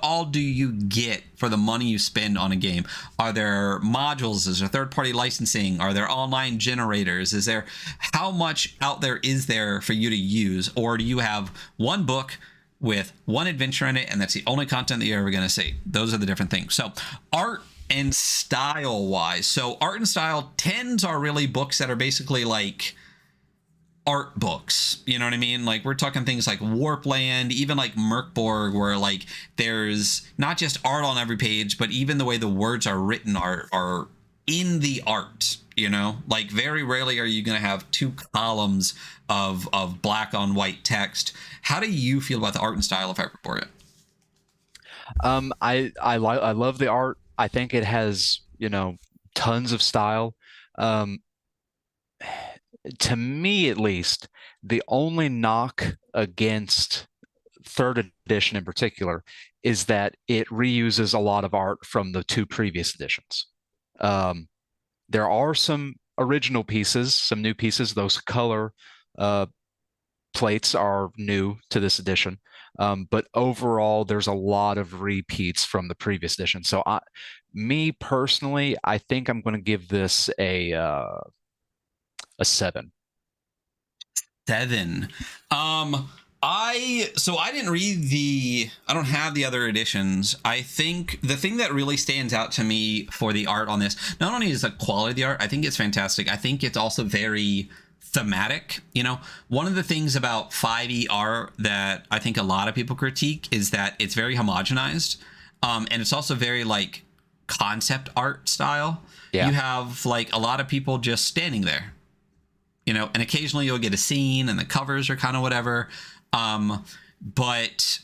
all do you get for the money you spend on a game? Are there modules? Is there third-party licensing? Are there online generators? Is there, how much out there is there for you to use? Or do you have one book with one adventure in it, and that's the only content that you're ever going to see? Those are the different things. So art and style wise, so art and style, 10s are really books that are basically like art books, you know what I mean? Like we're talking things like Warpland, even like Merkborg, where like there's not just art on every page, but even the way the words are written are in the art, you know? Like very rarely are you going to have 2 columns of black on white text. How do you feel about the art and style of Hyperborea? I love the art. I think it has, you know, tons of style. To me, at least, the only knock against 3rd edition in particular is that it reuses a lot of art from the 2 previous editions. There are some original pieces, some new pieces, those color plates are new to this edition. But overall, there's a lot of repeats from the previous edition. So, me personally, I think I'm going to give this a 7. 7. I didn't read I don't have the other editions. I think the thing that really stands out to me for the art on this, not only is the quality of the art, I think it's fantastic. I think it's also very thematic. You know, one of the things about 5e art that I think a lot of people critique is that it's very homogenized. And it's also very like concept art style. Yeah. You have like a lot of people just standing there, you know, and occasionally you'll get a scene and the covers are kind of whatever. But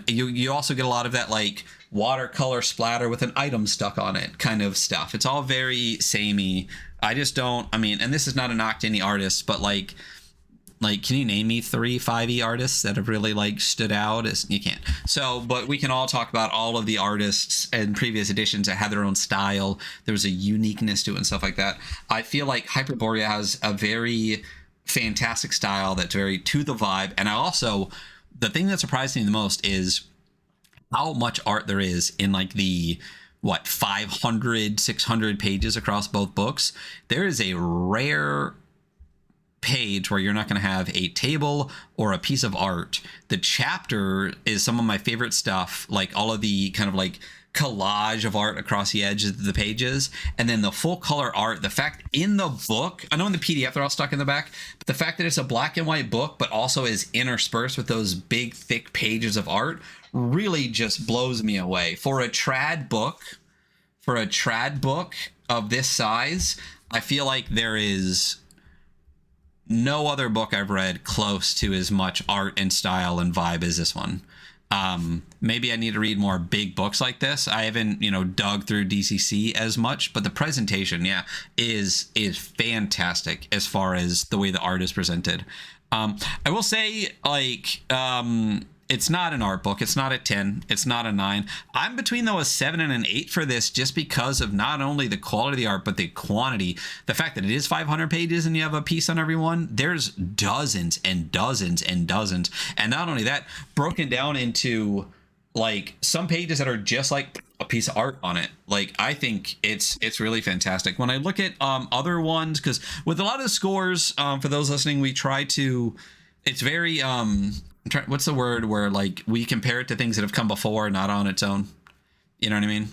you also get a lot of that like watercolor splatter with an item stuck on it kind of stuff. It's all very samey. I just don't, I mean, and this is not a knock to any artists, but like can you name me 3 5e artists that have really like stood out? You can't. So, but we can all talk about all of the artists in previous editions that had their own style. There was a uniqueness to it and stuff like that. I feel like Hyperborea has a very fantastic style that's very to the vibe. And I also, the thing that surprised me the most is how much art there is in like the 500 600 pages across both books. There is a rare page where you're not going to have a table or a piece of art. The chapter is some of my favorite stuff, like all of the kind of like collage of art across the edges of the pages, and then the full color art. The fact in the book, I know in the PDF they're all stuck in the back, but the fact that it's a black and white book but also is interspersed with those big thick pages of art really just blows me away. For a trad book of this size, I feel like there is no other book I've read close to as much art and style and vibe as this one. Maybe I need to read more big books like this. I haven't, dug through DCC as much, but the presentation, is fantastic as far as the way the art is presented. I will say, it's not an art book. It's not a 10. It's not a 9. I'm between though a 7 and an 8 for this, just because of not only the quality of the art, but the quantity. The fact that it is 500 pages and you have a piece on every one. There's dozens and dozens and dozens. And not only that, broken down into like some pages that are just like a piece of art on it. Like, I think it's really fantastic. When I look at other ones, because with a lot of the scores, for those listening, we try to, it's very what's the word where like we compare it to things that have come before, not on its own, you know what I mean?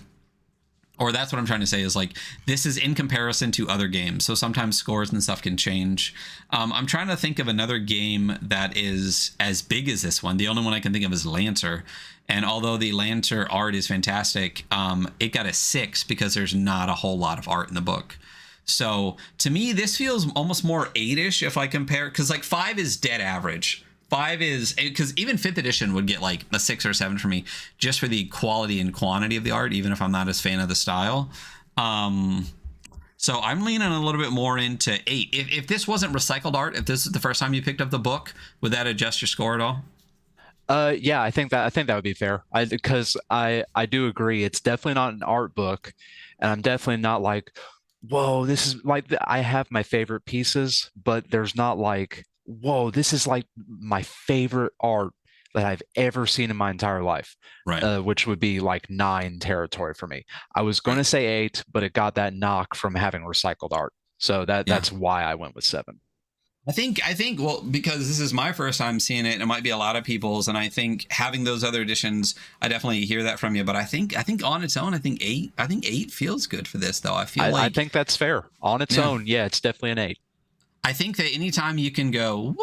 Or that's what I'm trying to say, is like this is in comparison to other games, so sometimes scores and stuff can change. I'm trying to think of another game that is as big as this one. The only one I can think of is Lancer, and although the Lancer art is fantastic, it got a 6 because there's not a whole lot of art in the book. So to me this feels almost more 8ish if I compare, because like 5 is dead average. 5 is, because even 5th edition would get like a 6 or 7 for me, just for the quality and quantity of the art, even if I'm not as fan of the style. So I'm leaning a little bit more into 8. If this wasn't recycled art, if this is the first time you picked up the book, would that adjust your score at all? Yeah, I think that would be fair. Because I do agree, it's definitely not an art book, and I'm definitely not like, whoa, this is like I have my favorite pieces, but there's not like, whoa, this is like my favorite art that I've ever seen in my entire life. Right. Which would be like 9 territory for me. I was going to say 8, but it got that knock from having recycled art. So that's why I went with 7. I think, well, because this is my first time seeing it, and it might be a lot of people's, and I think having those other editions, I definitely hear that from you. But I think on its own, I think 8 feels good for this, though. I think that's fair. On its own, it's definitely an 8. I think that anytime you can go,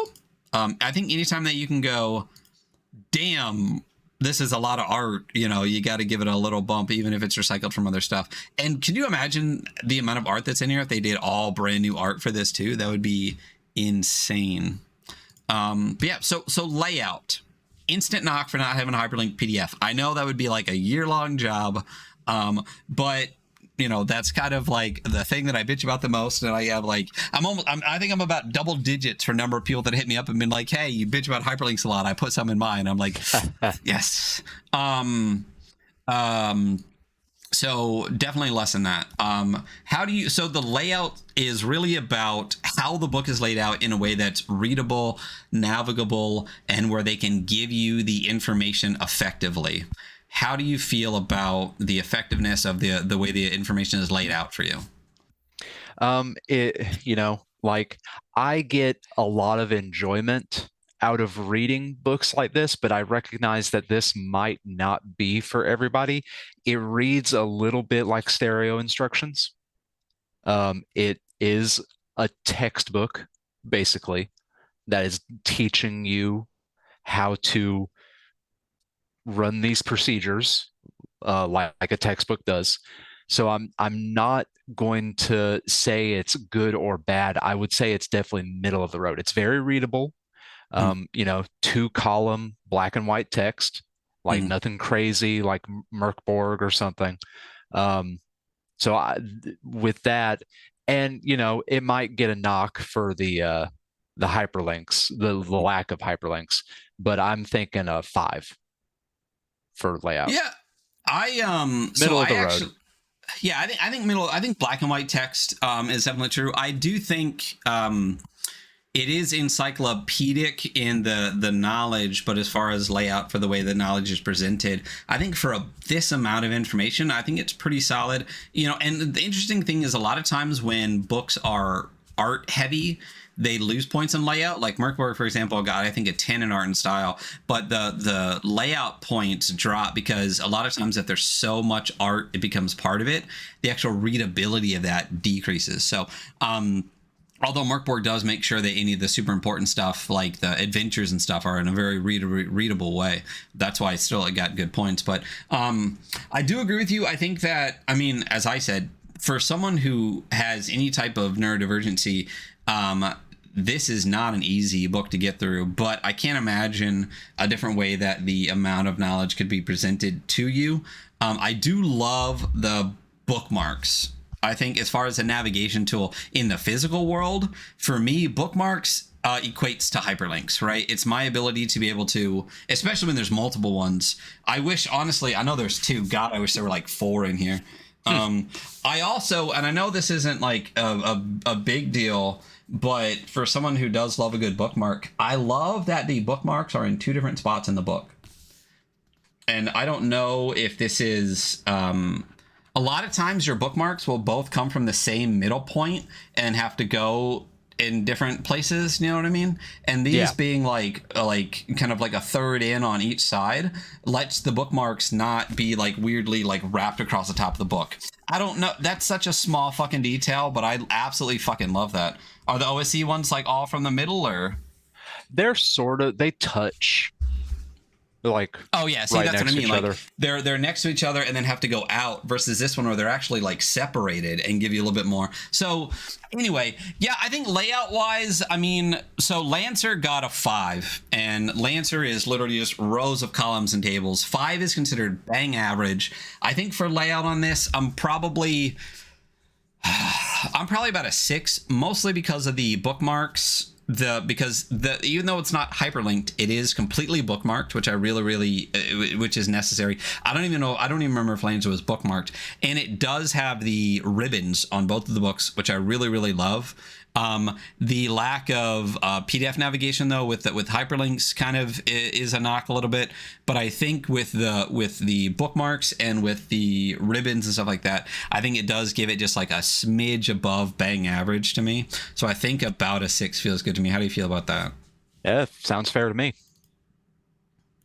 damn, this is a lot of art, you got to give it a little bump, even if it's recycled from other stuff. And can you imagine the amount of art that's in here if they did all brand new art for this too? That would be insane. But yeah, so layout, instant knock for not having a hyperlink PDF. I know that would be like a year-long job, but that's kind of like the thing that I bitch about the most. And I have like, I think I'm about double digits for number of people that hit me up and been like, hey, you bitch about hyperlinks a lot, I put some in mine. I'm like, yes. So definitely less than that. How do you? So the layout is really about how the book is laid out in a way that's readable, navigable, and where they can give you the information effectively. How do you feel about the effectiveness of the way the information is laid out for you? Like I get a lot of enjoyment out of reading books like this, but I recognize that this might not be for everybody. It reads a little bit like stereo instructions. It is a textbook, basically, that is teaching you how to run these procedures, like a textbook does. So I'm not going to say it's good or bad. I would say it's definitely middle of the road. It's very readable. Two column black and white text, like Mm-hmm. nothing crazy, like Merkborg or something. Um, with that, and it might get a knock for the hyperlinks, the lack of hyperlinks, but I'm thinking a 5 for layout. Yeah, so Middle of I the road. actually, yeah, I think black and white text is definitely true. I do think it is encyclopedic in the knowledge, but as far as layout for the way the knowledge is presented, I think for this amount of information, I think it's pretty solid. And the interesting thing is a lot of times when books are art heavy, they lose points in layout. Like Merkborg, for example, got I think a 10 in art and style, but the layout points drop because a lot of times if there's so much art, it becomes part of it. The actual readability of that decreases. So although Merkborg does make sure that any of the super important stuff, like the adventures and stuff, are in a very readable way. That's why still it got good points. But I do agree with you. I think that, I mean, as I said, for someone who has any type of neurodivergency, this is not an easy book to get through, but I can't imagine a different way that the amount of knowledge could be presented to you. I do love the bookmarks. I think as far as a navigation tool in the physical world, for me, bookmarks equates to hyperlinks, right? It's my ability to be able to, especially when there's multiple ones. I wish, honestly, I know there's two. God, I wish there were like four in here. I also, and I know this isn't like a big deal, but for someone who does love a good bookmark, I love that the bookmarks are in two different spots in the book. And I don't know if this is a lot of times your bookmarks will both come from the same middle point and have to go in different places, you know what I mean? And these Yeah. being like kind of like a third in on each side lets the bookmarks not be like weirdly like wrapped across the top of the book. I don't know, that's such a small fucking detail, but I absolutely fucking love that. Are the OSC ones like all from the middle, or? They touch like Oh yeah, see right that's what I next to mean. each Like other. they're next to each other and then have to go out versus this one where they're actually like separated and give you a little bit more. So anyway, yeah, I think layout wise, I mean, so Lancer got a 5, and Lancer is literally just rows of columns and tables. 5 is considered bang average. I think for layout on this, I'm probably about a 6, mostly because of the bookmarks. Because even though it's not hyperlinked, it is completely bookmarked, which I really which is necessary. I don't even remember if Lancer was bookmarked, and it does have the ribbons on both of the books, which I really love. The lack of PDF navigation though with hyperlinks kind of is a knock a little bit, but I think with the bookmarks and with the ribbons and stuff like that, I think it does give it just like a smidge above bang average to me. So I think about a 6 feels good to me. How do you feel about that? Yeah, sounds fair to me.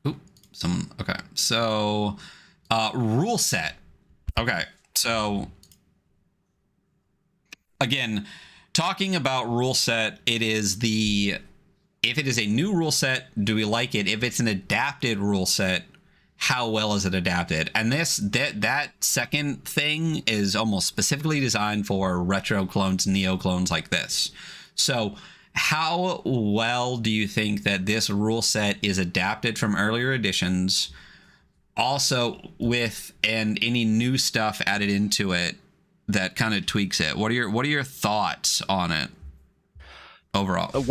Ooh, okay. So rule set. Okay. So again, talking about rule set, if it is a new rule set, do we like it? If it's an adapted rule set, how well is it adapted? And that second thing is almost specifically designed for retro clones, neo clones like this. So how well do you think that this rule set is adapted from earlier editions, also with and any new stuff added into it that kind of tweaks it? What are your thoughts on it overall?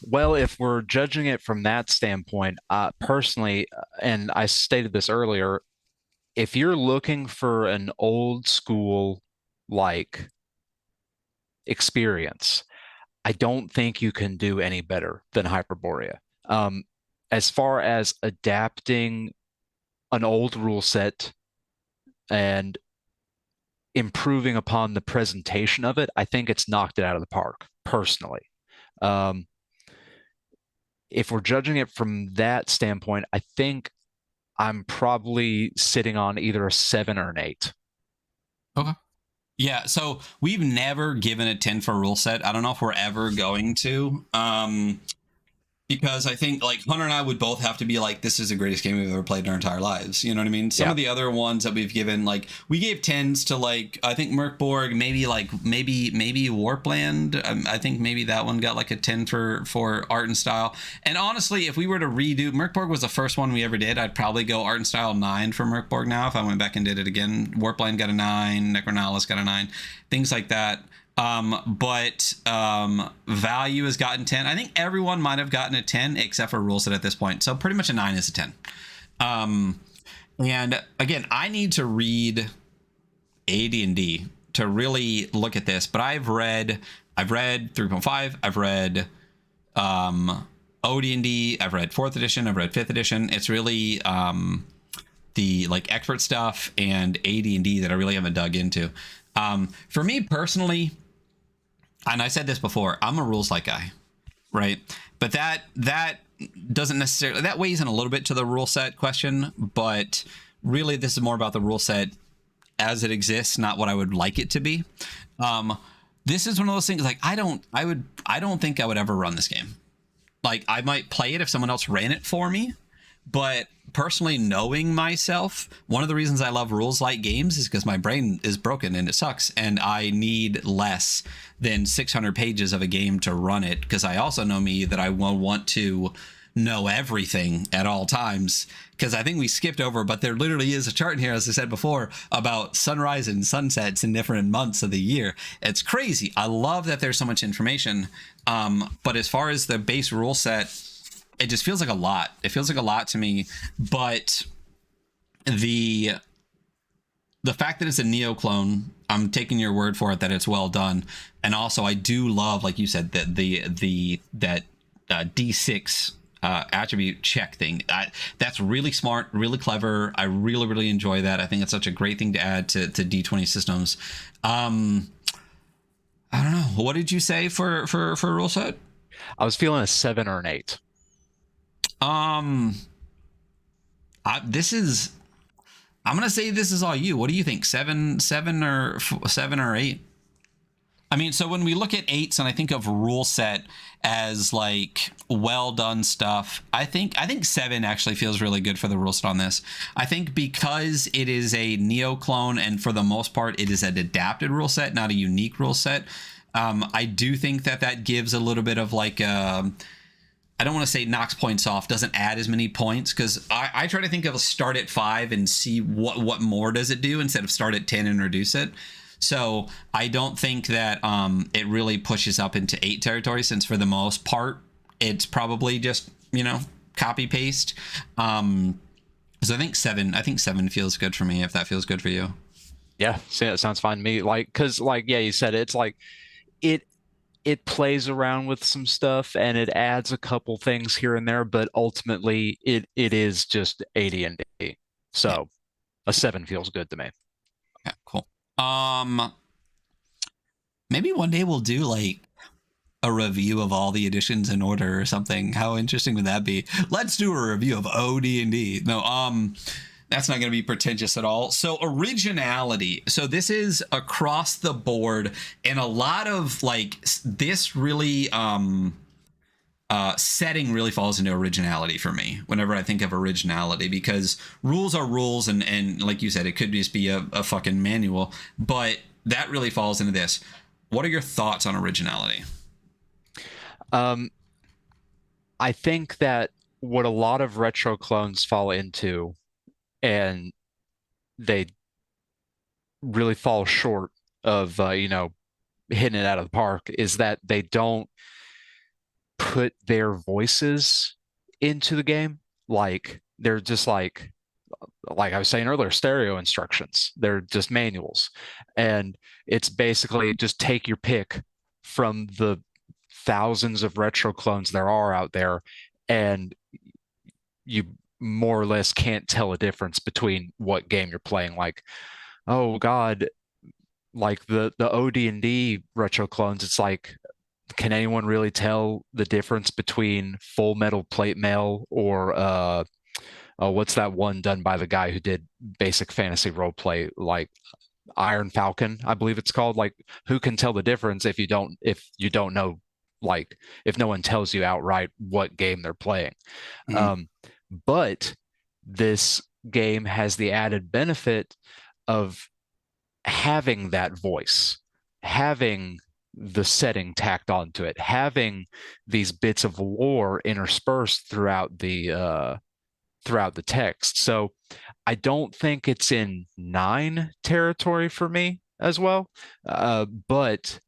Well, if we're judging it from that standpoint, personally, and I stated this earlier, if you're looking for an old school like experience, I don't think you can do any better than Hyperborea. Um, as far as adapting an old rule set and improving upon the presentation of it, I think it's knocked it out of the park, personally. Um, if we're judging it from that standpoint, I think I'm probably sitting on either a 7 or an 8. Okay. Yeah, so we've never given a 10 for rule set. I don't know if we're ever going to. Because I think like Hunter and I would both have to be like, this is the greatest game we've ever played in our entire lives. You know what I mean? Some Yeah. of the other ones that we've given, like we gave 10s to like, I think Merkborg, maybe Warpland. I think maybe that one got like a 10 for art and style. And honestly, if we were to redo, Merkborg was the first one we ever did. I'd probably go art and style 9 for Merkborg now if I went back and did it again. Warpland got a 9, Necronalis got a 9, things like that. But value has gotten 10. I think everyone might have gotten a 10 except for rule set at this point. So pretty much a 9 is a 10. And again, I need to read AD&D to really look at this, but I've read 3.5, I've read OD&D, I've read 4th edition, I've read 5th edition. It's really the like expert stuff and AD&D that I really haven't dug into. For me personally, and I said this before, I'm a rules light guy, right? But that doesn't necessarily, that weighs in a little bit to the rule set question, but really this is more about the rule set as it exists, not what I would like it to be. This is one of those things like I don't think I would ever run this game. Like I might play it if someone else ran it for me, but personally, knowing myself, one of the reasons I love rules light games is because my brain is broken and it sucks, and I need less than 600 pages of a game to run it, because I also know me that I will want to know everything at all times, because I think we skipped over, but there literally is a chart in here, as I said before, about sunrise and sunsets in different months of the year. It's crazy. I love that there's so much information, but as far as the base rule set, it just feels like a lot. It feels like a lot to me, but the fact that it's a Neo clone, I'm taking your word for it that it's well done. And also I do love, like you said, that that D6 attribute check thing. That's really smart, really clever. I really enjoy that. I think it's such a great thing to add to D20 systems. I don't know. What did you say for rule set? I was feeling a 7 or an 8. This is, I'm gonna say this is all you. What do you think? Seven or 8? I mean, so when we look at 8s and I think of rule set as like well done stuff, I think 7 actually feels really good for the rule set on this. I think because it is a Neo clone and for the most part it is an adapted rule set, not a unique rule set. I do think that gives a little bit of like I don't want to say knocks points off, doesn't add as many points, because I try to think of a start at 5 and see what more does it do instead of start at 10 and reduce it. So I don't think that it really pushes up into 8 territory, since for the most part it's probably just, copy paste. So I think 7 feels good for me, if that feels good for you. Yeah, see, that sounds fine to me. Like, because like, yeah, you said it, it's like it plays around with some stuff and it adds a couple things here and there, but ultimately it is just AD&D. So a 7 feels good to me. Yeah, cool. Maybe one day we'll do like a review of all the editions in order or something. How interesting would that be? Let's do a review of OD&D. No, that's not going to be pretentious at all. So originality. So this is across the board, and a lot of like this really setting really falls into originality for me whenever I think of originality, because rules are rules, and like you said, it could just be a fucking manual, but that really falls into this. What are your thoughts on originality? I think that what a lot of retro clones fall into, and they really fall short of, hitting it out of the park, is that they don't put their voices into the game. Like they're just like like I was saying earlier, stereo instructions. They're just manuals. And it's basically just take your pick from the thousands of retro clones there are out there, and you more or less can't tell a difference between what game you're playing. Like, oh God, like the OD&D retro clones, it's like, can anyone really tell the difference between Full Metal Plate Mail or what's that one done by the guy who did basic fantasy roleplay, like Iron Falcon, I believe it's called. Like, who can tell the difference if you don't know, like, if no one tells you outright what game they're playing. Mhm. Um, but this game has the added benefit of having that voice, having the setting tacked onto it, having these bits of lore interspersed throughout the text. So I don't think it's in 9 territory for me as well, but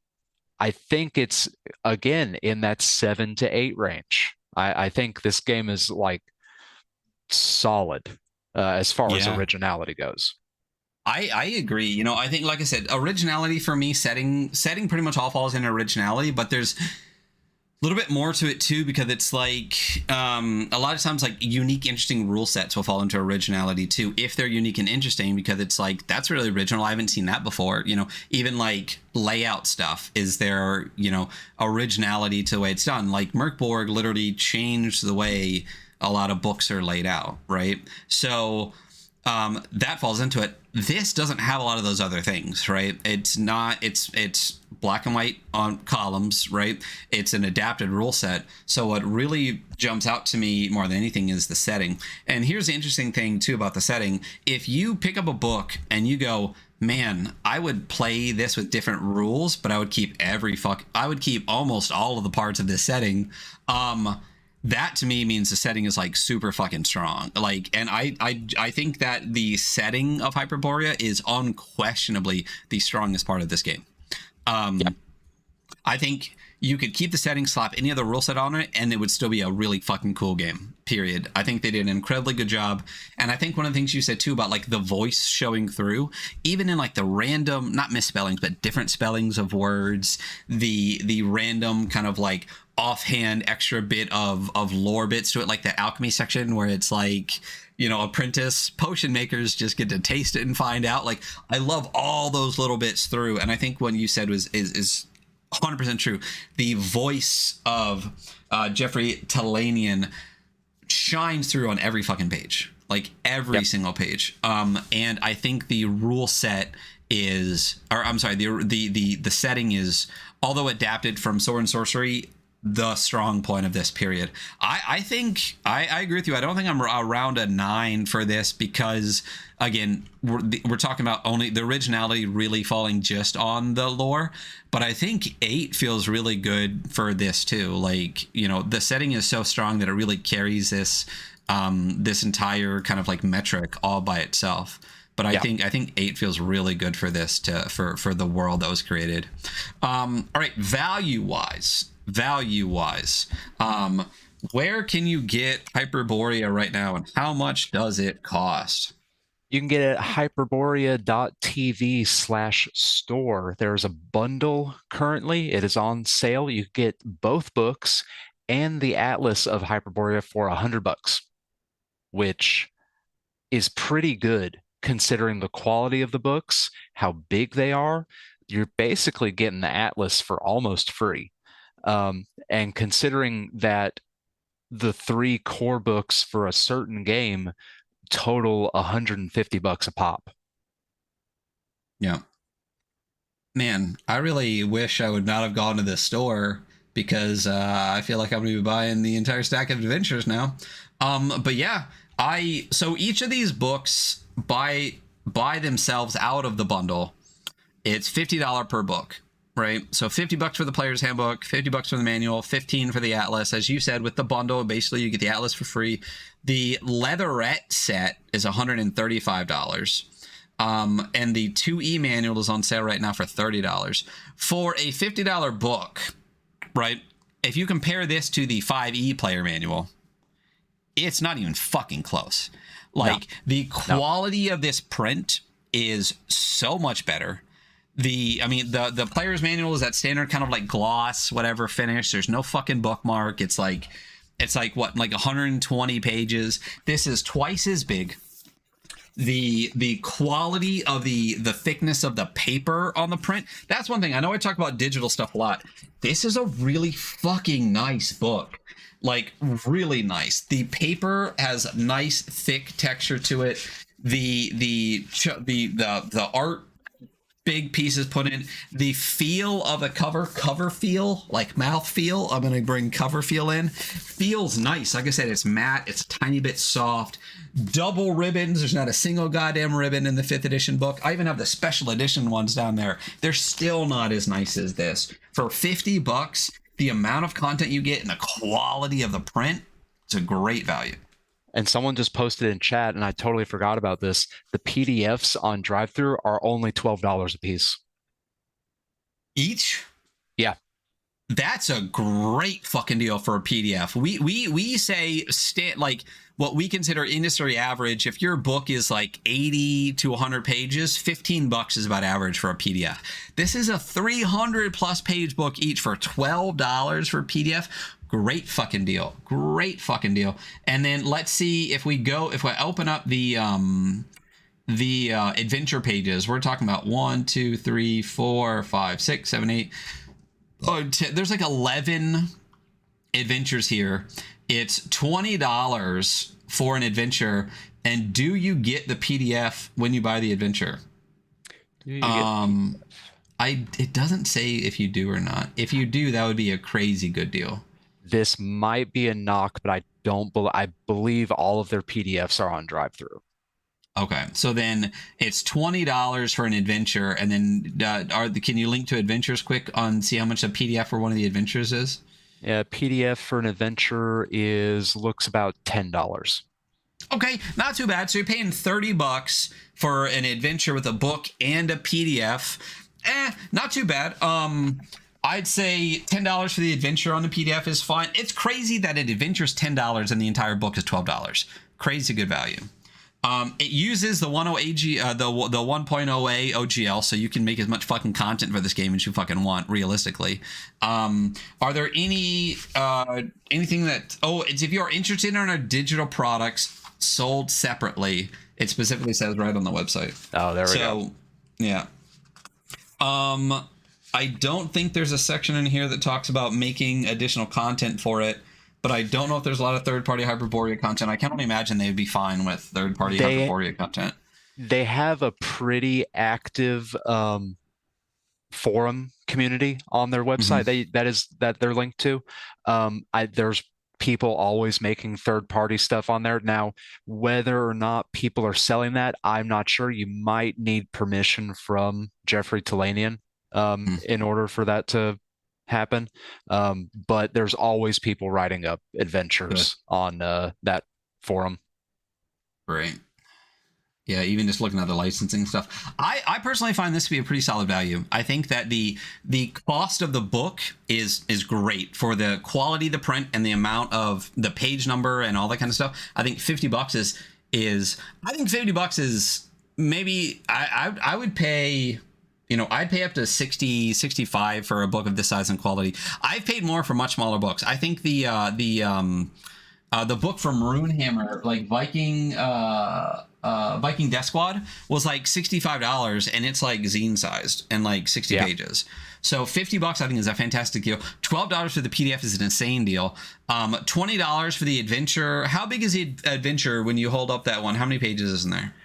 I think it's again in that 7 to 8 range. I think this game is like solid as far as Yeah. originality goes. I agree. You know, I think, like I said, originality for me, setting pretty much all falls in originality, but there's a little bit more to it too, because it's like a lot of times like unique, interesting rule sets will fall into originality too, if they're unique and interesting, because it's like, that's really original. I haven't seen that before. You know, even like layout stuff, is there, you know, originality to the way it's done. Like Merkborg literally changed the way a lot of books are laid out, right? So that falls into it. This doesn't have a lot of those other things, right? It's not, it's black and white on columns, right? It's an adapted rule set. So what really jumps out to me more than anything is the setting. And here's the interesting thing too about the setting. If you pick up a book and you go, man, I would play this with different rules, but I would keep I would keep almost all of the parts of this setting. That to me means the setting is like super fucking strong. Like, and I think that the setting of Hyperborea is unquestionably the strongest part of this game. Yeah. I think you could keep the setting, slap any other rule set on it, and it would still be a really fucking cool game. Period. I think they did an incredibly good job. And I think one of the things you said too about like the voice showing through, even in like the random, not misspellings, but different spellings of words, the random kind of like offhand extra bit of lore bits to it, like the alchemy section where it's like, you know, apprentice potion makers just get to taste it and find out. Like, I love all those little bits through. And I think what you said is 100% true. The voice of Jeffrey Talanian shines through on every fucking page, like every single page. And I think the rule set is, or I'm sorry, the setting is, although adapted from Sword and Sorcery, the strong point of this period. I think I agree with you. I don't think I'm around a 9 for this, because again, we're talking about only the originality really falling just on the lore, but I think 8 feels really good for this too. Like, you know, the setting is so strong that it really carries this this entire kind of like metric all by itself. But I think 8 feels really good for this for the world that was created. All right, value wise, where can you get Hyperborea right now, and how much does it cost? You can get it at hyperborea.tv/store. There's a bundle currently. It is on sale. You get both books and the Atlas of Hyperborea for $100, which is pretty good considering the quality of the books, how big they are. You're basically getting the Atlas for almost free. And considering that the 3 core books for a certain game total $150 a pop. Yeah. Man, I really wish I would not have gone to this store, because I feel like I'm going to be buying the entire stack of adventures now. But yeah, so each of these books by themselves out of the bundle, it's $50 per book, right? So $50 for the player's handbook, $50 for the manual, 15 for the Atlas. As you said, with the bundle, basically you get the Atlas for free. The leatherette set is $135. And the 2E manual is on sale right now for $30. For a $50 book, right? If you compare this to the 5E player manual, it's not even fucking close. No, Like the no. quality of this print is so much better. The player's manual is that standard kind of like gloss whatever finish. There's no fucking bookmark. It's like what, like 120 pages. This is twice as big. The quality of the thickness of the paper on the print, that's one thing. I know I talk about digital stuff a lot. This is a really fucking nice book, like really nice. The paper has nice thick texture to it. The art, big pieces put in. The feel of the cover feel, like mouth feel, I'm gonna bring cover feel in, feels nice. Like I said, it's matte, it's a tiny bit soft. Double ribbons, there's not a single goddamn ribbon in the 5th edition book. I even have the special edition ones down there. They're still not as nice as this. For $50, the amount of content you get and the quality of the print, it's a great value. And someone just posted in chat, and I totally forgot about this. The PDFs on drive-through are only $12 a piece. Each? Yeah. That's a great fucking deal for a PDF. We say like what we consider industry average. If your book is like 80 to 100 pages, $15 is about average for a PDF. This is a 300 plus page book each for $12 for PDF. Great fucking deal. Great fucking deal. And then let's see if we open up the adventure pages. We're talking about 1, 2, 3, 4, 5, 6, 7, 8. There's like 11 adventures here. It's $20 for an adventure. And do you get the PDF when you buy the adventure? It doesn't say if you do or not. If you do, that would be a crazy good deal. This might be a knock, but I believe all of their PDFs are on drive-through. Okay, so then it's $20 for an adventure, and then can you link to adventures quick on see how much a PDF for one of the adventures is? Yeah, PDF for an adventure looks about $10. Okay, not too bad. So you're paying $30 for an adventure with a book and a PDF. Not too bad. I'd say $10 for the adventure on the PDF is fine. It's crazy that an adventure is $10 and the entire book is $12. Crazy good value. It uses the 1.0 the 1.0a OGL, so you can make as much fucking content for this game as you fucking want, realistically. Are there anything that... it's if you're interested in our digital products sold separately, it specifically says right on the website. Oh, there we go. Yeah. I don't think there's a section in here that talks about making additional content for it, but I don't know if there's a lot of third-party Hyperborea content. I can only imagine they'd be fine with third-party Hyperborea content. They have a pretty active forum community on their website. Mm-hmm. that they're linked to. There's people always making third-party stuff on there. Now, whether or not people are selling that, I'm not sure. You might need permission from Jeffrey Talanian in order for that to happen. But there's always people writing up adventures on that forum. Right. Yeah, even just looking at the licensing stuff. I personally find this to be a pretty solid value. I think that the cost of the book is great for the quality of the print and the amount of the page number and all that kind of stuff. I think $50 is I think $50 is maybe I would pay, I'd pay up to 60, 65 for a book of this size and quality. I've paid more for much smaller books. I think the book from Runehammer, like Viking Death Squad, was like $65, and it's like zine sized and like 60 pages. So $50 I think is a fantastic deal. $12 for the PDF is an insane deal. $20 for the adventure. How big is the adventure when you hold up that one? How many pages is in there?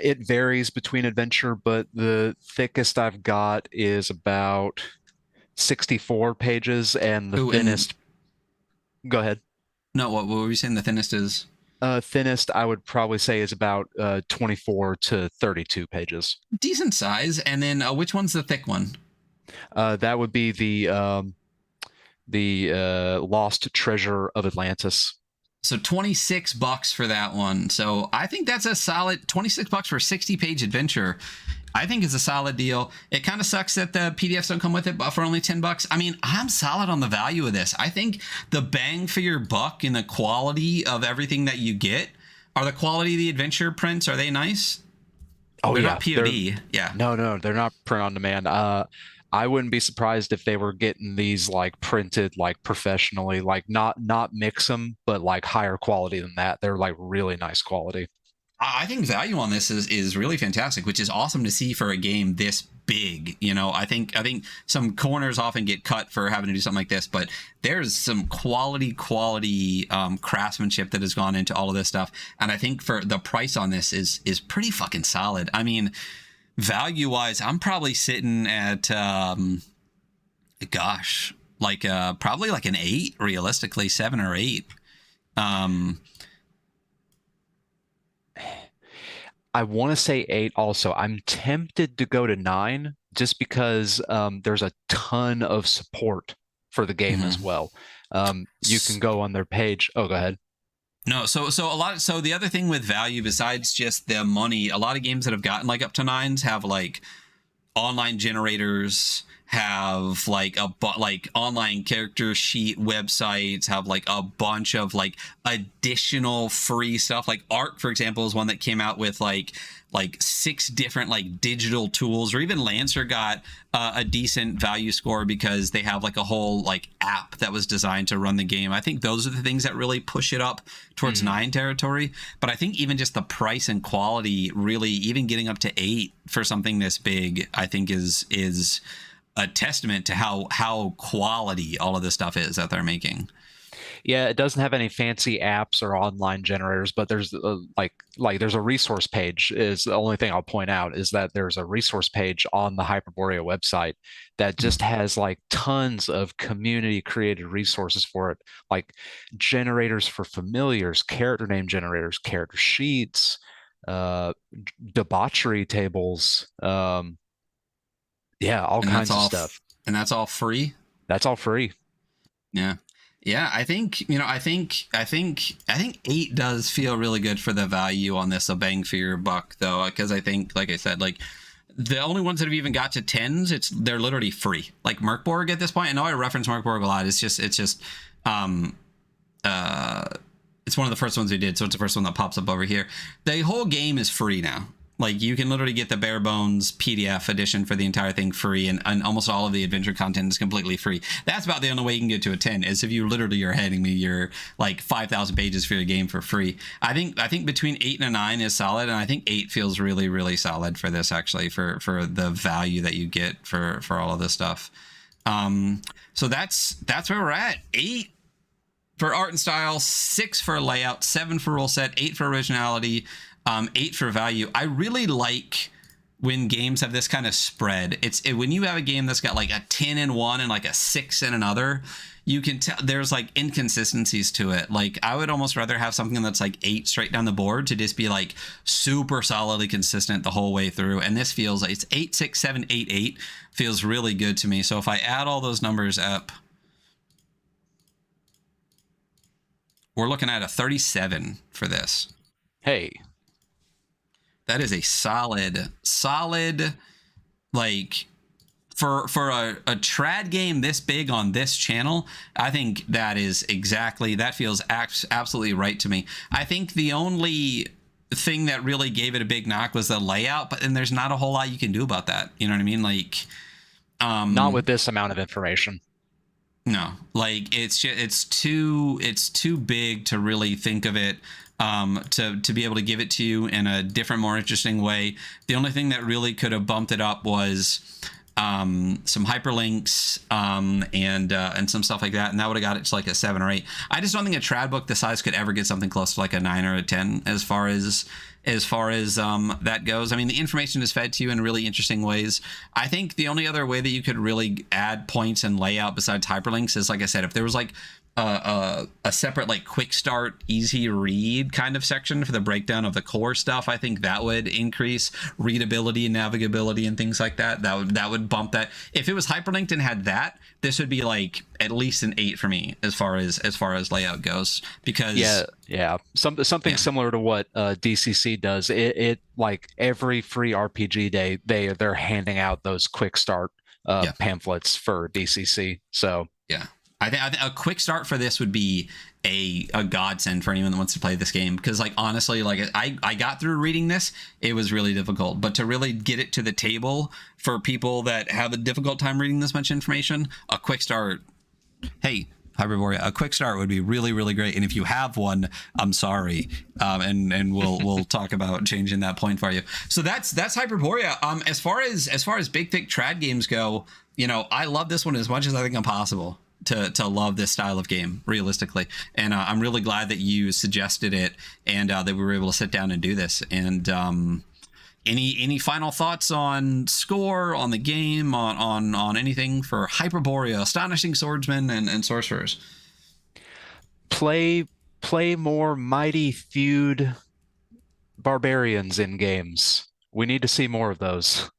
It varies between adventure, but the thickest I've got is about 64 pages, and the thinnest... Go ahead. No, what were you saying the thinnest is? Thinnest, I would probably say, is about 24 to 32 pages. Decent size. And then which one's the thick one? That would be the Lost Treasure of Atlantis. So 26 bucks for that one. So I think that's a solid 26 bucks for a 60-page adventure. I think it's a solid deal. It kind of sucks that the PDFs don't come with it, but for only 10 bucks. I mean, I'm solid on the value of this. I think the bang for your buck and the quality of everything that you get. Are the quality of the adventure prints, are they nice? Oh They're yeah, not POD. Yeah. no, they're not print on demand. I wouldn't be surprised if they were getting these like printed like professionally, like not mix them, but like higher quality than that. They're like really nice quality. I think value on this is really fantastic, which is awesome to see for a game this big. You know, I think some corners often get cut for having to do something like this, but there's some quality craftsmanship that has gone into all of this stuff, and I think for the price on this is pretty fucking solid. I mean, value wise, I'm probably sitting at gosh, like probably like an 8, realistically 7 or 8. I want to say 8 also. I'm tempted to go to 9 just because there's a ton of support for the game as well. You can go on their page. Oh, go ahead. No, so the other thing with value besides just the money, a lot of games that have gotten like up to 9s have like online generators, have like like online character sheet websites, have like a bunch of like additional free stuff. Like Arc, for example, is one that came out with like 6 different like digital tools. Or even Lancer got a decent value score because they have like a whole like app that was designed to run the game. I think those are the things that really push it up towards 9 territory. But I think even just the price and quality, really even getting up to 8 for something this big, I think is a testament to how quality all of this stuff is that they're making. Yeah, it doesn't have any fancy apps or online generators, but there's like there's a resource page is the only thing I'll point out is that there's a resource page on the Hyperborea website that just has like tons of community created resources for it, like generators for familiars, character name generators, character sheets, uh, debauchery tables, yeah, all kinds of stuff. And that's all free. That's all free. Yeah. Yeah, I think 8 does feel really good for the value on this, a bang for your buck, though, because I think, like I said, like the only ones that have even got to 10s, they're literally free. Like Merkborg at this point. I know I reference Merkborg a lot. It's just it's one of the first ones we did, so it's the first one that pops up over here. The whole game is free now. Like you can literally get the bare bones PDF edition for the entire thing free, and almost all of the adventure content is completely free. That's about the only way you can get to a 10 is if you literally are handing me your like 5,000 pages for your game for free. I think between 8 and a 9 is solid, and I think 8 feels really, really solid for this actually for the value that you get for all of this stuff. So that's where we're at. 8 for art and style, 6 for layout, 7 for rule set, 8 for originality. 8 for value. I really like when games have this kind of spread. When you have a game that's got like a 10 in one and like a 6 in another, you can tell there's like inconsistencies to it. Like I would almost rather have something that's like 8 straight down the board to just be like super solidly consistent the whole way through. And this feels like it's 8, 6, 7, 8, 8 feels really good to me. So if I add all those numbers up, we're looking at a 37 for this. Hey, that is a solid, like for a trad game this big on this channel. I think that feels absolutely right to me. I think the only thing that really gave it a big knock was the layout, but then there's not a whole lot you can do about that. You know what I mean? Like, not with this amount of information. No, like it's too big to really think of it. To be able to give it to you in a different, more interesting way. The only thing that really could have bumped it up was some hyperlinks and some stuff like that, and that would have got it to like a 7 or 8. I just don't think a trad book the size could ever get something close to like a 9 or a 10 as far as that goes. I mean, the information is fed to you in really interesting ways. I think the only other way that you could really add points and layout besides hyperlinks is, like I said, if there was like a separate like quick start easy read kind of section for the breakdown of the core stuff. I think that would increase readability and navigability and things like that. That would bump that. If it was hyperlinked and had that, this would be like at least an 8 for me as far as layout goes, because something similar to what DCC does. It like every free RPG day they're handing out those quick start pamphlets for DCC. So yeah, I think a quick start for this would be a godsend for anyone that wants to play this game, because like honestly, like I got through reading this, it was really difficult, but to really get it to the table for people that have a difficult time reading this much information, a quick start, hey, Hyperborea, a quick start would be really, really great. And if you have one, I'm sorry, and we'll talk about changing that point for you. So that's Hyperborea. As far as big thick trad games go, you know, I love this one as much as I think I'm possible to love this style of game realistically, and I'm really glad that you suggested it, and that we were able to sit down and do this. And any final thoughts on score, on the game, on anything for Hyperborea, Astonishing Swordsmen and Sorcerers? Play more Mighty Feud barbarians in games. We need to see more of those.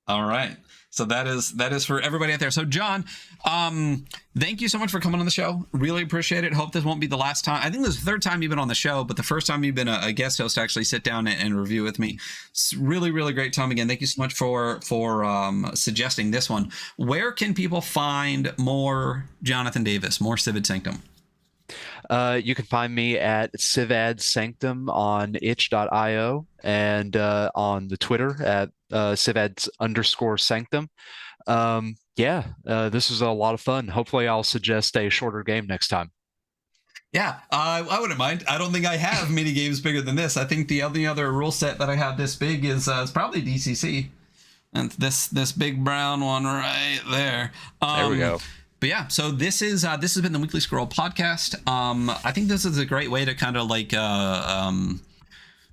All right. So that is for everybody out there. So John, thank you so much for coming on the show. Really appreciate it. Hope this won't be the last time. I think this is the third time you've been on the show, but the first time you've been a guest host to actually sit down and review with me. It's really, really great time again. Thank you so much for suggesting this one. Where can people find more Jonathan Davis, more Civid Sanctum? You can find me at Civad Sanctum on itch.io and on the Twitter at Civads_Sanctum. This was a lot of fun. Hopefully I'll suggest a shorter game next time. Yeah, I wouldn't mind. I don't think I have mini games bigger than this. I think the only other rule set that I have this big is probably DCC. And this big brown one right there. There we go. But yeah, so this has been the Weekly Scroll podcast. I think this is a great way to kind of like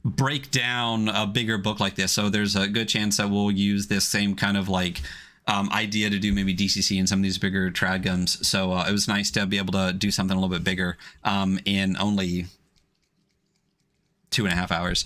break down a bigger book like this. So there's a good chance that we'll use this same kind of like idea to do maybe DCC and some of these bigger trad games. So it was nice to be able to do something a little bit bigger in only 2.5 hours.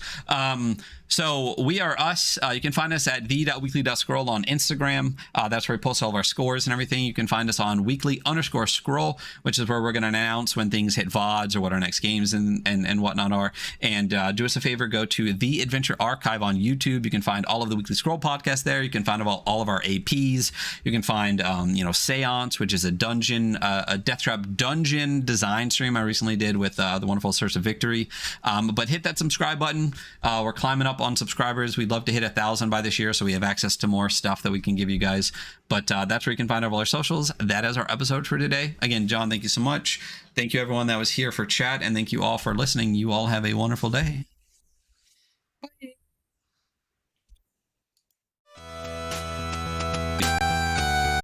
So we are us. You can find us at the.weekly.scroll on Instagram. That's where we post all of our scores and everything. You can find us on weekly_scroll, which is where we're going to announce when things hit VODs or what our next games and whatnot are. And do us a favor, go to The Adventure Archive on YouTube. You can find all of the Weekly Scroll podcasts there. You can find all of our APs. You can find, Seance, which is a dungeon, a Death Trap dungeon design stream I recently did with the wonderful Source of Victory. But hit that subscribe button. We're climbing up on subscribers. We'd love to hit 1,000 by this year, so we have access to more stuff that we can give you guys. But that's where you can find all our socials. That is our episode for today. Again, John, thank you so much. Thank you everyone that was here for chat, and thank you all for listening. You all have a wonderful day.